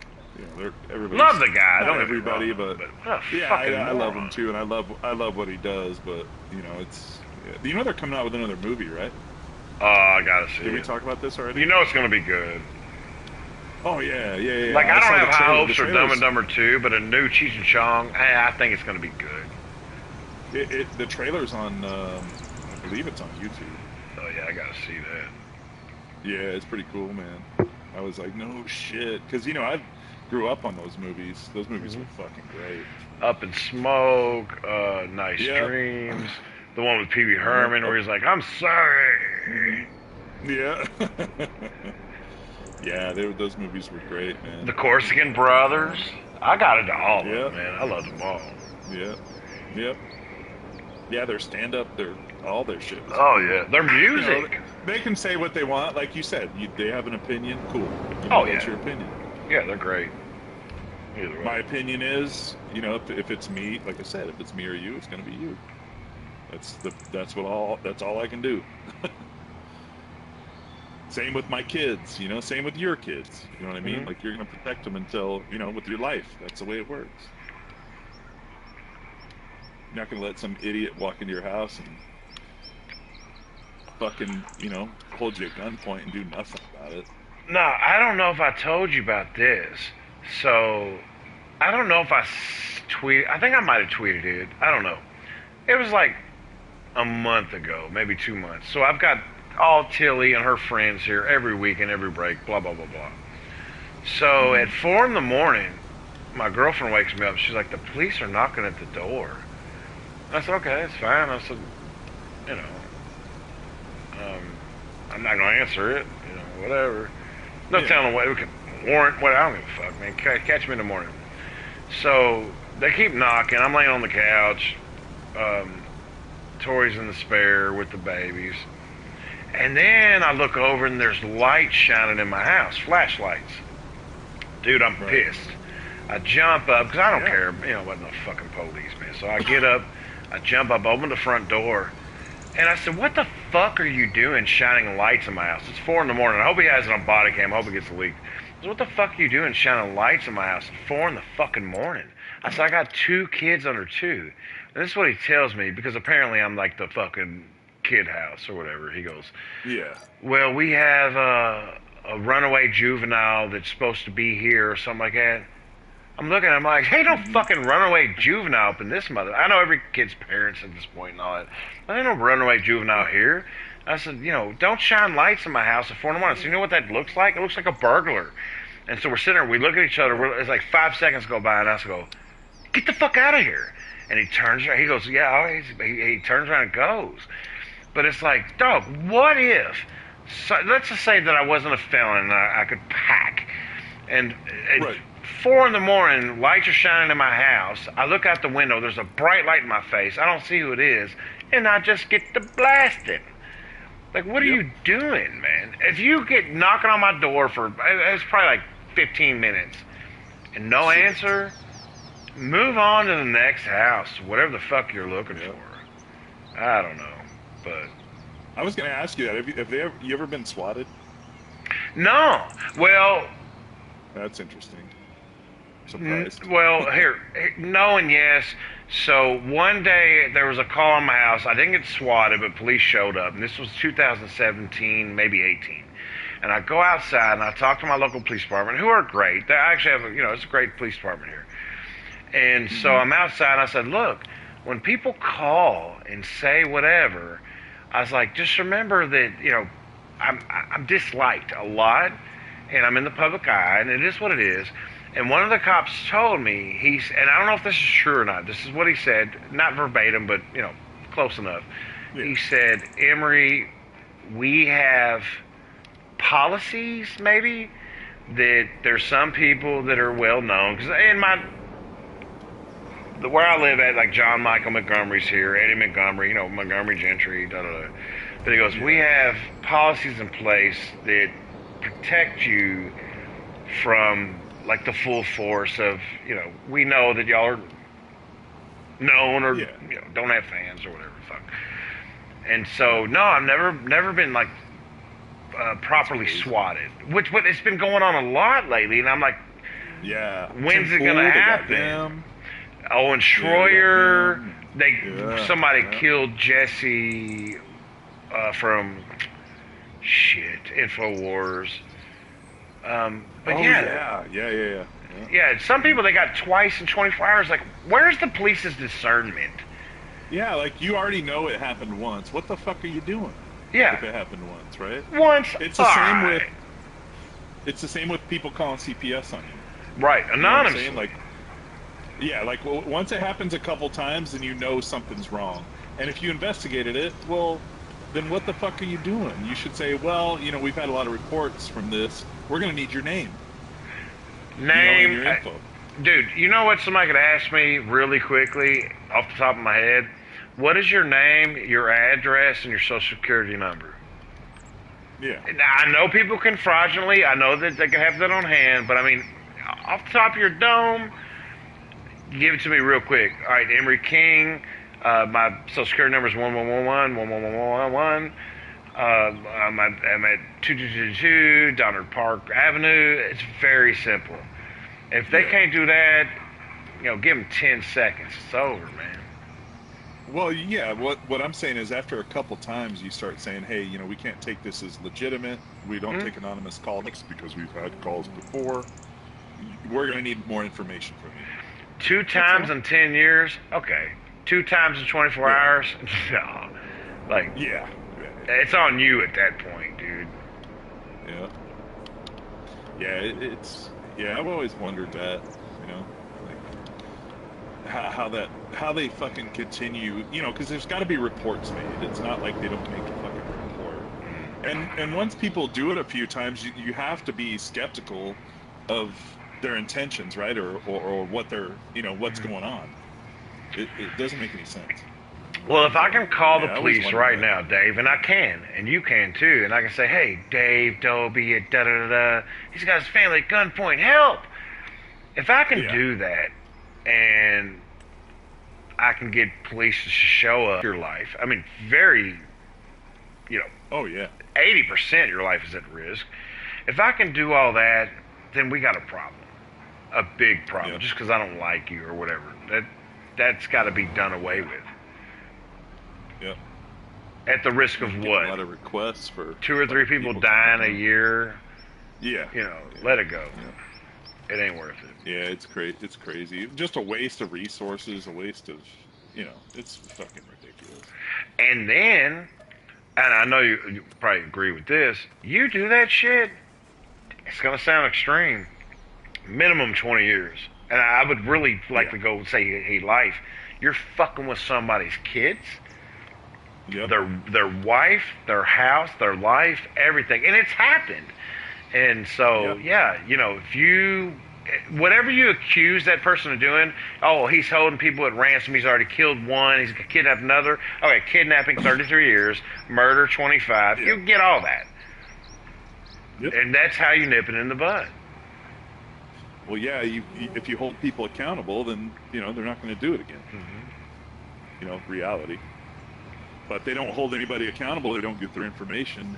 everybody. Love the guy. Not Don't everybody, get me wrong, but what a yeah, fucking I love moron. him too, and I love what he does. But it's. Yeah. They're coming out with another movie, right? Oh, I gotta see Did we it. talk about this already? You know it's gonna be good. Oh yeah. Like, I saw don't the have high trailer. hopes The for Dumb and Dumber 2, but a new Cheech and Chong, I think it's gonna be good. The trailer's on. I believe it's on YouTube. Oh yeah, I gotta see that. Yeah, it's pretty cool, man. I was like, no shit, because I grew up on those movies. Those movies were fucking great. Up in Smoke, Nice Yeah. Dreams, the one with Pee Wee Herman where he's like, I'm sorry. Yeah. Yeah, those movies were great, man. The Corsican Brothers. I got into all of Yeah. them, man. I loved them all. Yeah. Yep. Yeah, their stand-up, all their shit. Oh yeah, their music. They can say what they want, like you said. They have an opinion, cool. That's your opinion. Yeah, they're great. Either way. My opinion is, if it's me, like I said, if it's me or you, it's gonna be you. That's all I can do. Same with my kids, same with your kids. You know what I mean? Like, you're gonna protect them until, with your life. That's the way it works. You're not gonna let some idiot walk into your house and fucking, hold you at gunpoint and do nothing about it. No, I don't know if I told you about this. So, I don't know if I tweeted. I think I might have tweeted it. I don't know. It was like a month ago, maybe 2 months. So I've got all Tilly and her friends here every week and every break, blah, blah, blah, blah. So at 4 in the morning, my girlfriend wakes me up. She's like, the police are knocking at the door. I said, okay, it's fine. I said, I'm not going to answer it, whatever. No telling what, we can warrant, what, I don't give a fuck, man. Catch me in the morning. So they keep knocking. I'm laying on the couch. Tori's in the spare with the babies. And then I look over and there's lights shining in my house, flashlights. Dude, I'm pissed. I jump up, because I don't care, what no fucking police, man. So I get up, I jump up, open the front door, and I said, what the fuck are you doing shining lights in my house? It's 4 in the morning. I hope he has it on body cam. I hope it gets leaked. I said, what the fuck are you doing shining lights in my house at 4 in the fucking morning? I said, I got 2 kids under 2. And this is what he tells me, because apparently I'm like the fucking kid house or whatever. He goes, Yeah. well, we have a runaway juvenile that's supposed to be here or something like that. I'm looking, I'm like, hey, no fucking runaway juvenile up in this mother. I know every kid's parents at this point and all that, but ain't no runaway juvenile here. I said, don't shine lights in my house at 4 in the morning. So you know what that looks like? It looks like a burglar. And so we're sitting there, we look at each other, it's like 5 seconds go by, and I go, get the fuck out of here. And he turns around, he goes, yeah, he turns around and goes. But it's like, dog, what if, so, let's just say that I wasn't a felon and I could pack. And Right. 4 in the morning, lights are shining in my house. I look out the window, there's a bright light in my face. I don't see who it is, and I just get to blasting. Like, what are you doing, man? If you get knocking on my door for, it's probably like 15 minutes, and no answer, move on to the next house, whatever the fuck you're looking for. I don't know, but... I was going to ask you that. Have you ever been swatted? No. Well... That's interesting. Surprised. Well, here, no and yes. So one day there was a call on my house. I didn't get swatted, but police showed up. And this was 2017, maybe 18. And I go outside and I talk to my local police department, who are great. They actually have, it's a great police department here. And so I'm outside and I said, look, when people call and say whatever, I was like, just remember that, I'm disliked a lot, and I'm in the public eye, and it is what it is. And one of the cops told me, and I don't know if this is true or not, this is what he said, not verbatim, but, close enough. Yeah. He said, Emery, we have policies, maybe, that there's some people that are well known. Because where I live at, like John Michael Montgomery's here, Eddie Montgomery, Montgomery Gentry, da-da-da. But he goes, we have policies in place that protect you from... like the full force of, we know that y'all are known or, don't have fans or whatever, fuck. And so, no, I've never been, like, properly swatted. Which, but it's been going on a lot lately, and I'm like, when's it going to happen? Owen Schroyer, somebody killed Jesse from, InfoWars. But yeah, some people they got twice in 24 hours. Like, where's the police's discernment? Yeah, like you already know it happened once. What the fuck are you doing? Yeah, if it happened once, right? Once. It's the same with. It's the same with people calling CPS on you. Right, anonymous. You know what I'm saying? Once it happens a couple times, then you know something's wrong. And if you investigated it, well, then what the fuck are you doing? You should say, well, we've had a lot of reports from this. We're going to need your name. Name. Your info. Dude, you know what somebody could ask me really quickly off the top of my head? What is your name, your address, and your social security number? Yeah. Now, I know people can fraudulently. I know that they can have that on hand. But, I mean, off the top of your dome, give it to me real quick. All right, Emery King. My social security number is 1111. I'm at 2222 Donald Park Avenue. It's very simple. If they can't do that, give them 10 seconds. It's over, man. Well, yeah. What I'm saying is, after a couple times, you start saying, "Hey, we can't take this as legitimate. We don't take anonymous calls because we've had calls before. We're going to need more information from you." 2 times in 10 years? Okay. 2 times in 24 hours? No. Like, it's on you at that point, dude. Yeah. Yeah, I've always wondered that, like how they fucking continue, because there's got to be reports made. It's not like they don't make a fucking report. And once people do it a few times, you have to be skeptical of their intentions, right? Or what they're, what's going on. It doesn't make any sense. Well, if I can call the police right now, Dave, and I can, and you can too, and I can say, hey, Dave, Dobie, da-da-da-da, he's got his family at gunpoint, help! If I can do that, and I can get police to show up your life, I mean, very, 80% of your life is at risk. If I can do all that, then we got a problem. A big problem, just because I don't like you or whatever. That's got to be done away with. Yeah. At the risk of Get what? a lot of requests for 2 or 3 people dying a year. Yeah. You know, let it go. Yeah. It ain't worth it. Yeah, it's crazy. It's crazy. Just a waste of resources, a waste of, it's fucking ridiculous. And then, and I know you probably agree with this, you do that shit, it's going to sound extreme, minimum 20 years. And I would really like to go and say, hey, life, you're fucking with somebody's kids, Yep. their wife, their house, their life, everything. And it's happened. And so, if you, whatever you accuse that person of doing, oh, he's holding people at ransom, he's already killed one, he's kidnapped another, okay, kidnapping 33 years, murder 25, you get all that. Yep. And that's how you nip it in the bud. Well, yeah, if you hold people accountable, then, they're not going to do it again. Mm-hmm. Reality. But they don't hold anybody accountable, they don't get their information,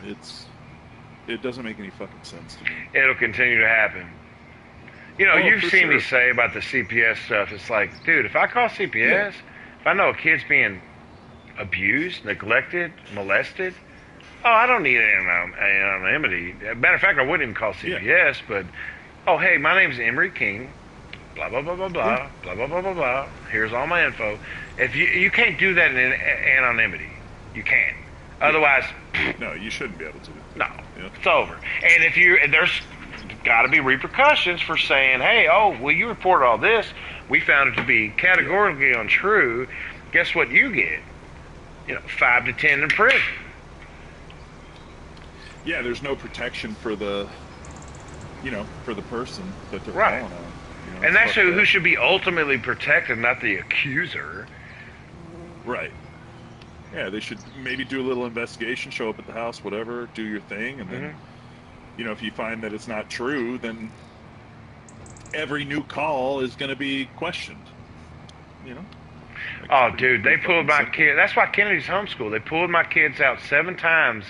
it doesn't make any fucking sense to me. It'll continue to happen. You've seen me say about the CPS stuff. It's like, dude, if I call CPS, if I know a kid's being abused, neglected, molested, I don't need anonymity. Matter of fact, I wouldn't even call CPS, but, hey, my name's Emery King, blah, blah, blah, blah, blah, blah, blah, blah, blah, blah. Here's all my info. If you can't do that in anonymity. You can't. Otherwise, no, you shouldn't be able to. No, it's over. And there's got to be repercussions for saying, hey, you reported all this. We found it to be categorically untrue. Guess what you get? 5 to 10 in prison. Yeah, there's no protection for the, for the person that they're right. calling on. And that's who should be ultimately protected, not the accuser. Right. Yeah, they should maybe do a little investigation, show up at the house, whatever, do your thing, and then, if you find that it's not true, then every new call is going to be questioned. Dude, they pulled my kid. That's why Kennedy's homeschooled. They pulled my kids out 7 times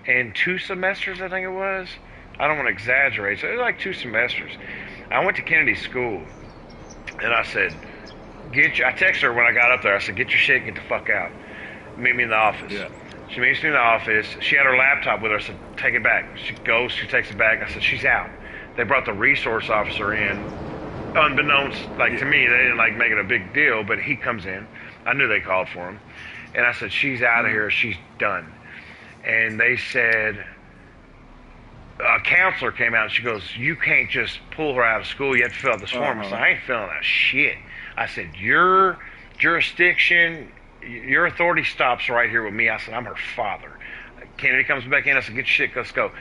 in 2 semesters, I think it was. I don't want to exaggerate. So it was like 2 semesters. I went to Kennedy's school, and I said, I texted her when I got up there. I said, get your shit, get the fuck out. Meet me in the office. Yeah. She meets me in the office. She had her laptop with her. I said, take it back. She goes, she takes it back. I said, she's out. They brought the resource officer in, unbeknownst, to me, they didn't make it a big deal, but he comes in. I knew they called for him. And I said, she's out of here. She's done. And they said, a counselor came out and she goes, you can't just pull her out of school. You have to fill out this form. I said, I ain't filling out shit. I said, your jurisdiction, your authority stops right here with me. I said, I'm her father. Kennedy comes back in. I said, get your shit, let's go.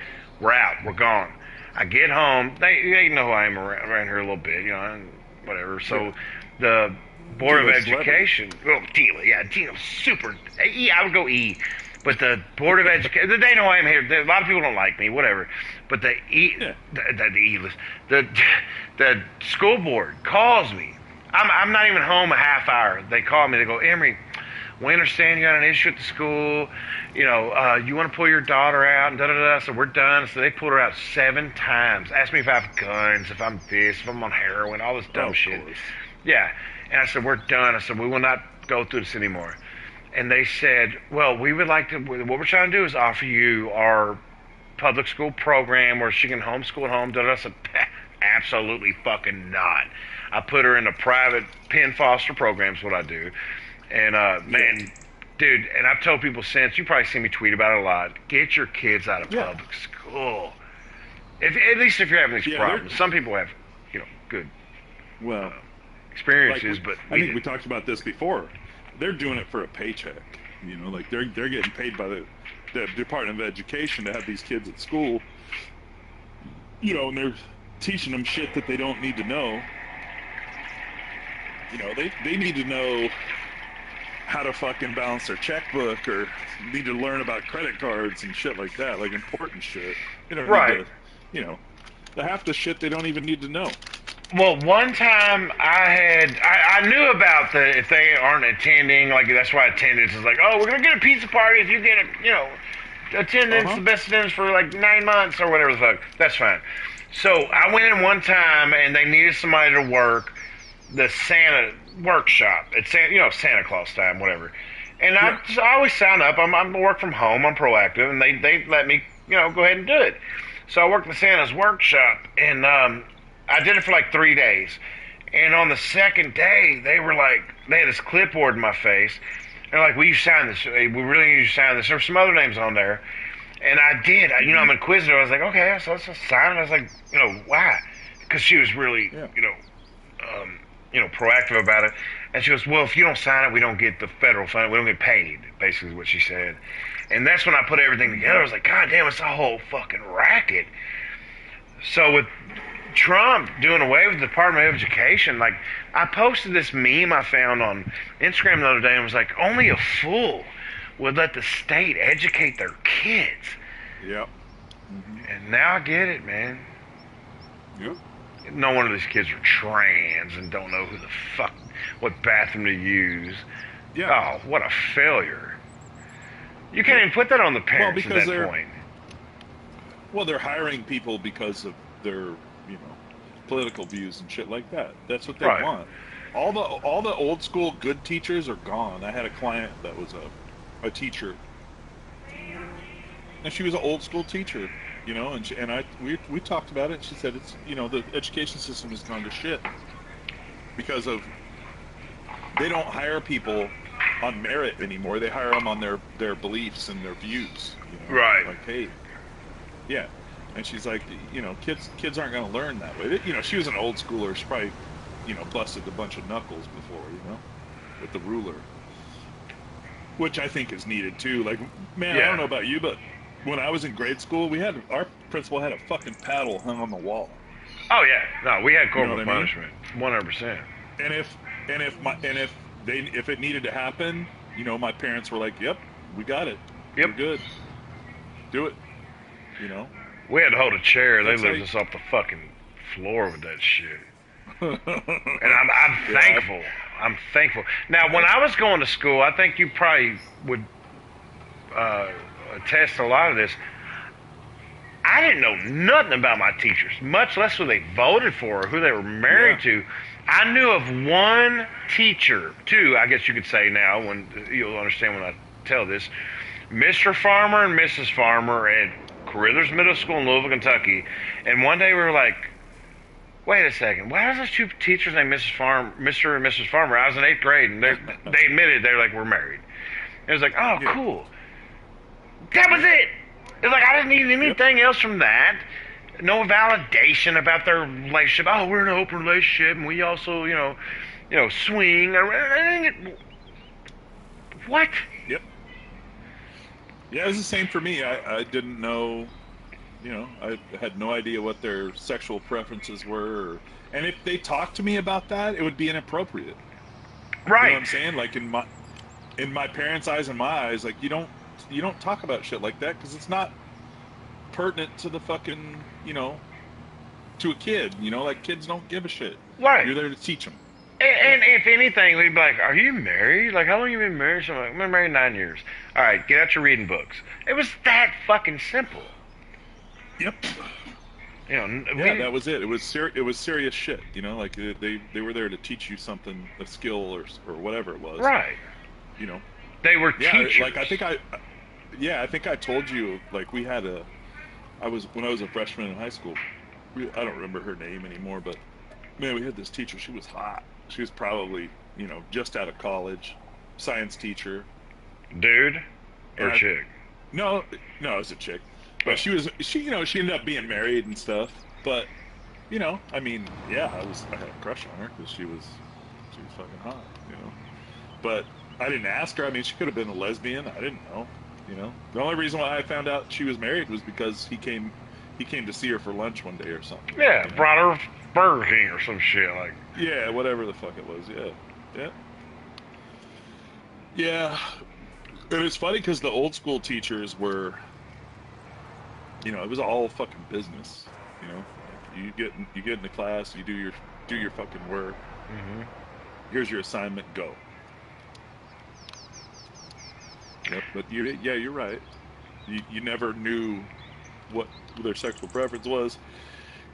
We're out. We're gone. I get home. They know who I am around here a little bit, and whatever. So the Board of Education, Dino's super. I would go E. But the Board of Education, they know I am here. A lot of people don't like me, whatever. But the school board calls me. I'm not even home a half hour. They call me. They go, Emery, we understand you got an issue at the school. You want to pull your daughter out and da-da-da. So we're done. So they pulled her out 7 times. Asked me if I have guns, if I'm this, if I'm on heroin, all this dumb shit. Yeah. And I said, we're done. I said, we will not go through this anymore. And they said, well, we would like to, what we're trying to do is offer you our public school program where she can homeschool at home. I said, absolutely fucking not. I put her in a private pen foster program is what I do. And, man, dude, and I've told people since, you probably see me tweet about it a lot, get your kids out of public school. At least if you're having these problems. Some people have, good experiences, but I think we talked about this before. They're doing it for a paycheck. They're getting paid by the Department of Education to have these kids at school. And they're teaching them shit that they don't need to know. They need to know how to fucking balance their checkbook or need to learn about credit cards and shit like that, important shit. Right. The half the shit they don't even need to know. Well, one time I knew about if they aren't attending, that's why attendance is we're going to get a pizza party if you get attendance, the best attendance for 9 months or whatever the fuck. That's fine. So I went in one time and they needed somebody to work the Santa workshop. It's Santa Claus time, whatever. And I always sign up. I'm work from home. I'm proactive, and they let me, go ahead and do it. So I worked in Santa's workshop, and I did it for like 3 days. And on the second day, they had this clipboard in my face. They're like, "Will you sign this? We really need you to sign this." There were some other names on there, and I did. I'm inquisitive. I was like, "Okay, so let's just sign it." I was like, why? Because she was really, proactive about it. And she goes, "Well, if you don't sign it, we don't get the federal fund. We don't get paid." Basically, is what she said. And that's when I put everything together. I was like, "God damn, it's a whole fucking racket." So with Trump doing away with the Department of Education, like, I posted this meme I found on Instagram the other day and was like, only a fool would let the state educate their kids. Yep. And now I get it, man. Yep. No wonder these kids are trans and don't know what bathroom to use. Yeah. Oh, what a failure. You can't even put that on the parents at that point. Well, they're hiring people because of their, political views and shit like that. That's what they want. All the old school good teachers are gone. I had a client that was a teacher, and she was an old school teacher, and we talked about it. And she said it's the education system has gone to shit because of they don't hire people on merit anymore. They hire them on their beliefs and their views. Right. Like, hey, yeah. And she's like, kids aren't going to learn that way. She was an old schooler. She probably, busted a bunch of knuckles before, with the ruler. Which I think is needed too. Like, man, I don't know about you, but when I was in grade school, our principal had a fucking paddle hung on the wall. Oh yeah, no, we had corporal punishment, 100%. And if it needed to happen, my parents were like, "Yep, we got it. Yep, we're good. Do it." We had to hold a chair. They lifted us off the fucking floor with that shit. And I'm thankful. I'm thankful. Now, when I was going to school, I think you probably would attest to a lot of this. I didn't know nothing about my teachers, much less who they voted for or who they were married to. I knew of one teacher, two, I guess you could say now, when you'll understand when I tell this. Mr. Farmer and Mrs. Farmer at Carruthers Middle School in Louisville, Kentucky. And one day we were like, wait a second, why is those two teachers named Mr. and Mrs. Farmer? I was in 8th grade, and they admitted, they were like, we're married. It was like, oh, cool. That was it. It was like, I didn't need anything else from that. No validation about their relationship. Oh, we're in an open relationship, and we also, swing. What? Yep. Yeah, it was the same for me. I didn't know, I had no idea what their sexual preferences were. And if they talked to me about that, it would be inappropriate. Right. You know what I'm saying? Like in my parents' eyes and my eyes, like you don't talk about shit like that because it's not pertinent to the fucking, to a kid. Like kids don't give a shit. Right. You're there to teach them. And if anything, we'd be like, are you married? Like, how long have you been married? So I'm like, I've been married 9 years. All right, get out your reading books. It was that fucking simple. Yep. That was it. It was serious shit. Like they were there to teach you something, a skill or whatever it was. Right. They were teachers. Like I think I told you, like when I was a freshman in high school. I don't remember her name anymore, but man, we had this teacher. She was hot. She was probably, just out of college, science teacher. Dude or chick? No, it was a chick. But she ended up being married and stuff. But, I mean, yeah, I had a crush on her because she was fucking hot, But I didn't ask her. I mean, she could have been a lesbian. I didn't know, The only reason why I found out she was married was because he came to see her for lunch one day or something. Yeah, brought her Burger King or some shit like. Yeah, whatever the fuck it was. Yeah. And it's funny because the old school teachers were, it was all fucking business. You get into class, you do your fucking work. Mm-hmm. Here's your assignment. Go. Yep. But you're right. You never knew what their sexual preference was.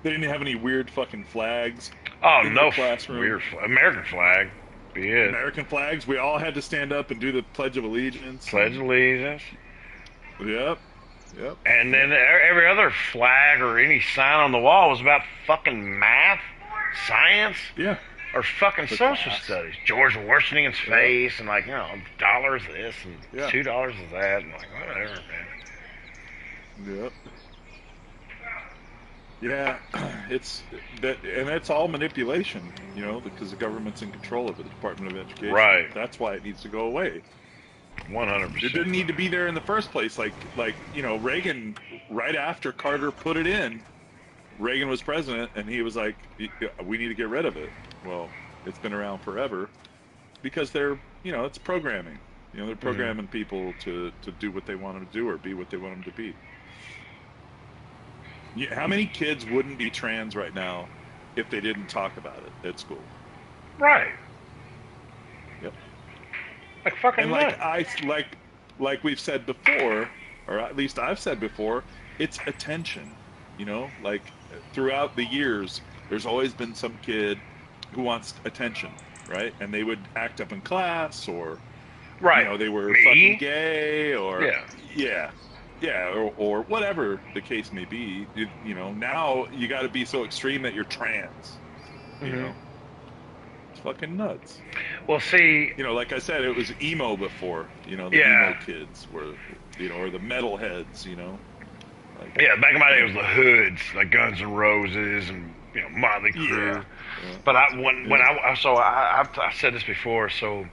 They didn't have any weird fucking flags. Oh, in no the classroom. Weird American flag. Be it. American flags. We all had to stand up and do the Pledge of Allegiance. Pledge allegiance. Yep. Yep. And then every other flag or any sign on the wall was about fucking math, science, Yeah. or fucking The social class. studies. George Washington's face, and like, dollars this and Yeah. $2 is that, and like, whatever, man. Yep. Yeah, it's that, and that's all manipulation, because the government's in control of it, the Department of Education. Right. That's why it needs to go away. 100%. It didn't need to be there in the first place. Like Reagan, right after Carter put it in, Reagan was president, and he was like, "We need to get rid of it." Well, it's been around forever because they're, it's programming. They're programming people to do what they want them to do or be what they want them to be. Yeah, how many kids wouldn't be trans right now if they didn't talk about it at school? Right. Yep. Like fucking And what? like we've said before, or at least I've said before, it's attention. Like throughout the years, there's always been some kid who wants attention, right? And they would act up in class, or Right. they were Me? fucking gay, or Yeah. yeah, or whatever the case may be. Now you got to be so extreme that you're trans. It's fucking nuts. Well, see, Like I said, it was emo before. The Yeah. emo kids were, or the metal heads. Like, yeah, back in my day it was the Hoods, like Guns N' Roses and Motley Crue. Yeah. But I've said this before. So,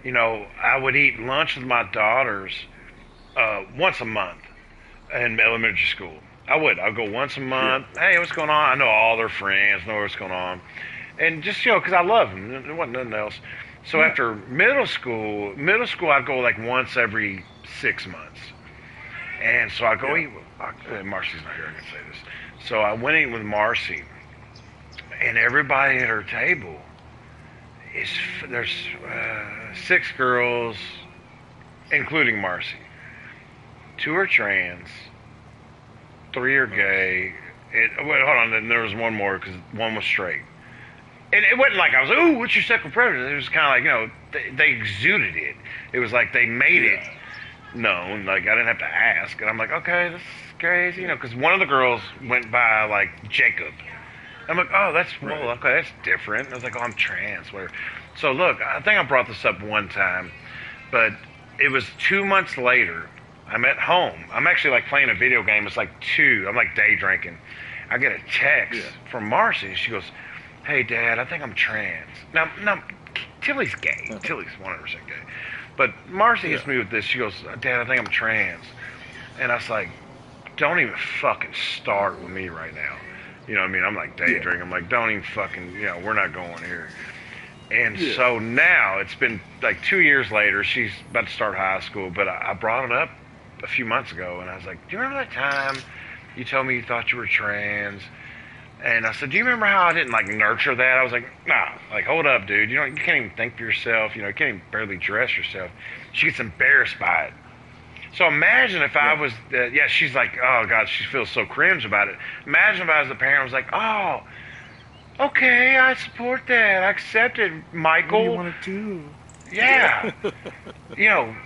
I would eat lunch with my daughters once a month in elementary school. I'd go once a month. Hey, what's going on? I know all their friends, know what's going on, and just because I love them. There wasn't nothing else. So after middle school I'd go like once every 6 months. And so I go eat with Marcy's not here, I can say this. So I went eating with Marcy, and everybody at her table there's 6 girls, including Marcy. 2 are trans, 3 are gay. Hold on, then there was one more because one was straight. And it wasn't like I was like, "Ooh, what's your sexual preference?" It was kind of like, they exuded it. It was like they made it known. Like I didn't have to ask, and I'm like, okay, this is crazy, because one of the girls went by like Jacob. I'm like, oh, that's okay, that's different. I was like, oh, I'm trans, whatever. So look, I think I brought this up one time, but it was 2 months later. I'm at home. I'm actually like playing a video game. It's like 2. I'm like day drinking. I get a text from Marcy. She goes, "Hey, Dad, I think I'm trans." Now, Tilly's gay. Tilly's 100% gay. But Marcy hits me with this. She goes, "Dad, I think I'm trans." And I was like, don't even fucking start with me right now. You know what I mean? I'm like day drinking. I'm like, don't even fucking, we're not going here. And so now it's been like 2 years later. She's about to start high school, but I brought it up a few months ago, and I was like, do you remember that time you told me you thought you were trans? And I said, do you remember how I didn't like nurture that? I was like, nah, like hold up, dude. You can't even think for yourself. You can't even barely dress yourself. She gets embarrassed by it. So imagine if I was, she's like, oh God, she feels so cringe about it. Imagine if I was the parent, I was like, oh, okay, I support that. I accept it, Michael. What do you want to do? Yeah. You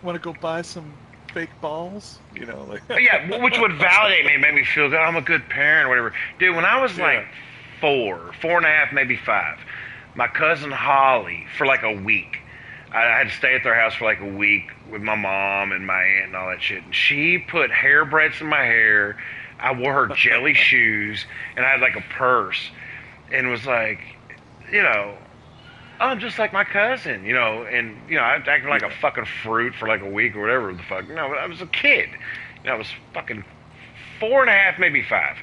want to go buy some fake balls? Yeah, which would validate me and make me feel good. I'm a good parent or whatever. Dude, when I was like 4 and a half, maybe 5, my cousin Holly, for like a week, I had to stay at their house for like a week with my mom and my aunt and all that shit. And she put hair braids in my hair. I wore her jelly shoes, and I had like a purse, and was like, I'm just like my cousin, and I acted like a fucking fruit for like a week or whatever the fuck. But I was a kid. I was fucking 4 and a half, maybe 5.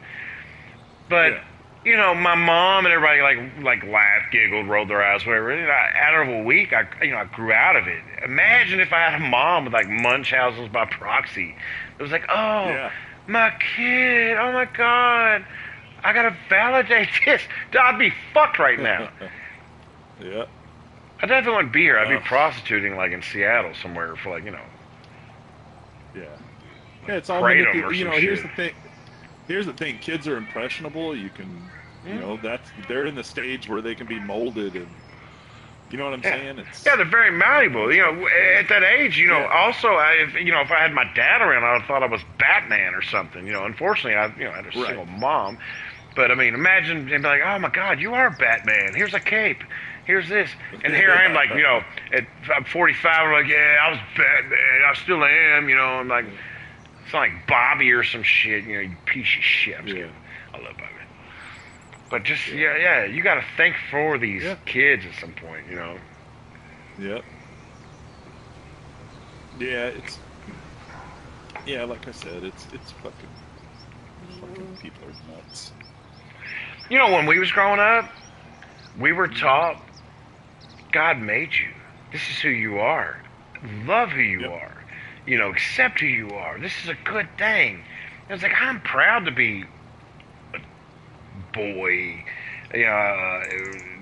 But my mom and everybody like laughed, giggled, rolled their eyes, whatever. Out of a week, I grew out of it. Imagine if I had a mom with like Munchausen's by proxy. It was like, oh, my kid, oh my God, I gotta validate this. I'd be fucked right now. Yeah. I definitely wouldn't be here. I'd be prostituting like in Seattle somewhere for like, Yeah, it's all Kratom or some here's shit. the thing. Kids are impressionable. You can, they're in the stage where they can be molded, and You know what I'm Yeah. saying? It's Yeah, they're very malleable. You know, at that age, you know. Yeah. Also, if I had my dad around, I would have thought I was Batman or something. You know, unfortunately, I had a Right. single mom. But I mean, imagine and be like, oh my God, you are Batman. Here's a cape. Here's this, and here I am, like, you know, I'm 45. I'm like, yeah, I was Batman. I still am. You know, I'm like, it's not like Bobby or some shit. You know, you piece of shit. I'm just kidding. I love Bobby. But just yeah, you got to think for these kids at some point. You know. Yep. Yeah, it's like I said, it's fucking people are nuts. You know, when we was growing up, we were taught God made you. This is who you are. Love who you are. You know, accept who you are. This is a good thing. And it's like, I'm proud to be a boy. You know,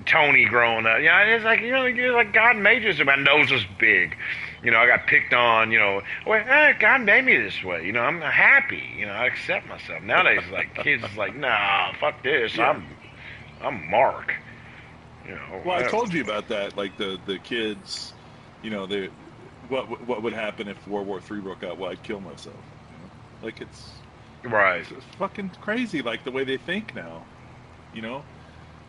Tony growing up. You know, it's like, like God made you. My nose was big. You know, I got picked on. You know, well, God made me this way. You know, I'm happy. You know, I accept myself. Nowadays, like kids is like, nah, fuck this. Yeah. I'm Mark. You know. Well, I told you about that. Like the kids, you know, what would happen if World War III broke out? Well, I'd kill myself. You know? Like it's fucking crazy. Like the way they think now. You know.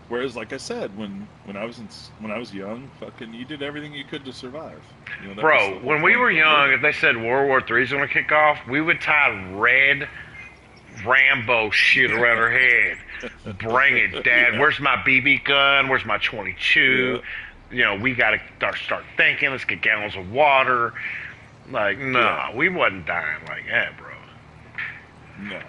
Whereas, like I said, when I was young, fucking, you did everything you could to survive. You know, bro, when we were young, if they said World War III is going to kick off, we would tie red Rambo shit around our head. Bring it, Dad. Yeah. Where's my BB gun? Where's my 22? You know, we got to start thinking. Let's get gallons of water. Like, no, we wasn't dying like that, bro. No.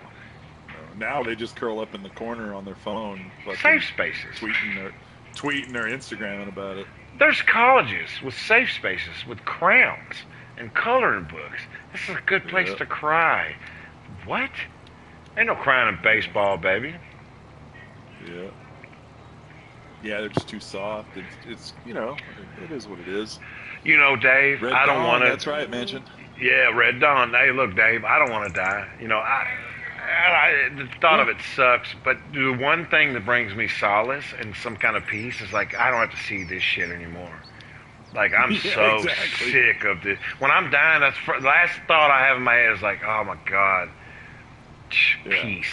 Now they just curl up in the corner on their phone. Safe spaces. Tweeting or Instagramming about it. There's colleges with safe spaces with crayons and coloring books. This is a good place to cry. What? Ain't no crying in baseball, baby. Yeah. Yeah, they're just too soft. It's you know, it is what it is. You know, Dave, Red I don't Dawn, want to. That's right, mentioned. Yeah, Red Dawn. Hey, look, Dave, I don't want to die. You know, the thought of it sucks, but the one thing that brings me solace and some kind of peace is like, I don't have to see this shit anymore. Like, I'm sick of this. When I'm dying, that's the last thought I have in my head is like, oh my God, peace.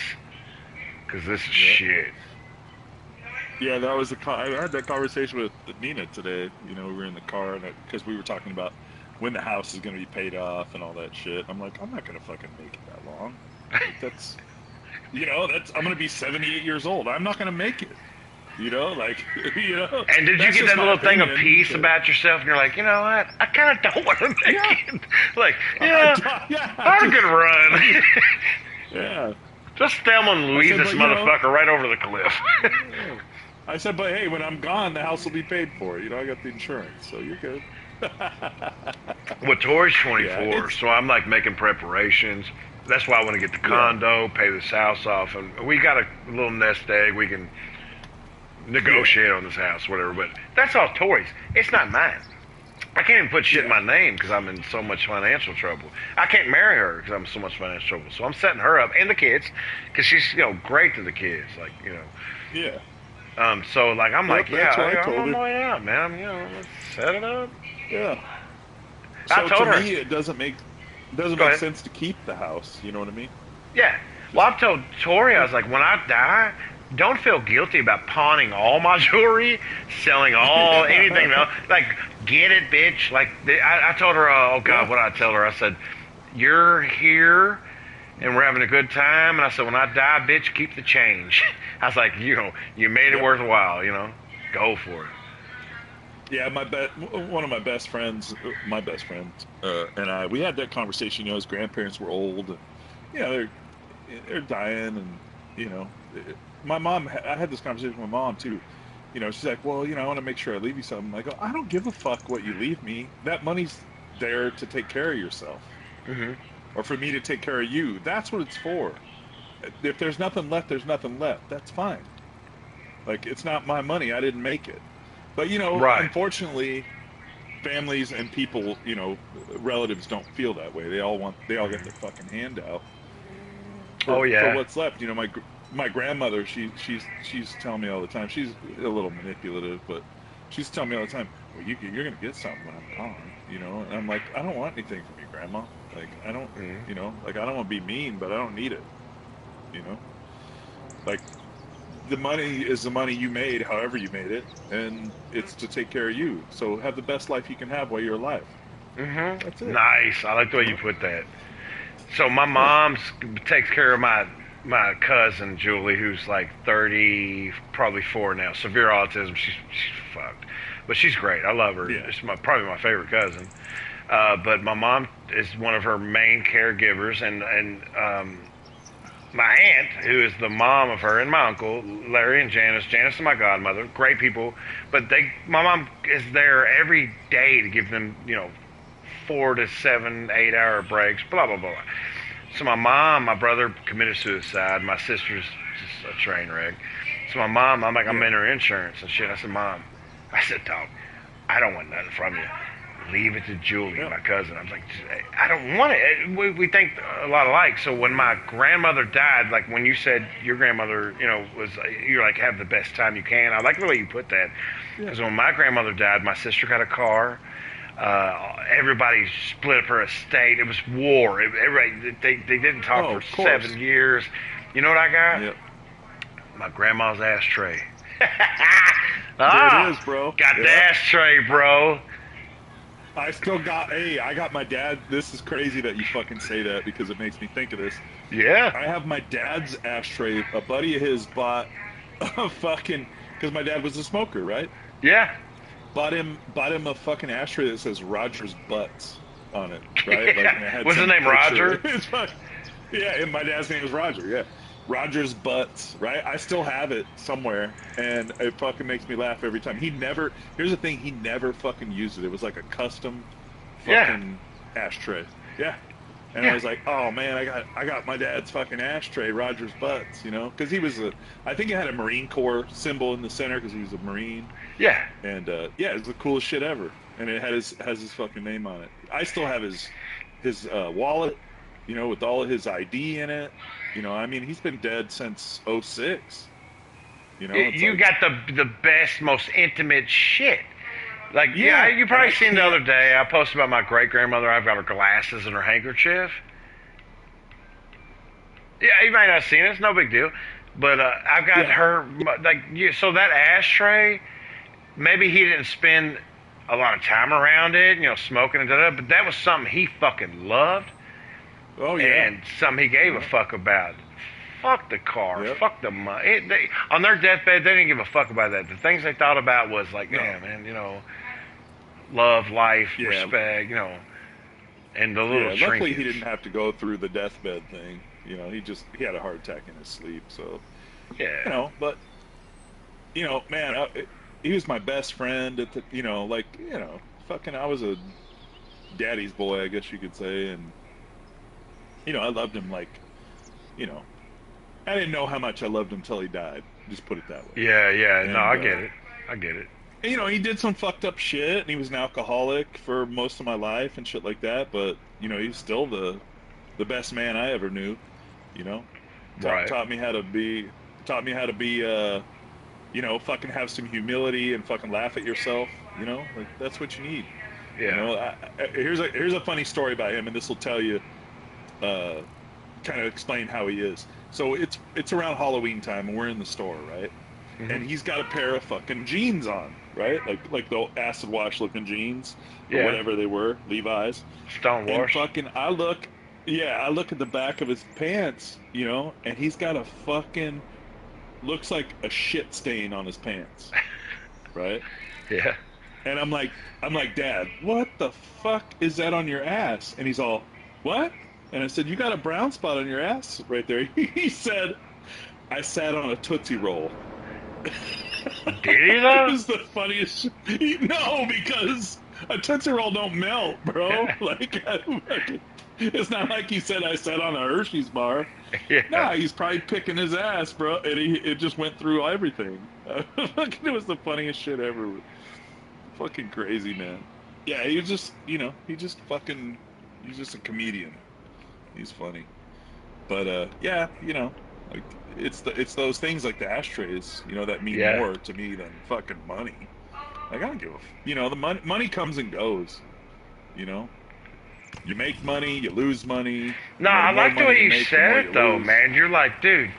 Because this is shit. Yeah, that was I had that conversation with Nina today. You know, we were in the car because we were talking about when the house is going to be paid off and all that shit. I'm like, I'm not going to fucking make it that long. Like, that's, you know, I'm going to be 78 years old. I'm not going to make it. You know, like, you know. And did you get that little thing of peace about yourself? And you're like, you know what? I kind of don't want to make it. Like, I had a good run. Yeah. Just Thelma and Louise this motherfucker right over the cliff. I said, but hey, when I'm gone, the house will be paid for. You know, I got the insurance, so you're good. Well, Tori's 24, so I'm like making preparations. That's why I want to get the condo, pay this house off, and we got a little nest egg. We can negotiate on this house, whatever. But that's all Tori's. It's not mine. I can't even put shit in my name because I'm in so much financial trouble. I can't marry her because I'm in so much financial trouble. So I'm setting her up and the kids because she's, you know, great to the kids. Like, you know. Yeah. So like I'm like, that's what I I'm told on her. my way out, man. You know, let's set it up. Yeah. I So told to her. me, it doesn't make Go ahead. sense to keep the house. You know what I mean? Yeah. Well, I've told Tori, I was like, when I die, don't feel guilty about pawning all my jewelry, selling anything else. Like, get it, bitch. Like, I told her, oh God, what did I tell her? I said, you're here and we're having a good time. And I said, when I die, bitch, keep the change. I was like, you know, you made it worthwhile, you know, go for it. Yeah, one of my best friends, and we had that conversation. You know, his grandparents were old, and you know they're dying, and you know, my mom. I had this conversation with my mom too. You know, she's like, well, you know, I want to make sure I leave you something. I go, I don't give a fuck what you leave me. That money's there to take care of yourself, or for me to take care of you. That's what it's for. If there's nothing left, there's nothing left. That's fine. Like, it's not my money. I didn't make it. But, you know, unfortunately, families and people, you know, relatives don't feel that way. They all get their fucking hand out. For what's left. You know, my grandmother, she's telling me all the time. She's a little manipulative, but she's telling me all the time, well, you're gonna get something when I'm gone, you know. And I'm like, I don't want anything from you, Grandma. Like, I don't, Mhm. you know, like I don't want to be mean, but I don't need it, you know. Like, the money is the money you made, however you made it, and it's to take care of you. So have the best life you can have while you're alive. That's it. Nice. I like the way you put that. So my Yeah. mom takes care of my cousin Julie, who's like 30, probably 4 now. Severe autism. She's fucked, but she's great. I love her. Yeah. It's probably my favorite cousin. But my mom is one of her main caregivers, and my aunt, who is the mom of her, and my uncle Larry and Janice. Janice is my godmother. Great people, but my mom is there every day to give them, 4 to 7, 8 hour breaks. Blah blah blah. So my brother committed suicide. My sister's just a train wreck. So my mom, I'm like, I'm in her insurance and shit. I said, Mom, dog, I don't want nothing from you. Leave it to Julie, my cousin. I was like, I don't want it. We think a lot alike. So when my grandmother died, like when you said your grandmother, you're like, have the best time you can. I like the way you put that. Because when my grandmother died, my sister got a car. Everybody split up her estate. It was war. They didn't talk for 7 years. You know what I got? Yep. My grandma's ashtray. There it is, bro. Got the ashtray, bro. I still got, I got my dad. This is crazy that you fucking say that because it makes me think of this. Yeah. I have my dad's ashtray. A buddy of his bought a fucking, because my dad was a smoker, right? Yeah. Bought him a fucking ashtray that says Roger's Butts on it, right? Like, and it had What's his some name, Roger? Yeah, and my dad's name was Roger, yeah. Roger's Butts, right? I still have it somewhere, and it fucking makes me laugh every time. Here's the thing, he never fucking used it. It was like a custom fucking ashtray. Yeah. And I was like, oh man, I got my dad's fucking ashtray, Roger's Butts, because he was I think it had a Marine Corps symbol in the center because he was a Marine. Yeah. And it's the coolest shit ever. And it has his fucking name on it. I still have his wallet, with all of his ID in it. I mean, he's been dead since '06. You got the best, most intimate shit. Like, you probably seen the other day, I posted about my great-grandmother. I've got her glasses and her handkerchief. Yeah, you might not have seen it. It's no big deal. But I've got her, so that ashtray, maybe he didn't spend a lot of time around it, smoking and da-da, but that was something he fucking loved. Oh, yeah. And something he gave a fuck about. Fuck the car. Fuck the money. On their deathbed, they didn't give a fuck about that. The things they thought about was like, man, love, life, respect, and the little trinkets. Luckily he didn't have to go through the deathbed thing. He had a heart attack in his sleep, so. Yeah. But, man, he was my best friend at the, fucking, I was a daddy's boy, I guess you could say, and, I loved him like, I didn't know how much I loved him till he died. Just put it that way. Yeah. And, no, I get it. And, he did some fucked up shit, and he was an alcoholic for most of my life and shit like that. But he's still the best man I ever knew. Right. Taught me how to be, fucking have some humility and fucking laugh at yourself. Like that's what you need. Yeah. Here's a funny story about him, and this will tell you, kind of explain how he is. So it's around Halloween time, and we're in the store, right? Mm-hmm. And he's got a pair of fucking jeans on, right? Like the acid wash looking jeans, or whatever they were, Levi's. Stone wash. And fucking, I look at the back of his pants, and he's got a fucking, looks like a shit stain on his pants, right? Yeah. And I'm like, Dad, what the fuck is that on your ass? And he's all, what? And I said, you got a brown spot on your ass right there. He said, I sat on a Tootsie Roll. Did he though? It was the funniest No, because a Tootsie Roll don't melt, bro. Like, it's not like he said I sat on a Hershey's bar. Yeah. Nah, he's probably picking his ass, bro. And it just went through everything. It was the funniest shit ever. Fucking crazy, man. Yeah, he was just, he's just a comedian. He's funny. But, like, it's those things like the ashtrays, that mean more to me than fucking money. Like, I don't give a, the money comes and goes, you know? You make money, you lose money. No, The I more like the money way you make, the said more it you though, lose. man. You're like, dude,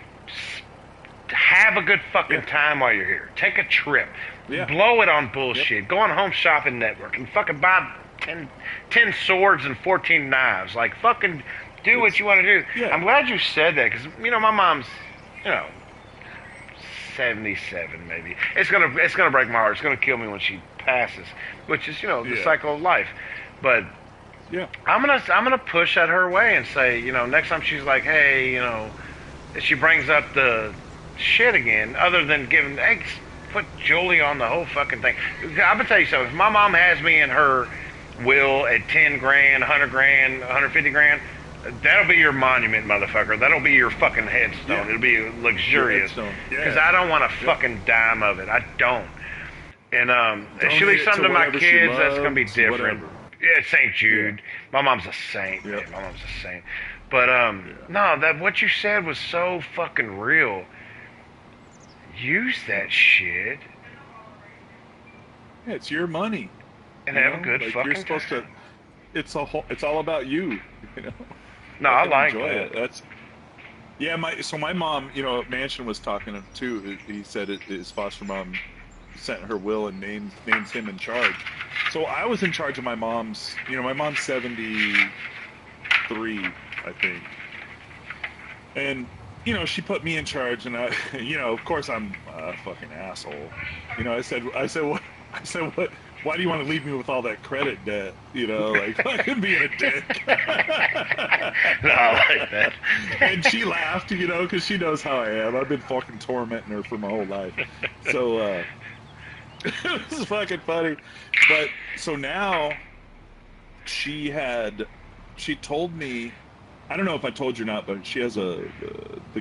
have a good fucking Yeah. time while you're here. Take a trip. Yeah. Blow it on bullshit. Go on Home Shopping Network and fucking buy 10 swords and 14 knives. Like, fucking do what you want to do. Yeah. I'm glad you said that because, my mom's, you know, 77 maybe. It's gonna break my heart. It's gonna kill me when she passes, which is, the Yeah. cycle of life. But Yeah. I'm gonna push that her way and say, next time she's like, hey, if she brings up the shit again, other than giving, hey, put Julie on the whole fucking thing. I'm gonna tell you something. If my mom has me in her will at 10 grand, 100 grand, 150 grand, that'll be your monument, motherfucker. That'll be your fucking headstone. Yeah. It'll be luxurious. Your headstone. Yeah. Because I don't want a fucking dime of it. I don't. And if she Donate leaves it something to to my whatever she kids, that's gonna be loves, different. whatever. Yeah, St. Jude. My mom's a saint. Yep. Man. My mom's a saint. But no, that what you said was so fucking real. Use that shit Yeah, it's your money. and you have a know? good Like, fucking you're supposed time. to. It's all about you. No, I Fucking like enjoy that. it. That's. Yeah, my mom, Mansion was talking to him too. He said his foster mom sent her will and names him in charge. So I was in charge of my mom's. My mom's 73, I think, and she put me in charge, and I, of course I'm a fucking asshole. I said what. Why do you want to leave me with all that credit debt? Like fucking being a dick. No, I like that. And she laughed, because she knows how I am. I've been fucking tormenting her for my whole life. So, it was fucking funny. But, so now, she told me, I don't know if I told you or not, but she has the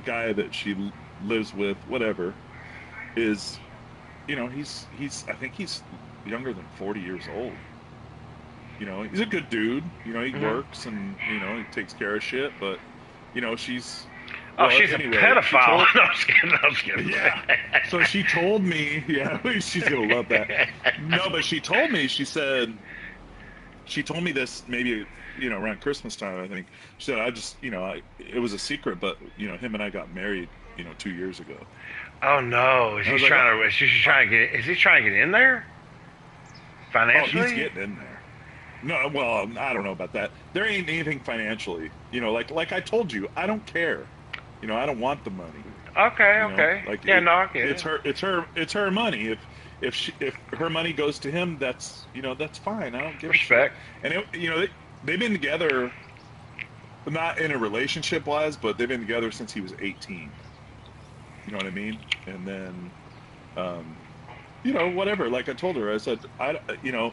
guy that she lives with, whatever, is, I think he's younger than 40 years old. He's a good dude. He works and, he takes care of shit, but, she's... Oh, well, she's anyway, a pedophile. No, I'm just kidding. Yeah. So she told me, yeah, she's going to love that. No, but she told me, she told me this maybe, around Christmas time, I think. She said, it was a secret, but, him and I got married, 2 years ago. Oh no, is he trying to get in there? Financially? Oh, he's getting in there. No, well, I don't know about that. There ain't anything financially. Like I told you, I don't care. I don't want the money. Okay. Like yeah, no, I get it's it. it's her money. If her money goes to him, that's that's fine. I don't give Respect. a shit. And they've been together, not in a relationship wise, but they've been together since he was 18. You know what I mean? And then, whatever. Like I told her, I said,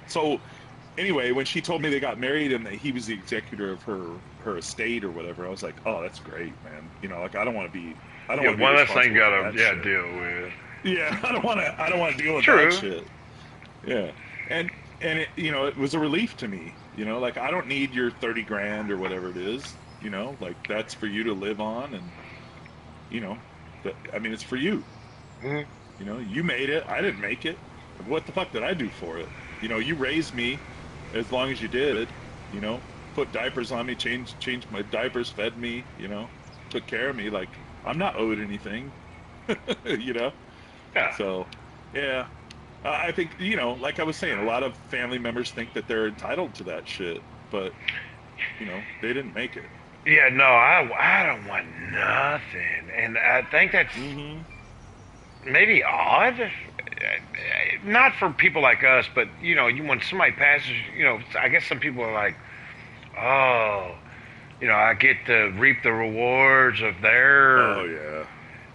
so anyway, when she told me they got married and that he was the executor of her estate or whatever, I was like, oh, that's great, man. Like I don't want to be One less thing responsible for that shit. deal with. Yeah, I don't want to deal with True. that shit. Yeah, and it it was a relief to me. Like I don't need your 30 grand or whatever it is. Like that's for you to live on, and it's for you. Mhm. You made it. I didn't make it. What the fuck did I do for it? You raised me as long as you did. Put diapers on me, changed my diapers, fed me. Took care of me. Like I'm not owed anything. Yeah. So, yeah. I think, like I was saying, a lot of family members think that they're entitled to that shit, but, they didn't make it. Yeah, no, I don't want nothing, and I think that's maybe odd. Not for people like us, but when somebody passes, I guess some people are like, oh, I get to reap the rewards of their. Oh yeah.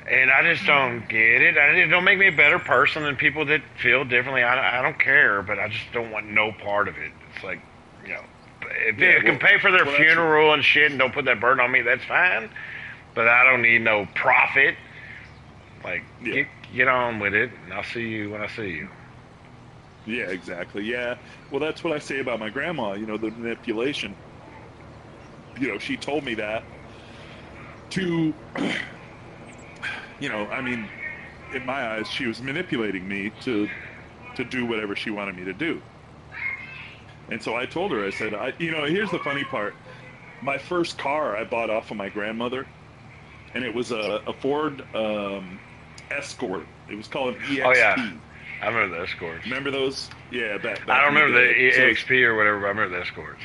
And I just don't get it. It don't make me a better person than people that feel differently. I don't care, but I just don't want no part of it. It's like, if it can pay for their funeral and shit and don't put that burden on me, that's fine. But I don't need no profit. Like, get on with it, and I'll see you when I see you. Yeah, exactly. Yeah. Well, that's what I say about my grandma, the manipulation. She told me that to... in my eyes, she was manipulating me to to do whatever she wanted me to do. And so I told her, I said, here's the funny part. My first car I bought off of my grandmother, and it was a Ford Escort. It was called an EXP. Oh, yeah. I remember the Escorts. Remember those? Yeah, back I don't remember the day. EXP or whatever, but I remember the Escorts.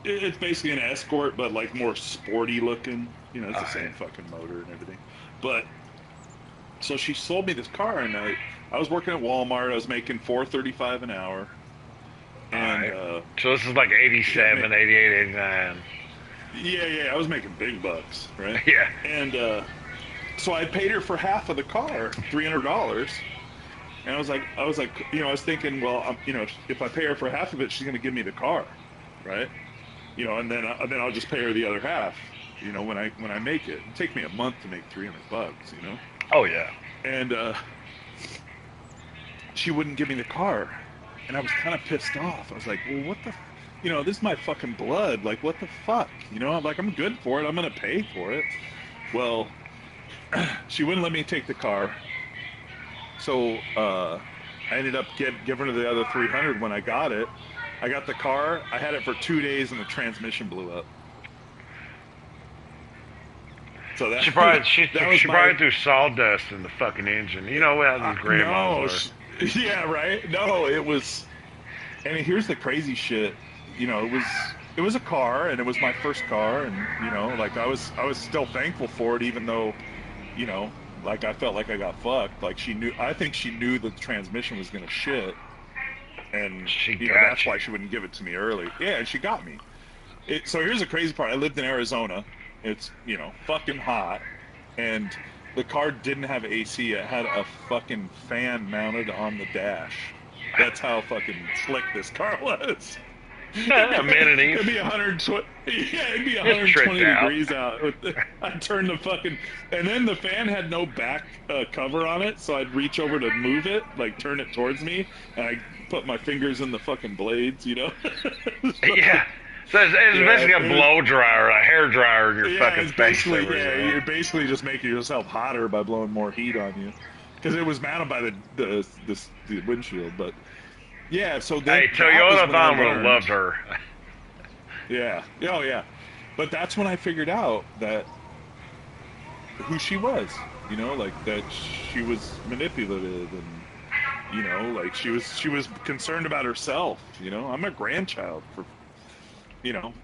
It's basically an Escort, but like more sporty looking. You know, it's the same yeah. fucking motor and everything. But so she sold me this car, and I was working at Walmart. I was making $4.35 an hour. And so this is like 87, 88, 89. Yeah, I was making big bucks, right? Yeah. And so I paid her for half of the car, $300. And I was like, I was thinking, well, if I pay her for half of it, she's going to give me the car, right? And then I'll just pay her the other half, when I make it. It'd take me a month to make $300, Oh yeah. And she wouldn't give me the car, and I was kind of pissed off. I was like, well, what the, this is my fucking blood. Like, what the fuck? I'm like, I'm good for it. I'm gonna pay for it. Well, she wouldn't let me take the car. So I ended up giving her the other $300 when I got it. I got the car. I had it for 2 days, and the transmission blew up. So that she probably threw sawdust in the fucking engine. You know how these grandmas are. Yeah, right. No, it was. And here's the crazy shit. It was a car, and it was my first car, and like I was still thankful for it, even though, like I felt like I got fucked. Like I think she knew the transmission was gonna shit, and that's why she wouldn't give it to me early. Yeah, and she got me. So here's the crazy part. I lived in Arizona. It's fucking hot, and the car didn't have AC. It had a fucking fan mounted on the dash. That's how fucking slick this car was. Amenities. It'd be 120. Yeah, it'd be 120 degrees out. I'd turn the fucking, and then the fan had no back cover on it, so I'd reach over to move it, like turn it towards me, and I put my fingers in the fucking blades, Yeah. So it's basically a blow dryer, a hair dryer in your fucking face. You're basically just making yourself hotter by blowing more heat on you, because it was mounted by the windshield. But yeah, so hey, Toyota Thon would have loved her. Yeah, oh yeah, but that's when I figured out that who she was. Like that she was manipulative, and like she was concerned about herself. I'm a grandchild for.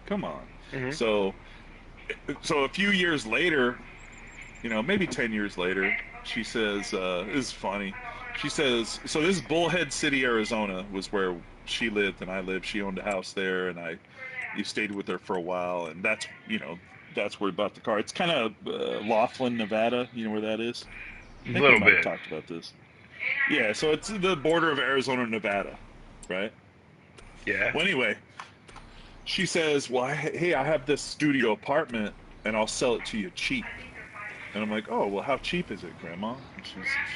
Come on. Mm-hmm. So a few years later, maybe 10 years later, she says, this is funny. She says, so this is Bullhead City, Arizona was where she lived and I lived. She owned a house there, and you stayed with her for a while, and that's where we bought the car. It's kind of Laughlin, Nevada. You know where that is? A little bit. We talked about this. Yeah, so it's the border of Arizona and Nevada, right? Yeah. Well, anyway, she says, well, hey, I have this studio apartment, and I'll sell it to you cheap. And I'm like, oh, well, how cheap is it, Grandma? And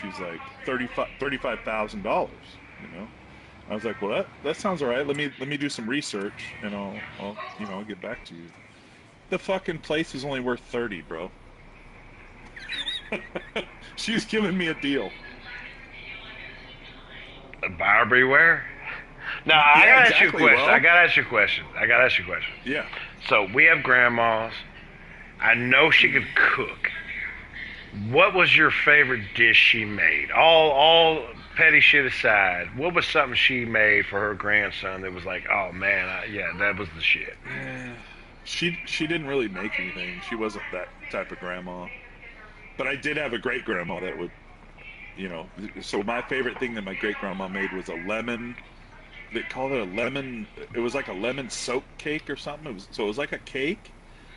she's like, $35,000. I was like, well, that sounds all right. Let me do some research, and I'll get back to you. The fucking place is only worth 30, bro. She was giving me a deal. Buyer beware. Now, I gotta ask you a question. I gotta ask you a question. Yeah. So, we have grandmas. I know she could cook. What was your favorite dish she made? All petty shit aside, what was something she made for her grandson that was like, oh man, that was the shit? Yeah. She didn't really make anything. She wasn't that type of grandma. But I did have a great grandma that would, so my favorite thing that my great grandma made was a lemon. They called it a lemon. It was like a lemon soap cake or something. It was like a cake,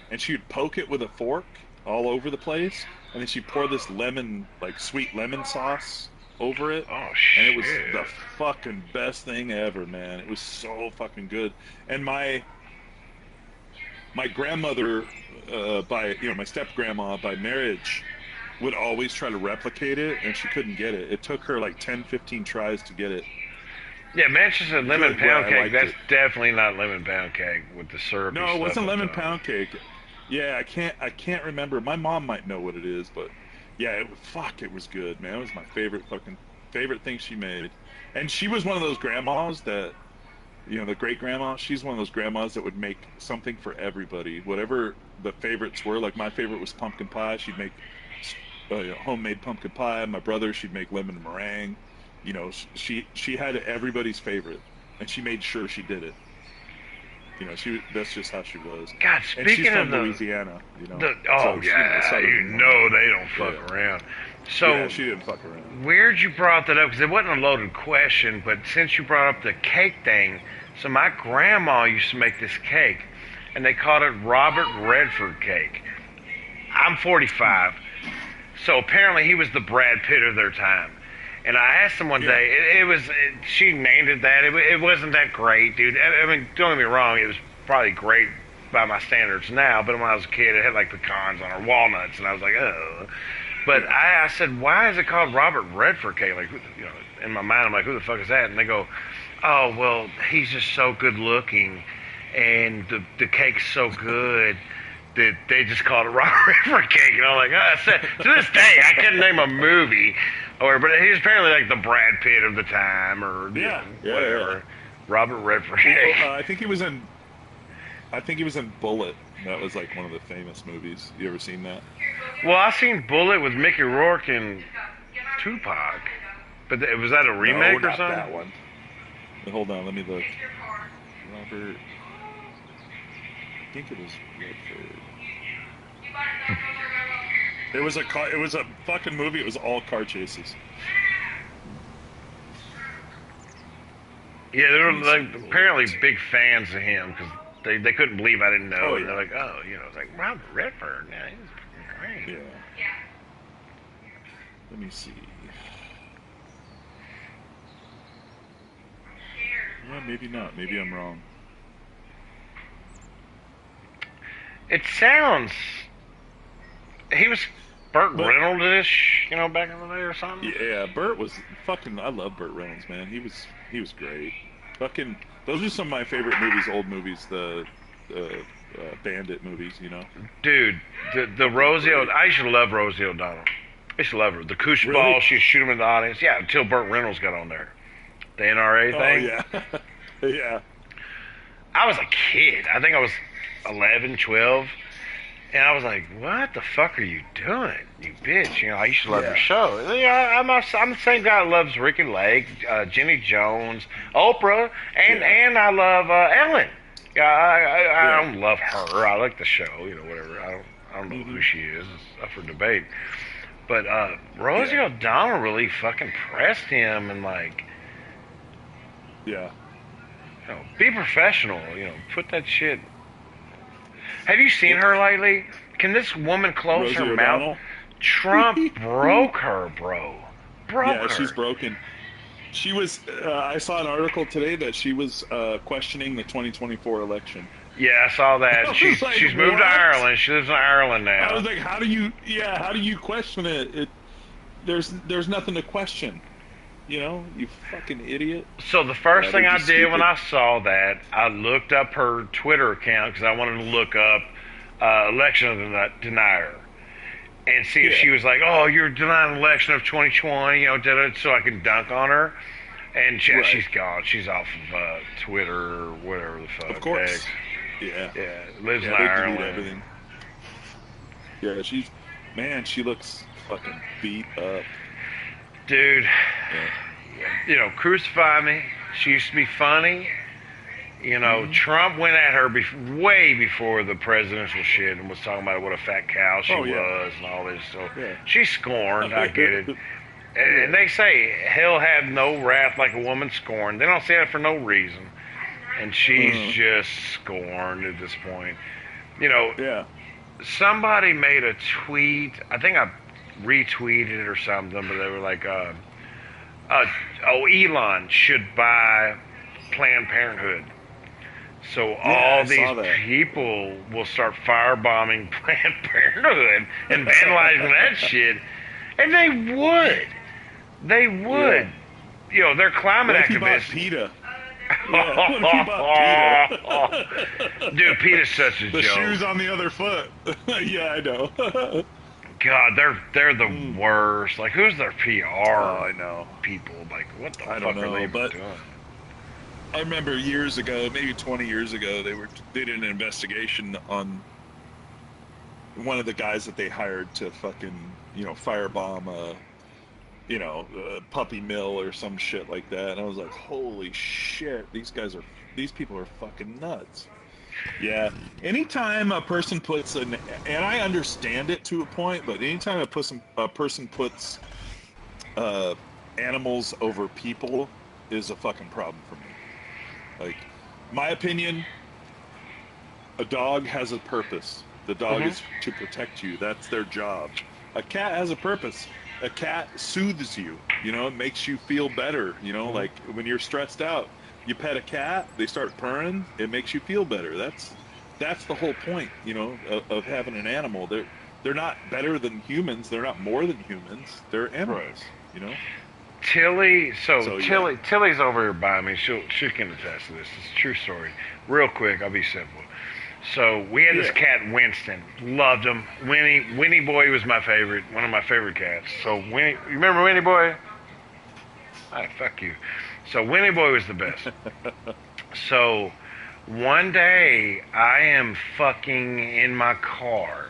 and she would poke it with a fork all over the place, and then she poured this lemon, like sweet lemon sauce over it. Oh shit! And it was the fucking best thing ever, man. It was so fucking good. And my grandmother, my step grandma by marriage, would always try to replicate it, and she couldn't get it. It took her like 10, 15 tries to get it. Yeah, Manchester lemon pound cake. That's definitely not lemon pound cake with the syrup. No, it wasn't lemon pound cake. Yeah, I can't remember. My mom might know what it is, but yeah, it was good, man. It was my favorite fucking favorite thing she made. And she was one of those grandmas that, the great grandma. She's one of those grandmas that would make something for everybody, whatever the favorites were. Like my favorite was pumpkin pie. She'd make homemade pumpkin pie. My brother, she'd make lemon meringue. She had everybody's favorite, and she made sure she did it. That's just how she was. God, and she's speaking from of Louisiana, so, they don't fuck around. So yeah, she didn't fuck around. Weird you brought that up because it wasn't a loaded question, but since you brought up the cake thing, so my grandma used to make this cake, and they called it Robert Redford cake. I'm 45, so apparently he was the Brad Pitt of their time. And I asked him one day, she named it that. It wasn't that great, dude. I mean, don't get me wrong, it was probably great by my standards now, but when I was a kid, it had like pecans on it, or walnuts, and I was like, oh. But I said, why is it called Robert Redford cake? Like, in my mind, I'm like, who the fuck is that? And they go, oh, well, he's just so good looking, and the cake's so good that they just called it Robert Redford cake. And I'm like, to this day, I couldn't name a movie. But he was apparently like the Brad Pitt of the time, or whatever. Yeah. Robert Redford. Well, I think he was in Bullet. That was like one of the famous movies. You ever seen that? Well, I seen Bullet with Mickey Rourke and Tupac. But was that a remake or something? No, not that one. Hold on, let me look. Robert. I think it was Redford. It was a fucking movie. It was all car chases. Yeah, they were like apparently big fans of him because they couldn't believe I didn't know. Oh, yeah. They're like, it's like Robert Redford. Yeah, he's great. Yeah. Let me see. Yeah, maybe not. Maybe I'm wrong. It sounds. He was Burt Reynolds-ish, back in the day or something. Yeah, Burt was fucking. I love Burt Reynolds, man. He was great. Fucking. Those are some of my favorite movies. Old movies, the Bandit movies. Dude, the Rosie. I used to love Rosie O'Donnell. I used to love her. The koosh ball. She'd shoot him in the audience. Yeah, until Burt Reynolds got on there. The NRA thing. Oh yeah. Yeah. I was a kid. I think I was 11, 12. And I was like, what the fuck are you doing, you bitch? I used to love your show. I'm the same guy that loves Ricky Lake, Jenny Jones, Oprah, and I love Ellen. I don't love her. I like the show, whatever. I don't know who she is. It's up for debate. But Rosie O'Donnell really fucking pressed him and like, be professional. Put that shit. Have you seen her lately? Can this woman close her mouth? Trump broke her, bro. Yeah, she's broken. She was. I saw an article today that she was questioning the 2024 election. Yeah, I saw that. She's moved to Ireland. She lives in Ireland now. I was like, how do you question it? There's nothing to question. You fucking idiot. So the first thing I did when I saw that, I looked up her Twitter account because I wanted to look up election denier and see if she was like, oh, you're denying the election of 2020, so I can dunk on her. And she's gone. She's off of Twitter or whatever the fuck. Of course. Yeah. Lives in Ireland. Everything. Yeah, she looks fucking beat up. Dude, crucify me. She used to be funny. Trump went at her way before the presidential shit and was talking about what a fat cow she was and all this. So she's scorned. I get it. And they say hell had no wrath like a woman scorned. They don't say that for no reason. And she's just scorned at this point. Somebody made a tweet. I think I retweeted it or something, but they were like, Elon should buy Planned Parenthood. So all these people will start firebombing Planned Parenthood and vandalizing that shit. And they would. They would. Yeah. They're climate activists. PETA? Dude, PETA's such a joke. The shoes on the other foot. Yeah, I know. God, they're the worst. Like, who's their PR I know. people? Like, what the I fuck don't are know, they but doing? I remember years ago, maybe 20 years ago, they did an investigation on one of the guys that they hired to fucking, firebomb a puppy mill or some shit like that. And I was like, holy shit, these people are fucking nuts. Yeah. Anytime a person puts and I understand it to a point, but anytime a person puts animals over people is a fucking problem for me. Like, my opinion, a dog has a purpose. The dog is to protect you. That's their job. A cat has a purpose. A cat soothes you. It makes you feel better. Like when you're stressed out, you pet a cat, they start purring, it makes you feel better. That's the whole point, of having an animal. They're not better than humans. They're not more than humans. They're animals. Tilly, yeah. Tilly's over here by me. She can attest to this. It's a true story. Real quick, I'll be simple. So we had this cat, Winston. Loved him. Winnie Boy was my favorite. One of my favorite cats. So you remember Winnie Boy? Ah, fuck you. So Winnie Boy was the best. So one day I am fucking in my car.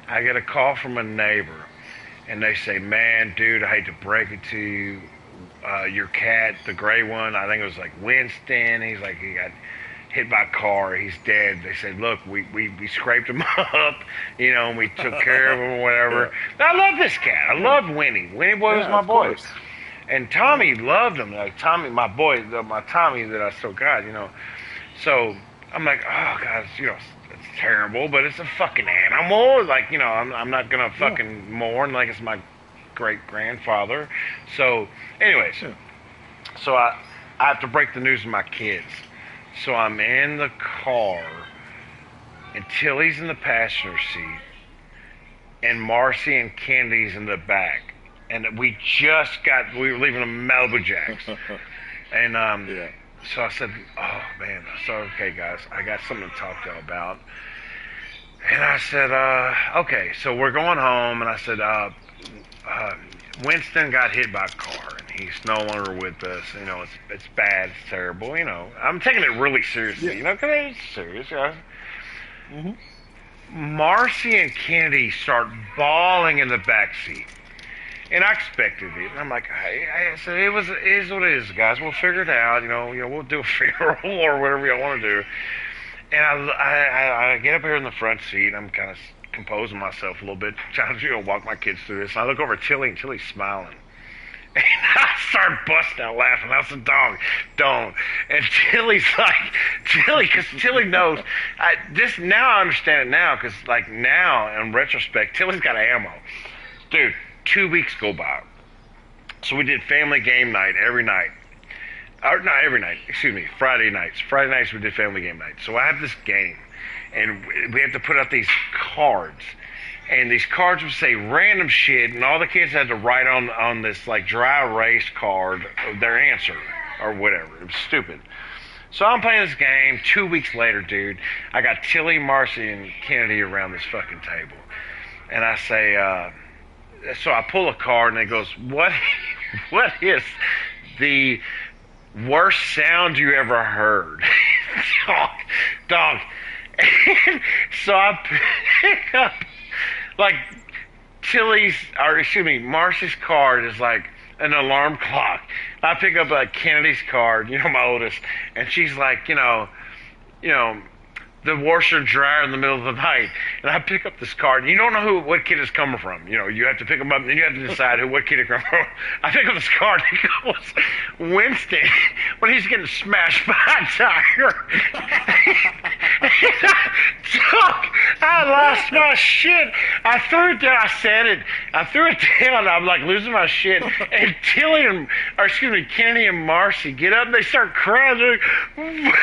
I get a call from a neighbor, and they say, "Man, dude, I hate to break it to you. Your cat, the gray one, I think it was like Winston. He's like, he got hit by a car. He's dead." They said, "Look, we scraped him up, and we took care of him or whatever." I love this cat. I loved Winnie. Winnie Boy was my boy. Course. And Tommy loved him. Like Tommy, my boy, my Tommy that I still got, So I'm like, oh, God, it's terrible, but it's a fucking animal. Like, I'm not going to fucking mourn like it's my great-grandfather. So, anyways, so I have to break the news to my kids. So I'm in the car, and Tilly's in the passenger seat, and Marcy and Candy's in the back. And we were leaving a Malibu Jacks. And so I said, oh, man. So, okay, guys, I got something to talk to y'all about. And I said, okay, so we're going home. And I said, Winston got hit by a car, and he's no longer with us. It's bad. It's terrible. I'm taking it really seriously, because it's serious, guys. Marcy and Kennedy start bawling in the back seat. And I expected it. And I'm like, I said, it is what it is, guys. We'll figure it out. We'll do a funeral or whatever y'all want to do. And I get up here in the front seat. I'm kind of composing myself a little bit, trying to walk my kids through this. And I look over at Tilly, and Tilly's smiling. And I start busting out laughing. I said, "Dog, don't." And Tilly's like, because Tilly knows. Now I understand it now, because now in retrospect, Tilly's got ammo, dude. 2 weeks go by. So we did family game night every night. Or not every night, excuse me, Friday nights. Friday nights we did family game night. So I have this game, and we have to put out these cards. And these cards would say random shit, and all the kids had to write on this dry erase card their answer or whatever. It was stupid. So I'm playing this game. 2 weeks later, dude, I got Tilly, Marcy, and Kennedy around this fucking table. And I say, so I pull a card, and it goes, what is the worst sound you ever heard? Dog. And so I pick up, Marcy's card is like an alarm clock. I pick up Kennedy's card, my oldest, and she's like, the washer and dryer in the middle of the night, and I pick up this card, and you don't know what kid it's coming from. You have to pick them up, and then you have to decide what kid it comes from. I pick up this card, and it goes, Winston, when he's getting smashed by a tire. I lost my shit. I threw it down. I said it. I threw it down. I'm losing my shit. And Kenny and Marcy get up, and they start crying. And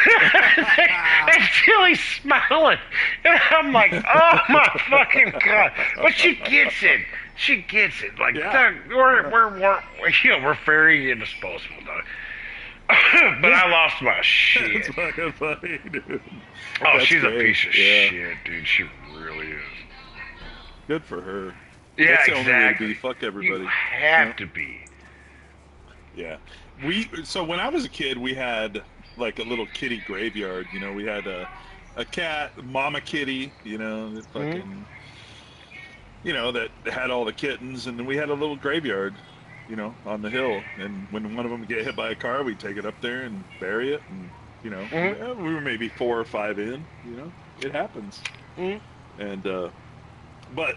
Tilly's smiling, and I'm like, oh my fucking God. But she gets it. She gets it. We're very indisposable, though. But I lost my shit. It's fucking funny, dude. Oh, she's great. A piece of shit, dude. She really is. Good for her. Yeah, That's the only way to exactly. be. Fuck everybody. You have Yeah. to be. Yeah. So when I was a kid, we had like a little kitty graveyard. You know, we had a cat, mama kitty. You know, that Mhm. fucking, you know, that had all the kittens, and then we had a little graveyard. You know, on the hill, and when one of them would get hit by a car, we'd take it up there and bury it, and you know, Mhm. we were maybe 4 or 5 in. You know, it happens, Mhm. and but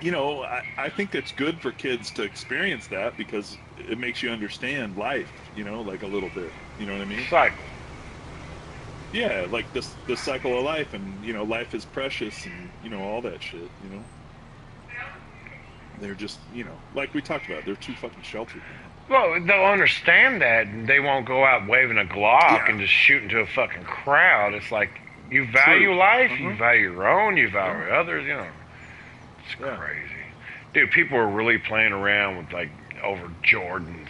you know, I think it's good for kids to experience that because it makes you understand life, you know, like a little bit. You know what I mean? Cycle. Yeah, like the cycle of life, and you know, life is precious, and you know, all that shit. You know, they're just, you know, like we talked about, they're too fucking sheltered, man. Well, they'll understand that, and they won't go out waving a Glock Yeah. and just shoot into a fucking crowd. It's like you value True. life, Uh-huh. you value your own, you value others. You know, it's Yeah. crazy, dude. People are really playing around with like over Jordans,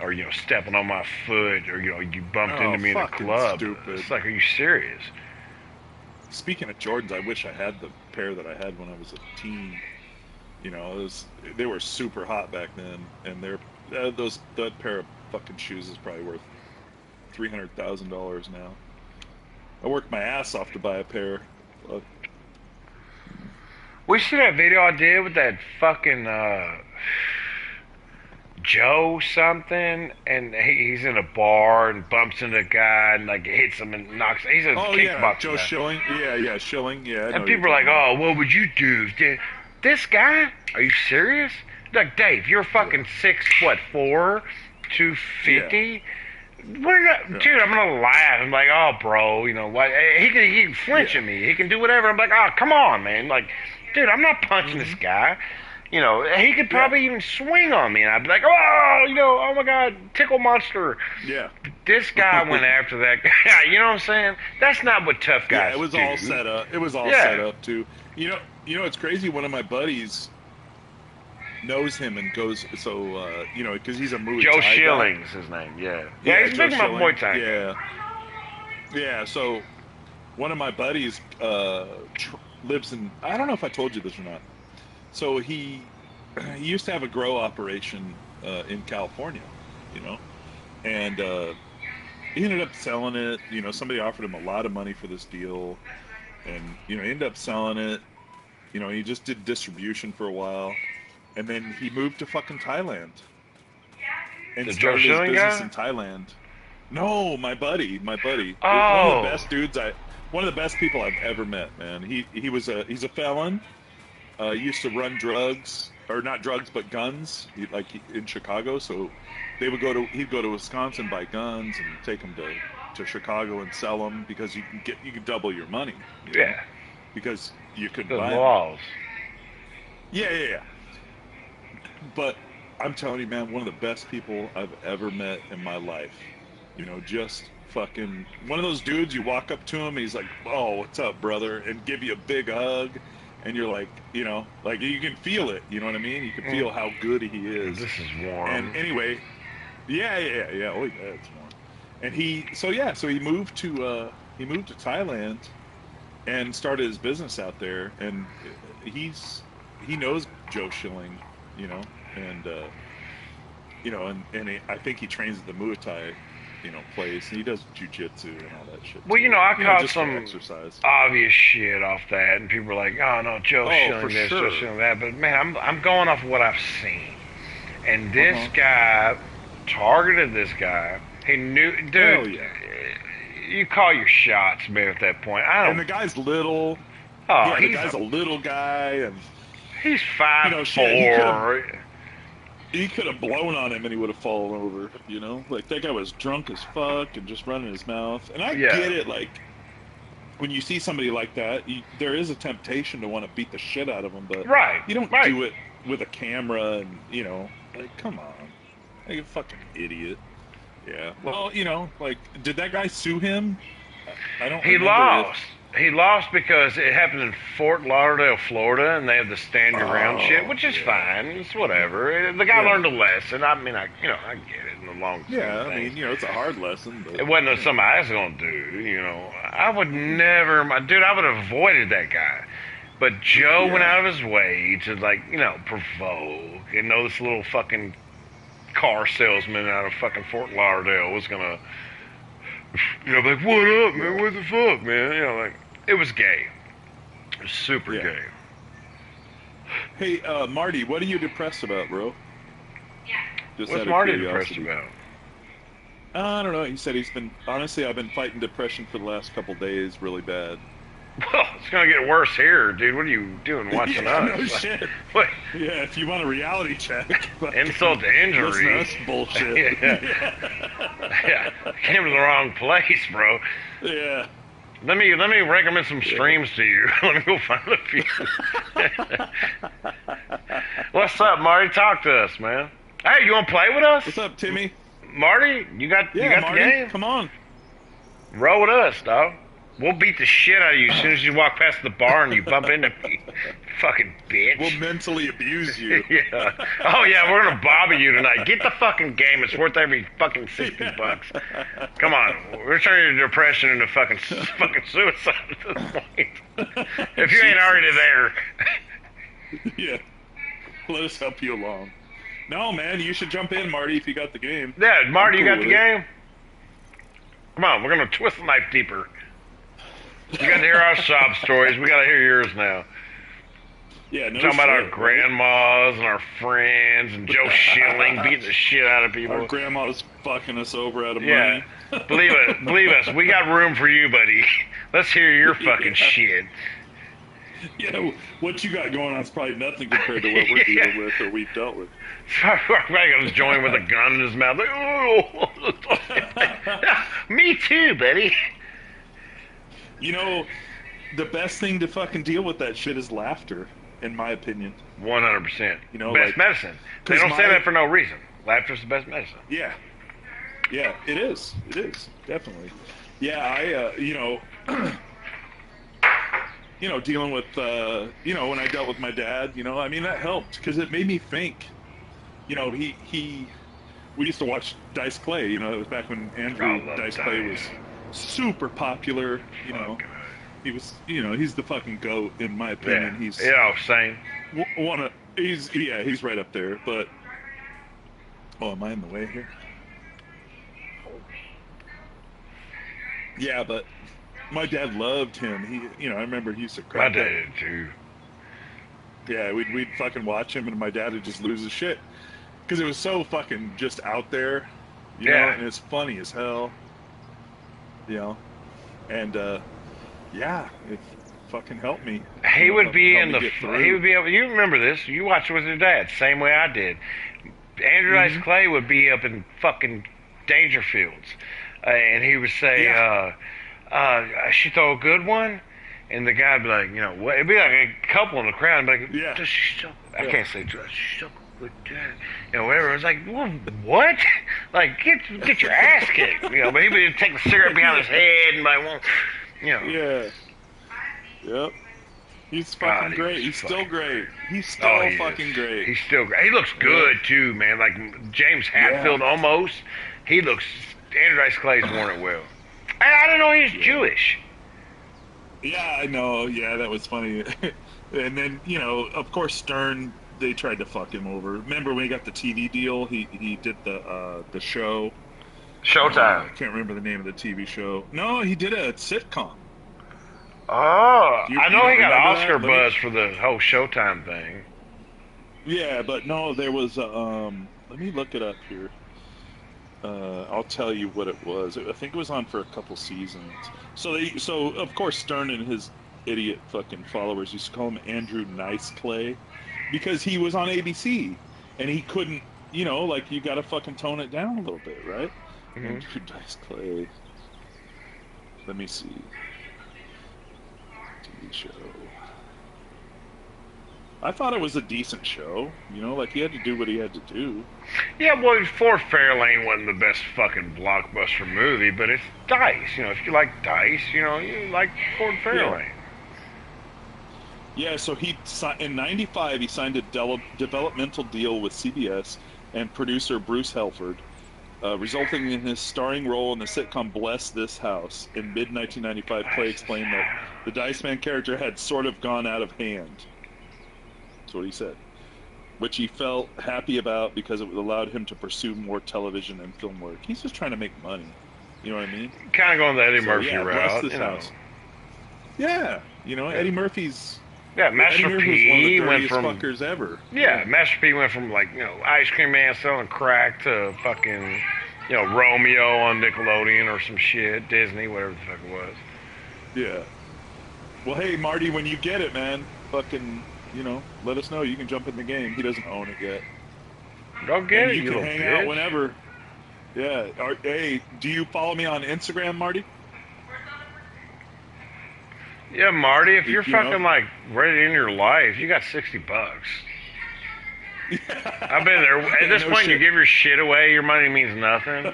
or you know, stepping on my foot, or you know, you bumped Oh, into me in a fucking club. stupid. It's like, are you serious? Speaking of Jordans, I wish I had the pair that I had when I was a teen. You know, they were super hot back then, and that pair of fucking shoes is probably worth $300,000 now. I worked my ass off to buy a pair. We see that video I did with that fucking Joe something, and he's in a bar and bumps into a guy and like hits him and knocks. He's a Oh yeah, kickboxer Joe guy. Schilling. Yeah, Schilling. Yeah, I know And who people are you're like, talking "Oh, what would you do?" This guy? Are you serious? Like, Dave, you're fucking 6'4", 250. We're not, Yeah. dude. I'm gonna laugh. I'm like, "Oh, bro, you know what? He can flinch Yeah. at me. He can do whatever." I'm like, "Oh, come on, man! Like, dude, I'm not punching this Mm-hmm. guy." You know, he could probably even swing on me, and I'd be like, "Oh, you know, oh my God, tickle monster." Yeah. This guy went after that guy. You know what I'm saying? That's not what tough guys Yeah, it was do. all set up. It was all Yeah. set up too. You know, it's crazy. One of my buddies knows him and goes, so you know, because he's a Muay Joe Thai guy. Schilling's his name. Yeah, he's Joe big about Schilling. Muay Thai. Yeah. So one of my buddies lives in. I don't know if I told you this or not. So he used to have a grow operation in California, you know, and he ended up selling it. You know, somebody offered him a lot of money for this deal, and you know, he ended up selling it. You know, he just did distribution for a while, and then he moved to fucking Thailand and The Joe started his Schilling business guy? in Thailand. No, my buddy, one of Oh. the best dudes one of the best people I've ever met, man. He's a felon. Used to run drugs, or not drugs, but guns, in Chicago. So he'd go to Wisconsin, buy guns, and take them to Chicago and sell them because you can double your money. You know? Yeah, Because you could the buy them. laws. Yeah. But I'm telling you, man, one of the best people I've ever met in my life. You know, just fucking one of those dudes. You walk up to him, he's like, "Oh, what's up, brother?" and give you a big hug, and you're like, you know, like you can feel it. You know what I mean? You can feel how good he is. This is warm. And anyway, yeah. Oh, yeah, it's warm. And so he moved to Thailand and started his business out there, and he knows Joe Schilling, you know, and you know, I think he trains at the Muay Thai, you know, place, and he does jujitsu and all that shit. Well, too. you know, I caught just for some exercise. obvious shit off that, and people are like, "Oh no, Joe Schilling for this, sure. Joe Schilling that." But man, I'm going off what I've seen, and this guy targeted this guy. He knew, dude. Hell yeah. You call your shots, man. At that point, I don't. And the guy's little. Oh, Yeah, the he's guy's a little guy, and he's 5'4". You know, shit, he could have blown on him and he would have fallen over, you know? Like, that guy was drunk as fuck and just running his mouth. And I get it, like, when you see somebody like that, there is a temptation to want to beat the shit out of them, but you don't do it with a camera and, you know, like, come on. Like a fucking idiot. Yeah. Well, you know, like, did that guy sue him? I don't He remember lost. He lost because it happened in Fort Lauderdale, Florida, and they have the stand your ground shit, which is fine. It's whatever. The guy learned a lesson. I mean, I get it in the long term. Yeah, I mean, you know, it's a hard lesson. But, it wasn't something I was going to do, you know. I would never, dude, I would have avoided that guy. But Joe Yeah. went out of his way to, like, you know, provoke and know this little fucking car salesman out of fucking Fort Lauderdale was gonna, you know, be like, what up, man? Yeah. What the fuck, man? You know, like, it was gay. It was super Yeah. gay. Hey, Marty, what are you depressed about, bro? Just What's out of Marty depressed curiosity. about? I don't know. He said honestly, I've been fighting depression for the last couple days really bad. Well, it's gonna get worse here, dude. What are you doing watching Yeah, us? no shit. What? Yeah, if you want a reality check. Insult to Listen to injury. us bullshit. Yeah, came to the wrong place, bro. Yeah. Let me recommend some streams to you. Let me go find a few. What's up, Marty? Talk to us, man. Hey, you want to play with us? What's up, Timmy? Marty? You got Yeah, Marty, the game? come on. Roll with us, dog. We'll beat the shit out of you as soon as you walk past the bar and you bump into me. Fucking bitch. We'll mentally abuse you. Yeah. Oh yeah, we're gonna bobby you tonight. Get the fucking game. It's worth every fucking $60. Come on, we're turning your depression into fucking suicide at this point. If you ain't already there. Yeah. Let us help you along. No, man, you should jump in, Marty, if you got the game. Yeah, Marty, I'm you cool got the with it. game? Come on, we're gonna twist the knife deeper. You got to hear our sob stories. We got to hear yours now. Yeah, no Talking about our shit, grandmas and our friends and Joe Schilling beating the shit out of people. Our grandma's fucking us over out of Yeah, money. believe us, we got room for you, buddy. Let's hear your fucking shit. Yeah, what you got going on is probably nothing compared to what we're dealing with or we've dealt with. Everybody got his joint with a gun in his mouth. Like, oh. Me too, buddy. You know, the best thing to fucking deal with that shit is laughter, in my opinion. 100%. You know, best like- medicine. They 'cause don't say my- that for no reason. Laughter's the best medicine. Yeah. Yeah, it is. It is, definitely. Yeah, I, dealing with, when I dealt with my dad, I mean, that helped because it made me think. We used to watch Dice Clay, it was back when Andrew I love Dice Clay was Dice. super popular, Fuck. he was, he's the fucking GOAT in my opinion. Yeah. He's Same. he's right up there, but, am I in the way here? Yeah, but my dad loved him. He, I remember he used to My crack dad up. did too. Yeah, we'd fucking watch him, and my dad would just lose his shit because it was so fucking just out there, Yeah. and it's funny as hell, and it fucking helped me. He would Helped be me in the. get through. He would be able. You remember this? You watched it with your dad, same way I did. Andrew Dice Mm-hmm. Clay would be up in fucking Dangerfields, and he would say, Yeah. "She throw a good one," and the guy'd be like, what? It'd be like a couple in the crowd, and be like, Yeah. "Does she suck?" I Yeah. can't say, "Does she suck with that?" Whatever. It was like, well, what? Like, get your ass kicked, But he would take the cigarette behind his head and like, well, Yeah. Yep. He's God, fucking he great. was He's still fucking- great. He's still Oh, he fucking is. great. He's still great. He looks good too, man. Like James Hatfield almost. He looks. Andrew Dice Clay's worn it well. I didn't know he was Jewish. Yeah, I know. Yeah, that was funny. And then, of course, Stern, they tried to fuck him over. Remember when he got the TV deal? He did the show. I Showtime. can't remember the name of the TV show. No, he did a sitcom. Oh, You- I you know he don't got remember Oscar that? buzz for the whole Showtime thing. Yeah, but no, there was let me look it up here. I'll tell you what it was. I think it was on for a couple seasons. So of course Stern and his idiot fucking followers used to call him Andrew Nice Clay because he was on ABC and he couldn't, you got to fucking tone it down a little bit, right? Mhm. Andrew Nice Clay. Let me see. TV show. I thought it was a decent show, he had to do what he had to do. Yeah, well, Fort Fairlane wasn't the best fucking blockbuster movie, but it's Dice. If you like Dice, you like Fort Fairlane. Yeah, so in '95 he signed a developmental deal with CBS and producer Bruce Helford, resulting in his starring role in the sitcom Bless This House. In mid-1995, Clay explained that the Dice Man character had sort of gone out of hand. That's what he said. Which he felt happy about because it allowed him to pursue more television and film work. He's just trying to make money. You know what I mean? Kind of going the Eddie Murphy Bless route, This you know. House. Yeah, Eddie Murphy's... Yeah, Eddie Master Murphy was one of the P went dirtiest from fuckers ever. yeah, Master P went from like Ice Cream Man selling crack to fucking Romeo on Nickelodeon or some shit, Disney, whatever the fuck it was. Yeah. Well, hey Marty, when you get it, man, fucking let us know. You can jump in the game. He doesn't own it yet. Go get And it, you can little hang bitch. out whenever. Yeah. Hey, do you follow me on Instagram, Marty? Yeah, Marty, if you're You know? fucking like ready to end your life, you got $60. I've been there. At this No point, you shit. give your shit away, your money means nothing.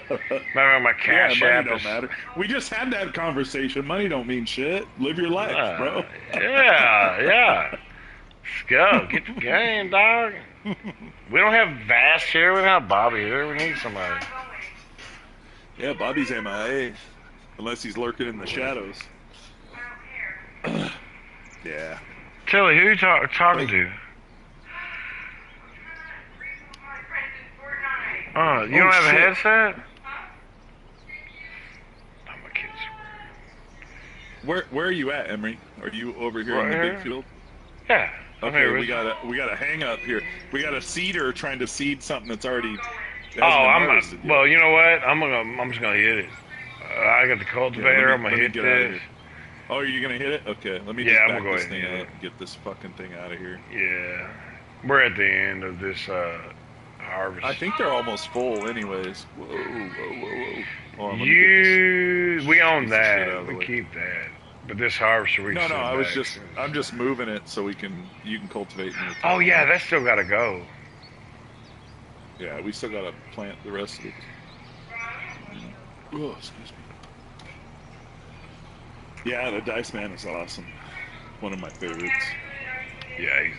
My cash money app don't is. matter. We just had that conversation. Money don't mean shit. Live your life, bro. Yeah. Let's go. Get the game, dog. We don't have Vast here. We don't have Bobby here. We need somebody. Yeah, Bobby's MIA. Unless he's lurking in the shadows. Yeah. Tilly, who you talking to? Oh, you don't have a shit. headset? Oh, my kids. Where are you at, Emery? Are you over here in Right the here. big field? Yeah. I'm Okay, here we with got a hang up here. We got a seeder trying to seed something that's already. Oh, I'm. Well, you know what? I'm just gonna hit it. I got the cultivator. I'm gonna hit get out of this. here. Oh, you're gonna hit it? Okay, let me Yeah, just I'm back gonna go this ahead and thing hit out it. and get this fucking thing out of here. Yeah. We're at the end of this harvest. I think they're almost full, anyways. Whoa. Hold on, let me We own piece of shit out that. of the We way. keep that. But this harvester we No, can I send was back. just, I'm just moving it so you can cultivate. And Oh yeah, that's still gotta go. Yeah, we still gotta plant the rest of it. Oh, excuse me. Yeah, the Dice Man is awesome. One of my favorites. Yeah, he's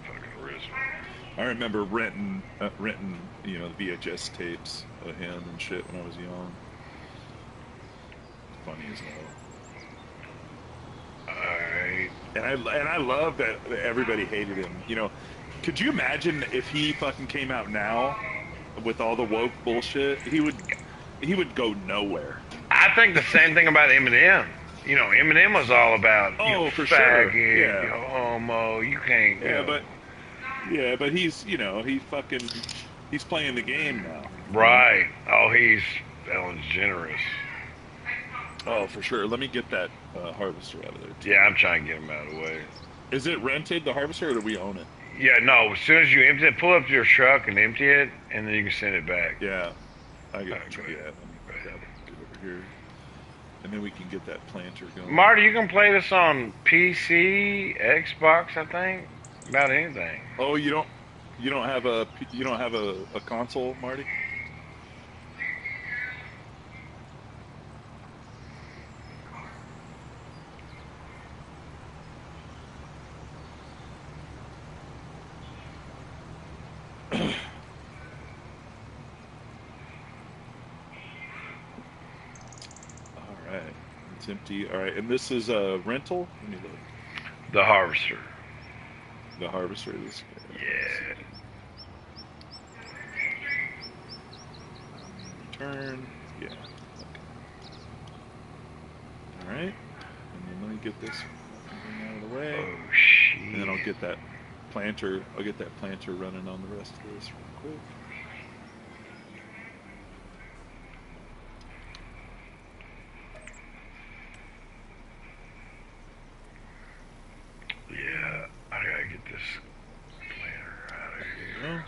fucking original. I remember renting the VHS tapes of him and shit when I was young. Funny as hell. Alright. And I love that everybody hated him. Could you imagine if he fucking came out now with all the woke bullshit? He would go nowhere. I think the same thing about Eminem. Eminem was all about For faggot, sure. Yeah. homo. You can't. But he's he's playing the game now. Right. Oh, he's Ellen generous. Oh, for sure. Let me get that harvester out of there too. Yeah, I'm trying to get him out of the way. Is it rented, the harvester, or do we own it? Yeah, no. As soon as you empty it, pull up to your truck and empty it, and then you can send it back. Yeah. I got Okay. Let me grab it. Get over here. And then we can get that planter going. Marty, you can play this on PC, Xbox, I think. About anything. Oh, you don't have a console, Marty? All right, it's empty. All right, and this is a rental. Let me look. The harvester. The harvester. This. Yeah. Return. Yeah. Okay. All right. And then let me get this thing out of the way. Oh shit. And then I'll get that planter. I'll get that planter running on the rest of this real quick. Yeah, I gotta get this planter out of here.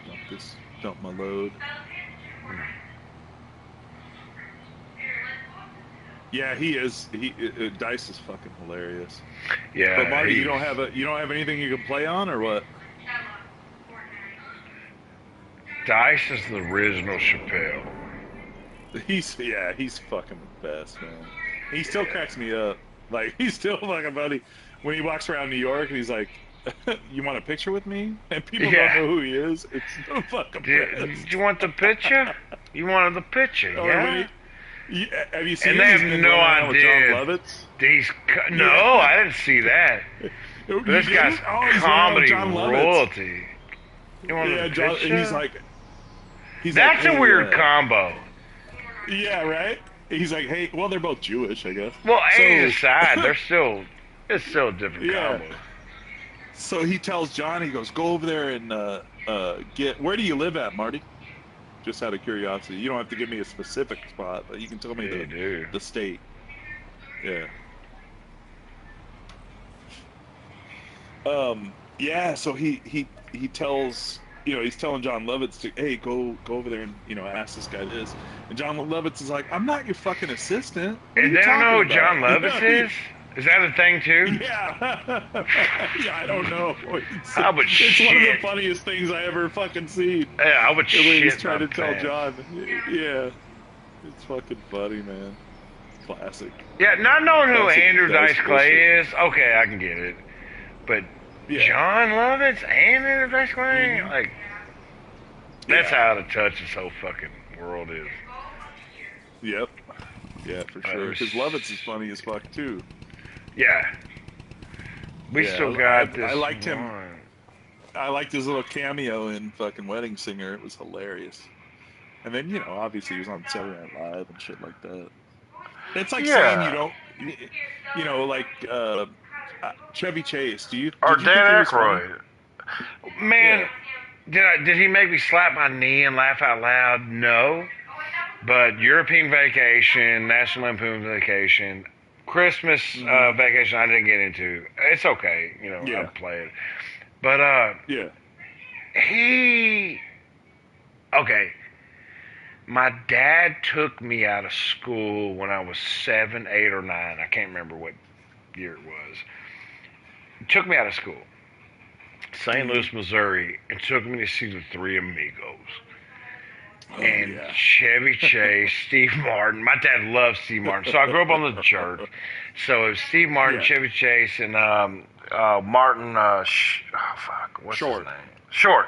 There you go. Stop Dump my load. Yeah, he is. Dice is fucking hilarious. Yeah, But Marty, you he's- don't have anything you can play on, or what? Dice is the original Chappelle. He's fucking the best, man. He still cracks me up. Like, he's still fucking funny when he walks around New York and he's like, you want a picture with me? And people Yeah. don't know who he is. It's the fucking best. Do you want the picture? You wanted the picture, Or yeah? have you seen And they him? have He's been no running around with John idea. Lovitz. No, Yeah. I didn't see that. You But this guy's didn't? Oh, he's running around with comedy John Lovitz. royalty. You want Yeah, the John. picture? He's That's like, a hey, weird combo. yeah, right. He's like, hey, well, they're both Jewish, I guess. Well, So- age aside, it's still a different Yeah. combo. So he tells John, he goes, go over there and get. Where do you live at, Marty? Just out of curiosity. You don't have to give me a specific spot, but you can tell me Yeah, dude. the state. Yeah. Yeah. So he tells, he's telling John Lovitz to, hey, go over there and ask this guy this. And John Lovitz is like, I'm not your fucking assistant. What are And you they don't know who talking John about?" Lovitz is? Is that a thing too? Yeah. Yeah, I don't know. I would it's one of the shit. funniest things I ever fucking seen. Yeah, I would The way he's shit trying my to tell pants. John. Yeah. It's fucking funny, man. Classic. Yeah, not knowing who Classic Andrew Dice Dice Clay Clay. is, okay, I can get it. But Yeah. John Lovitz and Andrew Dice Clay, like, that's Yeah. how out of touch this whole fucking world is. Yep. Yeah, for sure. Because Lovitz is funny as fuck, too. Yeah. We Yeah, still got I this. liked him. one. I liked his little cameo in fucking Wedding Singer. It was hilarious. And then, obviously he was on Saturday Night Live and shit like that. It's like Yeah. saying like Chevy Chase. Or did you think Dan he was funny? Aykroyd. Man, did he make me slap my knee and laugh out loud? No. But European Vacation, National Lampoon Vacation, Christmas Vacation, I didn't get into. It's okay, Yeah. I play it. But Yeah. okay. My dad took me out of school when I was 7, 8, or 9. I can't remember what year it was. He took me out of school, St. Louis, Missouri, and took me to see the Three Amigos. Oh, And yeah. Chevy Chase, Steve Martin. My dad loved Steve Martin, so I grew up on the jerk. So it was Steve Martin, Yeah. Chevy Chase, and Martin. What's Short. his name? Short.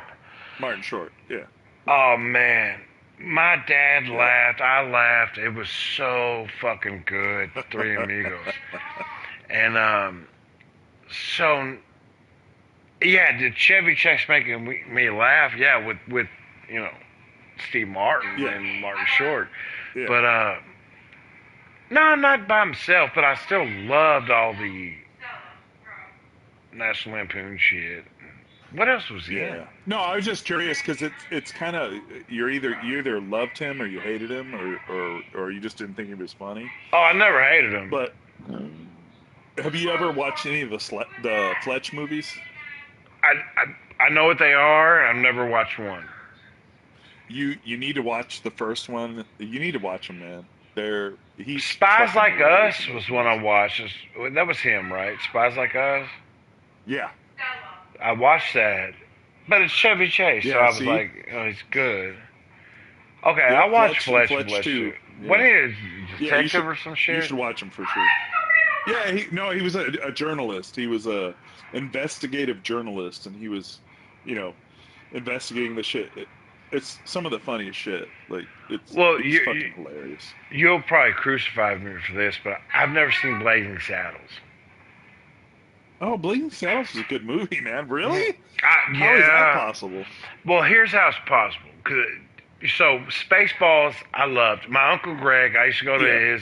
Martin Short. Yeah. Oh man, my dad laughed. I laughed. It was so fucking good. Three Amigos, and so yeah, did Chevy Chase making me laugh? Yeah, with Steve Martin Yeah. and Martin Short. Yeah. But no, not by himself. But I still loved all the National Lampoon shit. What else was he in? Yeah. No, I was just curious because it's kind of you either loved him or you hated him or you just didn't think he was funny. Oh, I never hated him. But have you ever watched any of the Fletch movies? I know what they are. I've never watched one. You need to watch the first one. You need to watch them, man. He's Spies fucking Like hilarious. Us was one I watched. That was him, right? Spies Like Us. Yeah. I watched that, but it's Chevy Chase, so Yeah, I was see? like, "Oh, he's good." Okay, Yeah, I watched Fletch Fletch and Fletch too. too. Yeah. What is Yeah, you detective should- or some You shit? should watch him for sure. Yeah, he was a journalist. He was a investigative journalist, and he was, investigating the shit. It's some of the funniest shit. Like it's fucking hilarious. You'll probably crucify me for this, but I've never seen Blazing Saddles. Oh, Blazing Saddles is a good movie, man. Really? Yeah. How is that possible? Well, here's how it's possible. So Spaceballs, I loved. My Uncle Greg, I used to go to Yeah.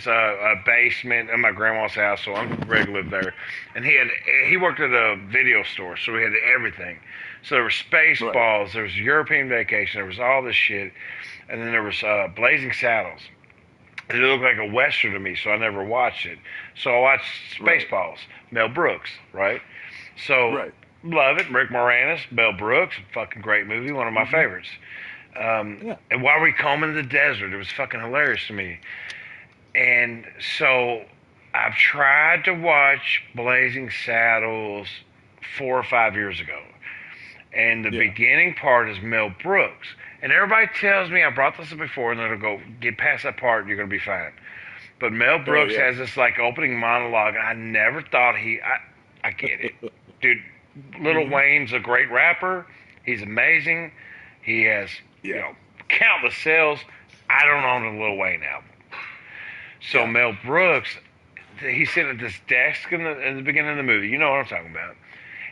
his basement in my grandma's house. So Uncle Greg lived there, and he worked at a video store, so we had everything. So there was Spaceballs, there was European Vacation, there was all this shit, and then there was Blazing Saddles. It looked like a western to me, so I never watched it. So I watched Spaceballs, Mel Brooks, right? So love it. Rick Moranis, Mel Brooks, fucking great movie, one of my favorites. And While We Combing the Desert, it was fucking hilarious to me. And so I've tried to watch Blazing Saddles 4 or 5 years ago. And the beginning part is Mel Brooks. And everybody tells me, I brought this up before, and they'll go, get past that part, you're going to be fine. But Mel Brooks has this, like, opening monologue, and I never thought I get it. Dude, Lil Wayne's a great rapper. He's amazing. He has, countless sales. I don't own a Lil Wayne album. So Mel Brooks, he's sitting at this desk in the beginning of the movie. You know what I'm talking about.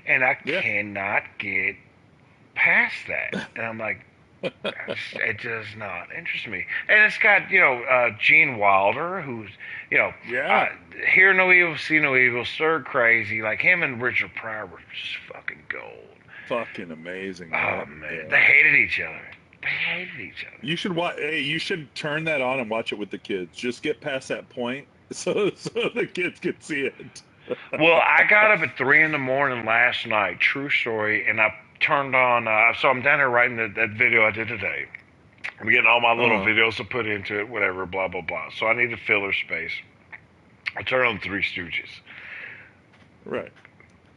And I cannot get past that. And I'm like, it does not interest me. And it's got, Gene Wilder, who's, hear no evil, see no evil, stir crazy. Like him and Richard Pryor were just fucking gold. Fucking amazing. Oh, man. They hated each other. You should watch. Hey, you should turn that on and watch it with the kids. Just get past that point so the kids can see it. Well, I got up at 3 a.m. last night, true story, and I turned on, so I'm down here writing that video I did today. I'm getting all my little videos to put into it, whatever, blah, blah, blah. So I need a filler space. I turned on Three Stooges. Right.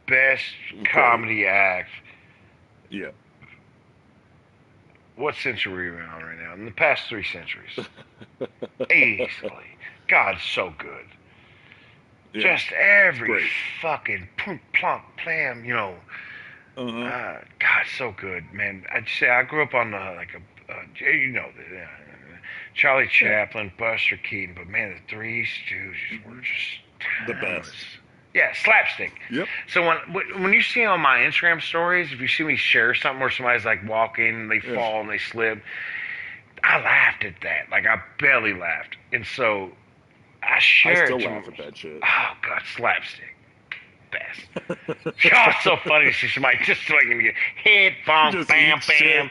Best comedy act. Yeah. What century are we on right now? In the past 3 centuries. Easily. God, so good. Yeah. Just every fucking plunk, plonk, plam, God, so good, man. I'd say I grew up on Charlie Chaplin, Buster Keaton, but man, the Three Stooges were just the best. Yeah, slapstick. Yep. So when you see on my Instagram stories, if you see me share something where somebody's like walking, and they fall and they slip, I laughed at that. Like I barely laughed, and so I shared. I still laugh at that shit. Oh God, slapstick. Best. God, it's so funny to see somebody just like get hit, bam, bam, bam.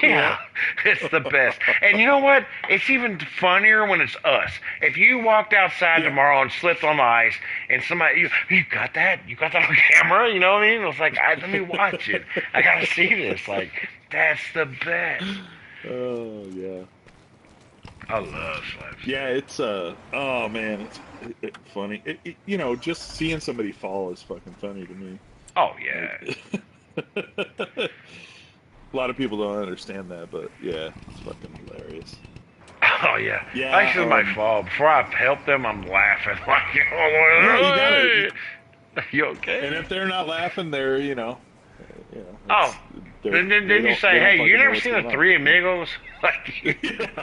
Yeah, it's the best. And you know what? It's even funnier when it's us. If you walked outside tomorrow and slipped on the ice, and somebody, you got that? You got that on camera? You know what I mean? It's like, let me watch it. I gotta see this. Like, that's the best. Oh yeah. I love slapstick. Yeah, it's oh man, it's funny. Just seeing somebody fall is fucking funny to me. Oh yeah. A lot of people don't understand that, but yeah, it's fucking hilarious. Oh yeah. Yeah. Actually, my fault. Before I help them, I'm laughing like, oh, no, you got it. You okay? And if they're not laughing, they're Then you say, hey, you never seen the Three Amigos? Like,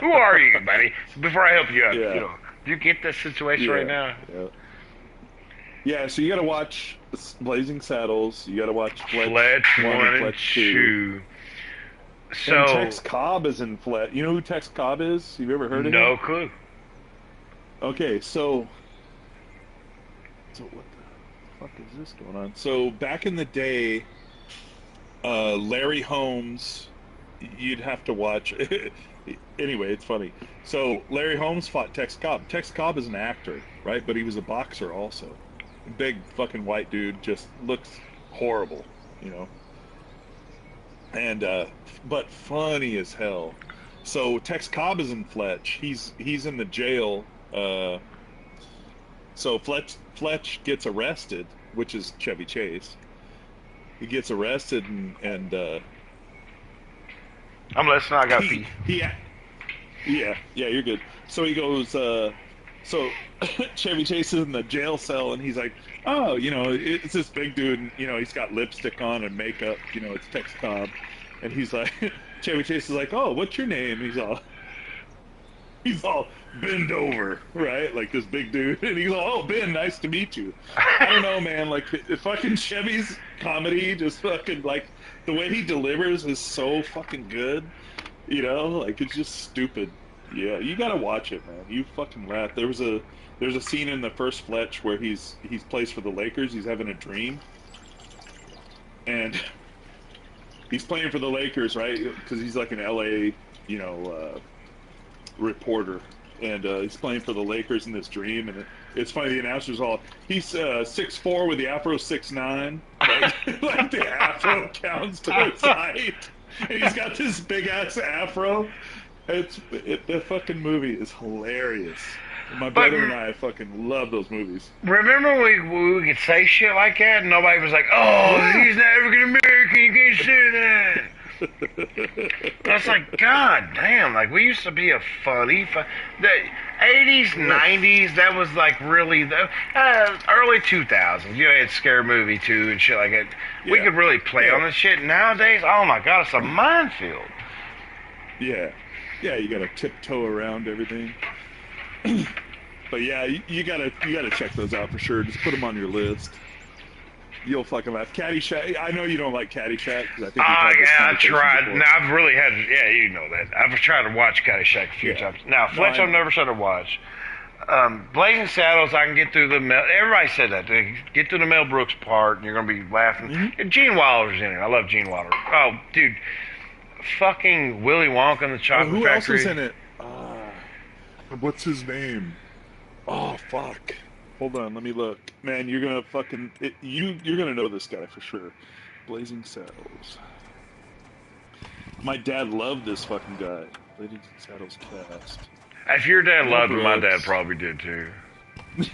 who are you, buddy? Before I help you out, do you get this situation right now? Yeah, so you got to watch Blazing Saddles. You got to watch Fletch 1 and Fletch 2. So and Tex Cobb is in Fletch. You know who Tex Cobb is? You've ever heard of him? No clue. Okay, so what the fuck is this going on? So back in the day, Larry Holmes, you'd have to watch. Anyway, it's funny. So Larry Holmes fought Tex Cobb. Tex Cobb is an actor, right? But he was a boxer also. Big fucking white dude, just looks horrible, And but funny as hell. So Tex Cobb is in Fletch. He's in the jail. So Fletch gets arrested, which is Chevy Chase. He gets arrested and I'm listening. I got pee. Yeah, you're good. So he goes. So Chevy Chase is in the jail cell, and he's like, "Oh, it's this big dude. And, he's got lipstick on and makeup. It's Tex Cobb." And he's like, Chevy Chase is like, "Oh, what's your name?" And he's all bend over, right? Like this big dude, and he's all, "Oh, Ben, nice to meet you." I don't know, man. Like fucking Chevy's comedy, just fucking like the way he delivers is so fucking good. Like it's just stupid. Yeah, you gotta watch it, man. You fucking laugh. There's a scene in the first Fletch where he's plays for the Lakers. He's having a dream, and he's playing for the Lakers, right? Because he's like an LA, reporter, and he's playing for the Lakers in this dream. And it's funny. The announcer's all, he's 6'4" with the afro 6'9", right? Like the afro counts to the side, and he's got this big ass afro. The fucking movie is hilarious. My brother and I fucking love those movies. Remember we could say shit like that and nobody was like, "Oh, he's an African American, you can't say that." It's like, god damn, like we used to be a the 80s, 90s, that was like really the early 2000s. You had Scary Movie 2 and shit like that. We Yeah. could really play on this shit. Nowadays, oh my god, it's a minefield. Yeah, yeah, you gotta tiptoe around everything. But yeah, you gotta check those out for sure. Just put them on your list. You'll fucking laugh. Caddyshack. I know you don't like Caddyshack because I think we've had this Yeah, I conversation tried. before. Now I've really had. Yeah, you know that. I've tried to watch Caddyshack a few Yeah. times. Now No, Fletch, I I've know. never tried to watch. Blazing Saddles, I can get through the Mel. Everybody said that. They get through the Mel Brooks part, and you're gonna be laughing. Mm-hmm. And Gene Wilder's in it. I love Gene Wilder. Oh, dude, fucking Willy Wonka and the Chocolate Who else Factory. was in it? What's his name? Oh fuck! Hold on, let me look. Man, you're gonna fucking you're gonna know this guy for sure. Blazing Saddles. My dad loved this fucking guy. Blazing Saddles cast. If your dad Mel loved him, my dad Brooks. probably did too.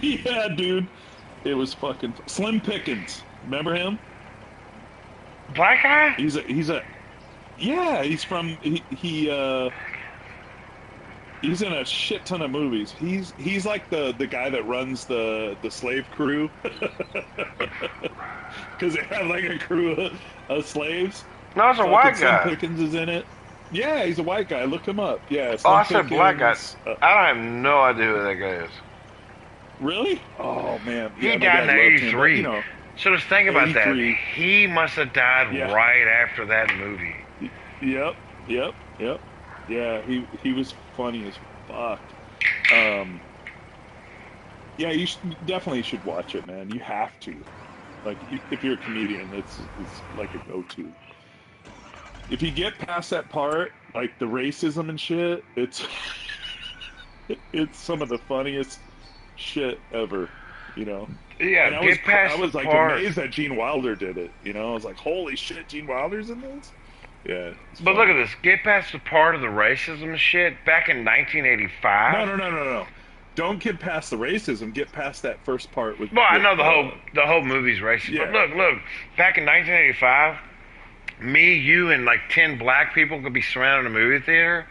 Yeah, dude. It was fucking Slim Pickens. Remember him? Black guy? He's a yeah. He's from he's in a shit ton of movies. He's like the guy that runs the slave crew because they have like a crew of slaves. No, it's a Fucking white Slim guy. Pickens is in it. Yeah, he's a white guy. Look him up. Yeah. Oh, Slim I said black guy. Pickens. I have no idea who that guy is. Really? Oh man. He Yeah, my died in dad loved him, but, '83. you know, So just think about that. 83. He must have died Yeah. right after that movie. Yep. Yeah, he was funny as fuck. Yeah, you definitely should watch it, man. You have to. Like, if you're a comedian, it's like a go-to. If you get past that part, like the racism and shit, it's some of the funniest shit ever, you know. Yeah, And get past I was the like part. amazed that Gene Wilder did it. You know, I was like, holy shit, Gene Wilder's in this. Yeah. it's But funny. look at this. Get past the part of the racism and shit. Back in 1985. No. Don't get past the racism. Get past that first part with. Well, I with, know the whole movie's racist. Yeah. But look. Back in 1985, me, you, and like 10 black people could be surrounded in a movie theater,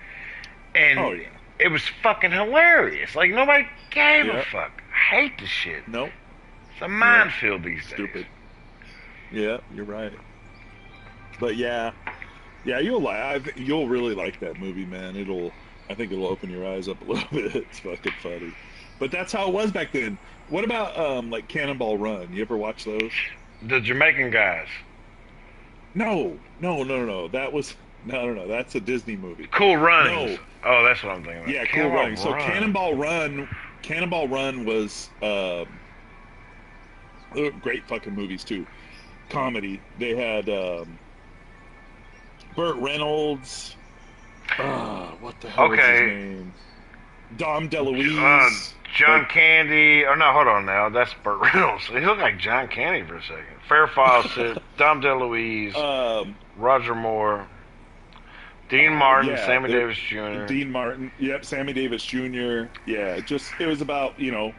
and Oh, yeah. it was fucking hilarious. Like nobody gave a Yeah. fuck. I hate this shit. Nope. It's a minefield these days. Stupid. Yeah, you're right. But yeah, you'll really like that movie, man. I think it'll open your eyes up a little bit. It's fucking funny. But that's how it was back then. What about like Cannonball Run? You ever watch those? The Jamaican guys. No. That was no. That's a Disney movie. Cool Runnings. No. Oh, that's what I'm thinking. About. Yeah, Cool Cannonball Running. So Run. Cannonball Run was great fucking movies too. Comedy. They had Burt Reynolds. What the hell was his Okay. name? Dom DeLuise. John Candy. Oh no, hold on now. That's Burt Reynolds. He looked like John Candy for a second. Fair Fawcett, Dom DeLuise, Roger Moore, Dean Martin, yeah, Sammy Davis Jr. Dean Martin. Yep, Sammy Davis Jr. Yeah, it was about a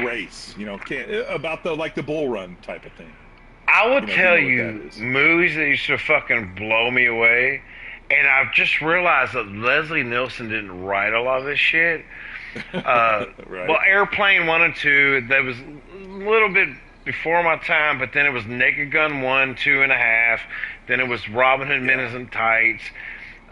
race. About the bull run type of thing. I would You know tell what you that is. movies that used to fucking blow me away, and I've just realized that Leslie Nielsen didn't write a lot of this shit. Right. Well, Airplane 1 and 2, that was a little bit before my time, but then it was Naked Gun 1, 2.5, then it was Robin Hood Men in Tights,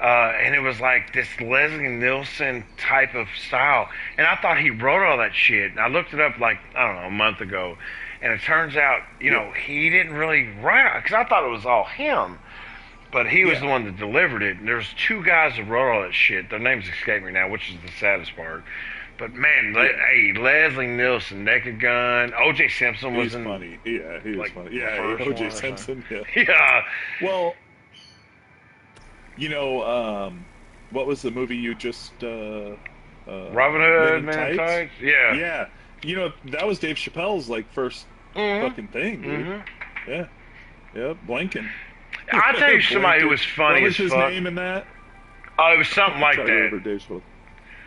and it was like this Leslie Nielsen type of style, and I thought he wrote all that shit, and I looked it up like, I don't know, a month ago, and it turns out, he didn't really write it, because I thought it was all him. But he was the one that delivered it. And there's 2 guys that wrote all that shit. Their names escape me now, which is the saddest part. But man, Leslie Nielsen, Naked Gun, O.J. Simpson was He's in. funny. Yeah, he was like, funny. the Yeah, first one O.J. or Simpson. Yeah. Yeah. Well, what was the movie you just? Robin Hood, Men in Men in Tights? Tights. Yeah. Yeah. That was Dave Chappelle's first fucking thing, dude. Mm-hmm. Yeah, Blinken. I'll tell you somebody who Blinken. was funny What was as his fuck. name in that? Oh, it was something like I'm trying to that. remember Dave Chappelle.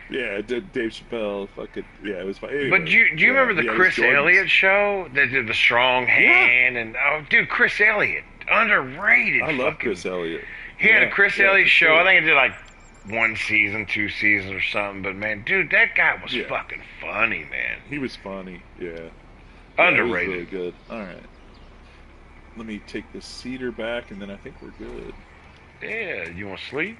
Yeah, Dave Chappelle. Fucking yeah, it was fun. Anyway, But do you remember the it was Chris Jordan's. Elliott show? They did the strong hand and dude, Chris Elliott, underrated. I love fucking- Chris Elliott. He had a Chris Elliott for show. sure. I think it did like 1 season, 2 seasons or something. But man, dude, that guy was fucking funny, man. He was funny, yeah. Underrated. He was really good. All right. Let me take the cedar back, and then I think we're good. Yeah, you want to sleep?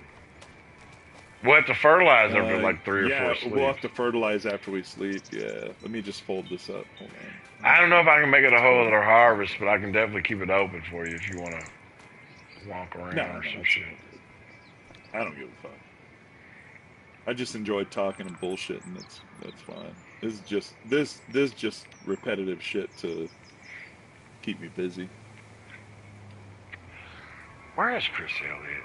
We'll have to fertilize after like 3 or 4 sleeps. We'll have to fertilize after we sleep, yeah. Let me just fold this up. Hold on. I don't know if I can make it a whole other harvest, but I can definitely keep it open for you if you want to walk around or some shit. I don't give a fuck. I just enjoyed talking and bullshitting. That's fine. This is just repetitive shit to keep me busy. Where is Chris Elliott?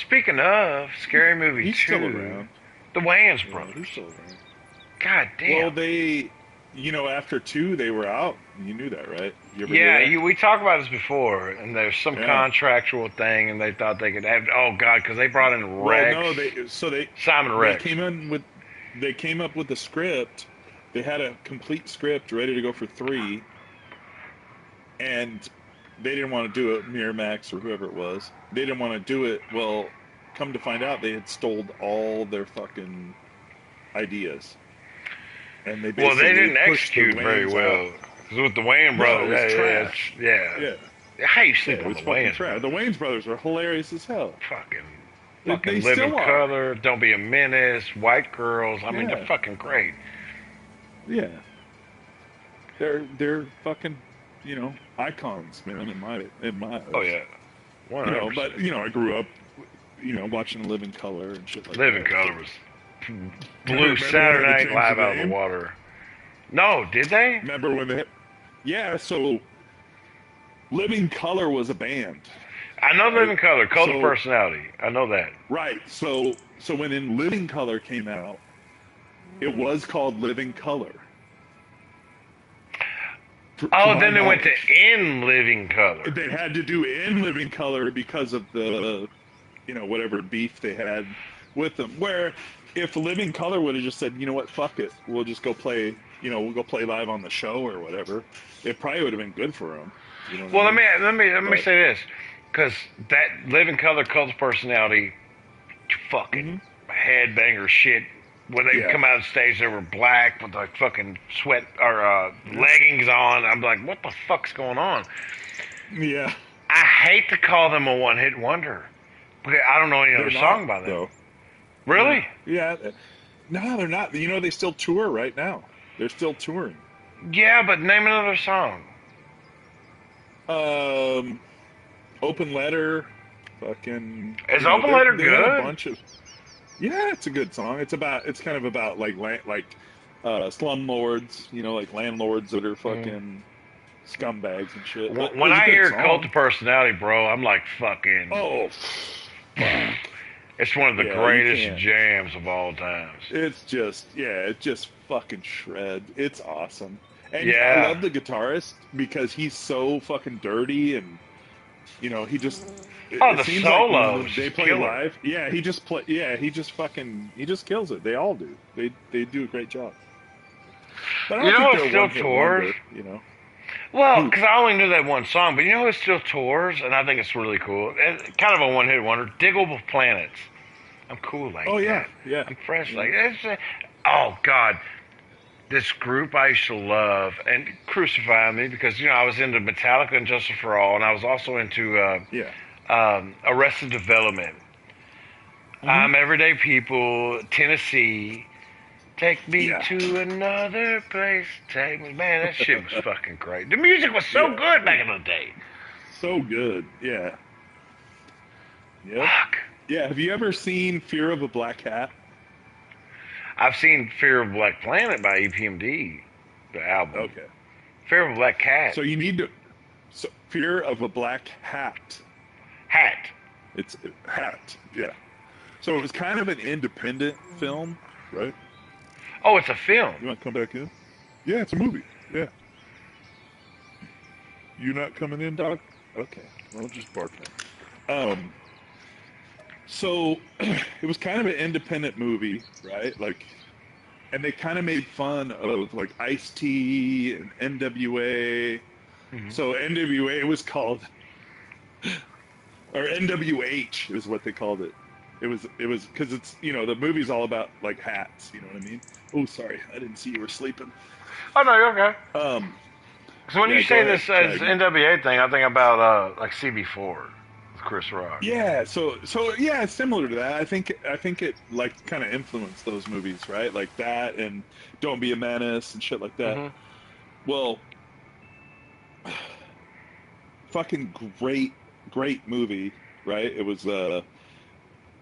Speaking of Scary Movie 2, He's still around. the Wayans Yeah, brothers. he's still around. God damn. Well, they, after 2, they were out. You knew that, right? You ever hear Yeah, that? we talked about this before, and there's some contractual thing, and they thought they could have. Oh God, because they brought in Rex. Well, no, Simon Rex. They came up with the script. They had a complete script ready to go for 3, and they didn't want to do it. Miramax or whoever it was, they didn't want to do it. Well, come to find out, they had stole all their fucking ideas, and they basically they didn't pushed the execute very Wayans well. out. Because with the Wayans brothers, it was trash. Yeah. How you sleep It on was the fucking Wayans? trash. The Wayans brothers are hilarious as hell. Fucking They Live in still are. Color, Don't Be a Menace, White Girls. I mean, Yeah. they're fucking great. Yeah, they're fucking, icons, man. In my. Oh yeah. 100%. But I grew up, watching Live in Color and shit like Live that. in Color was blew Remember Saturday when they Night changed Live the out of the name? water. No, did they? Remember when they? Yeah, so Living Color was a band. I know Live in Color, Cult of So- Personality. I know that. Right. So when In Living Color came out, it was called Living Color. Oh, then they went to In Living Color. They had to do In Living Color because of the, whatever beef they had with them. Where if Living Color would have just said, you know what, fuck it, we'll just go play, we'll go play live on the show or whatever, it probably would have been good for them. You know what Well, I mean? let me say this, because that Live in Color, Cult of Personality, fucking headbanger shit. When they come out on stage, they were black with like fucking sweat or leggings on. I'm like, what the fuck's going on? Yeah. I hate to call them a one-hit wonder because I don't know any other song by them. Though. Really? Yeah. No, they're not. They still tour right now. They're still touring. Yeah, but name another song. Open Letter. Fucking. Is Open Letter they had good? a bunch of. Yeah, it's a good song. It's kind of about like slumlords, like landlords that are fucking scumbags and shit. But When it's a I good hear song. Cult of Personality, bro, I'm like fucking. Oh, fuck. It's one of the Yeah, you greatest can't. jams of all times. It just fucking shreds. It's awesome. And Yeah. I love the guitarist because he's so fucking dirty and, he just. The seems solos, like when they play killer. live. Yeah, he just kills it. They all do. They do a great job. But I don't You know think what they're still one-hit tours? wonder, Well, because I only knew that one song, but you know who still tours, and I think it's really cool. It's kind of a one-hit wonder. Digable Planets. I'm cool like Oh, yeah, that. yeah. I'm fresh like that. Oh God, this group I used to love and crucify me because I was into Metallica and Justice for All, and I was also into Arrested Development. I'm Everyday People, Tennessee. Take me to another place. Take me, man. That shit was fucking great. The music was so good back in the day. So good. Yeah. Yep. Fuck. Yeah. Have you ever seen Fear of a Black Cat? I've seen Fear of Black Planet by EPMD, the album. Okay. Fear of a Black Cat. So you need to. So Fear of a Black Hat. Hat. It's Hat. Yeah. So it was kind of an independent film, right? Oh, it's a film. You want to come back in? Yeah, it's a movie. Yeah. You not coming in, dog? Okay. I'll just bark now. So it was kind of an independent movie, right? Like, and they kind of made fun of like Ice-T and NWA. So NWA was called or NWH is what they called it. It was because it's the movie's all about like hats. You know what I mean? Oh, sorry, I didn't see you were sleeping. Oh no, you're okay. Um, So when yeah, you go say ahead, this as Shaggy. NWA thing, I think about like CB4 with Chris Rock. Yeah, so yeah, it's similar to that. I think it like kind of influenced those movies, right? Like that and Don't Be a Menace and shit like that. Hmm. Well, fucking great movie, right? It was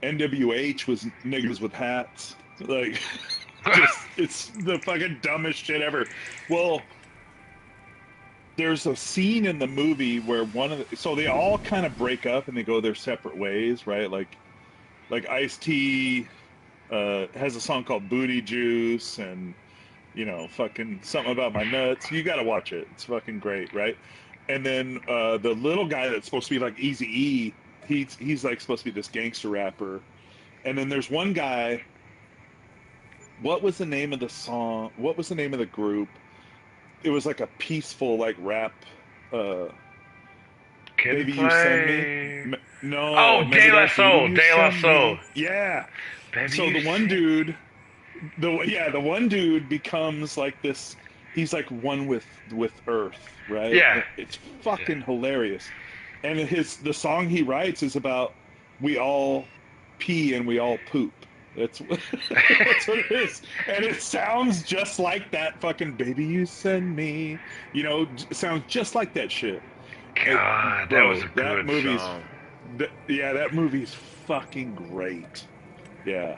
NWH was niggas with hats. Like just it's the fucking dumbest shit ever. Well, there's a scene in the movie where so they all kind of break up and they go their separate ways, right? Like Ice-T has a song called Booty Juice and fucking something about my nuts. You got to watch it. It's fucking great, right? And then the little guy that's supposed to be like Eazy-E, he's like supposed to be this gangster rapper. And then there's one guy. What was the name of the song? What was the name of the group? It was like a peaceful like rap. Uh, Kid and Baby You Send Me. Play. No, Oh, remember De La that? Baby Soul, You De La Send Soul. Me. Yeah. Baby, So you the one sing. dude, the one dude becomes like this. He's like one with Earth, right? Yeah. It's fucking hilarious. And the song he writes is about we all pee and we all poop. That's that's what it is, and it sounds just like that fucking "Baby You Send Me." It sounds just like that shit. God, that was Bro, a that good movie's song. yeah, that movie's fucking great. Yeah.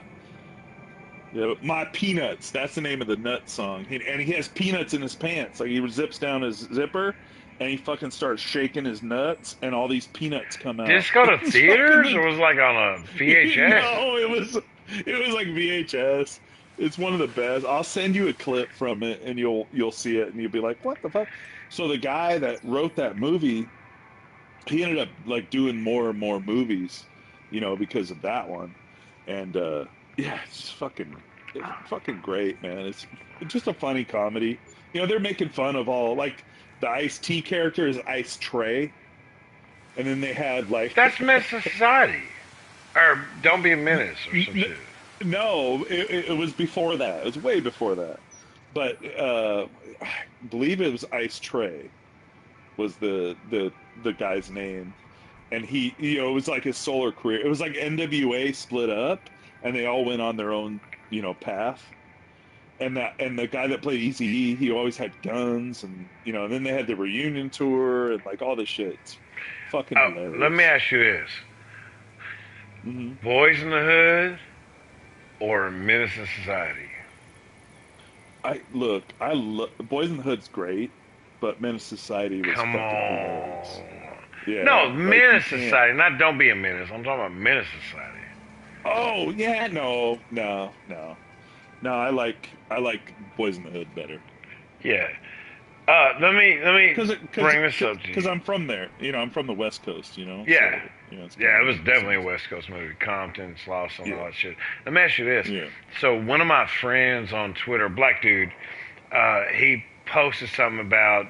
Yeah, My Peanuts. That's the name of the nut song. And he has peanuts in his pants. Like he zips down his zipper, and he fucking starts shaking his nuts, and all these peanuts come Did out. this go to It's theaters fucking or was it like on a VHS? no, it was like VHS. It's one of the best. I'll send you a clip from it, and you'll see it, and you'll be like, "What the fuck?" So the guy that wrote that movie, he ended up like doing more and more movies, because of that one. And yeah, it's fucking great, man. It's just a funny comedy. They're making fun of all like the Ice-T character is Ice Tray, and then they had like That's Menace to Society. Or Don't Be a Menace or some shit. no, it was before that. It was way before that. But I believe it was Ice Tray was the guy's name, and it was like his solar career. It was like NWA split up, and they all went on their own path. And the guy that played Eazy-E, he always had guns, and then they had the reunion tour and like all this shit. It's fucking Oh, hilarious. let me ask you this. Hmm. Boys in the Hood or Menace to Society? I love Boys in the Hood's great, but Menace Society was Come fucking on. hilarious. Yeah, No, like, Menace you can't- Society, not Don't Be a Menace. I'm talking about Menace Society. Oh yeah, no. I like Boys in the Hood better Yeah. Let me bring this up to because you. I'm from there. I'm from the West Coast. Yeah. So, it's Yeah, it was kinda- definitely a West Coast movie. Compton, Slauson, Yeah. all that shit. Let me ask you this. Yeah. So one of my friends on Twitter, black dude, he posted something about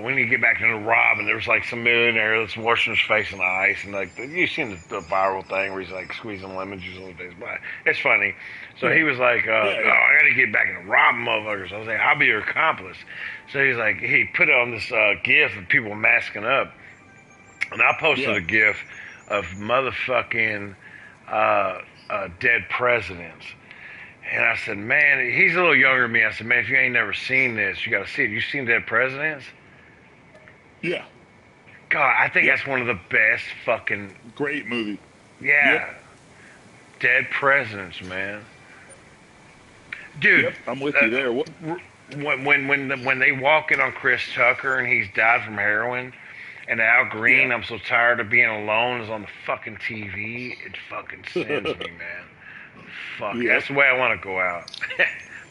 when you get back into Rob, and there was like some millionaire that's washing his face in the ice, and like you seen the viral thing where he's like squeezing lemon juice on his face. But it's funny. So he was like, Yeah. "Oh, I got to get back into robbing motherfuckers." I was like, "I'll be your accomplice." So he's like, he put on this gif of people masking up, and I posted Yeah. a gif of motherfucking dead presidents. And I said, man, he's a little younger than me. I said, man, if you ain't never seen this, you got to see it. You seen Dead Presidents? Yeah, God, I think Yeah. that's one of the best fucking, great movie. yeah. Yep. Dead Presidents, man. Dude, Yep, I'm with you there. What? when they walk in on Chris Tucker and he's died from heroin, and Al Green, Yeah. I'm so tired of being alone, is on the fucking TV, it fucking sends me, man. Fuck, Yep. that's the way I want to go out.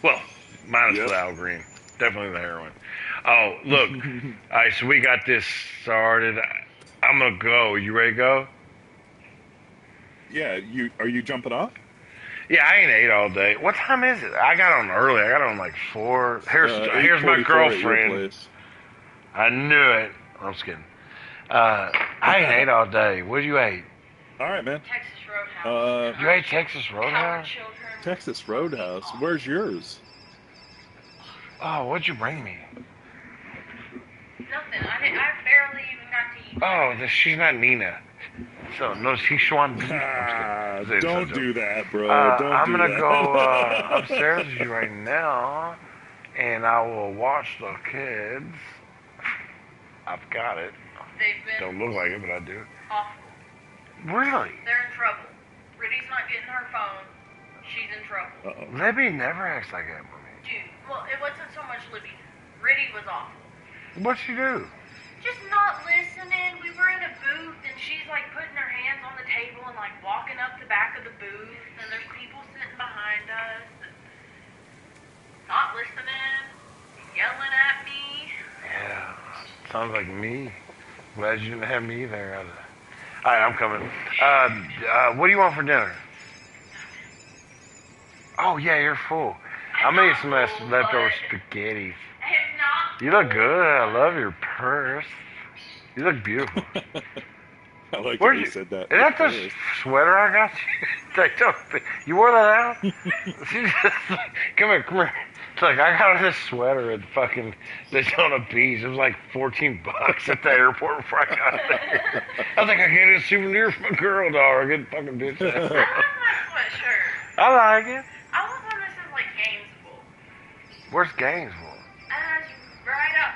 Well, minus Yep. the Al Green. Definitely the heroin. Oh, look. All right, so we got this started. I'm going to go. You ready to go? Yeah, are you jumping off? Yeah, I ain't ate all day. What time is it? I got on early. I got on like 4. Here's my 8:44 at your girlfriend. place. I knew it. I'm just kidding. I ain't ate all day. What'd you eat? All right, man. Texas Roadhouse. You ate Texas Our Roadhouse? children. Texas Roadhouse. Where's yours? Oh, what'd you bring me? Nothing. I barely even got to eat. Oh, she's not Nina. So, no, she's Schwan. Ah, don't do that, bro. Don't I'm do gonna that. go upstairs with you right now, and I will watch the kids. I've got it. They've been Don't look like it, but I do. awful. Really? They're in trouble. Riddy's not getting her phone. She's in trouble. Uh-oh. Libby never acts like that with me. Dude, well, it wasn't so much Libby. Riddy was awful. What'd she do? Just not listening. We were in a booth, and she's like putting her hands on the table and like walking up the back of the booth, and there's people sitting behind us, and not listening, yelling at me. Yeah, sounds like me. Glad you didn't have me there. All right, I'm coming. What do you want for dinner? Oh yeah, you're full. I made some leftover spaghetti. I'm not. You look good. I love your purse. You look beautiful. I like Where'd that you you- said that. Is that the sweater I got you? Like, you wore that out? She just, come here. It's like, I got this sweater at fucking Daytona Beach. It was like $14 at the airport before I got there. I was like, I get a souvenir from a girl, dog. I get fucking bitch. I love that sweatshirt. I like it. I want one that says like Gainesville. Where's Gainesville? It's right up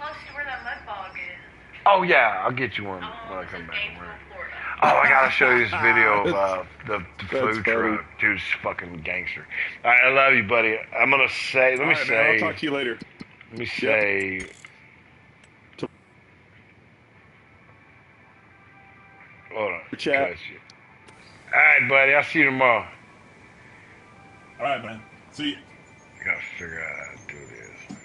close to where that mud bog is. Oh, yeah. I'll get you one I want when I one that come says back. Gainesville, Florida. Oh, I gotta show you this video of the food funny. truck. Dude's fucking gangster. All right, I love you, buddy. I'm gonna say, let All me right, say, man, I'll talk to you later. let me say, hold on. Chat. Cut you. All right, buddy. I'll see you tomorrow. All right, man. See you. I gotta figure out how to do this.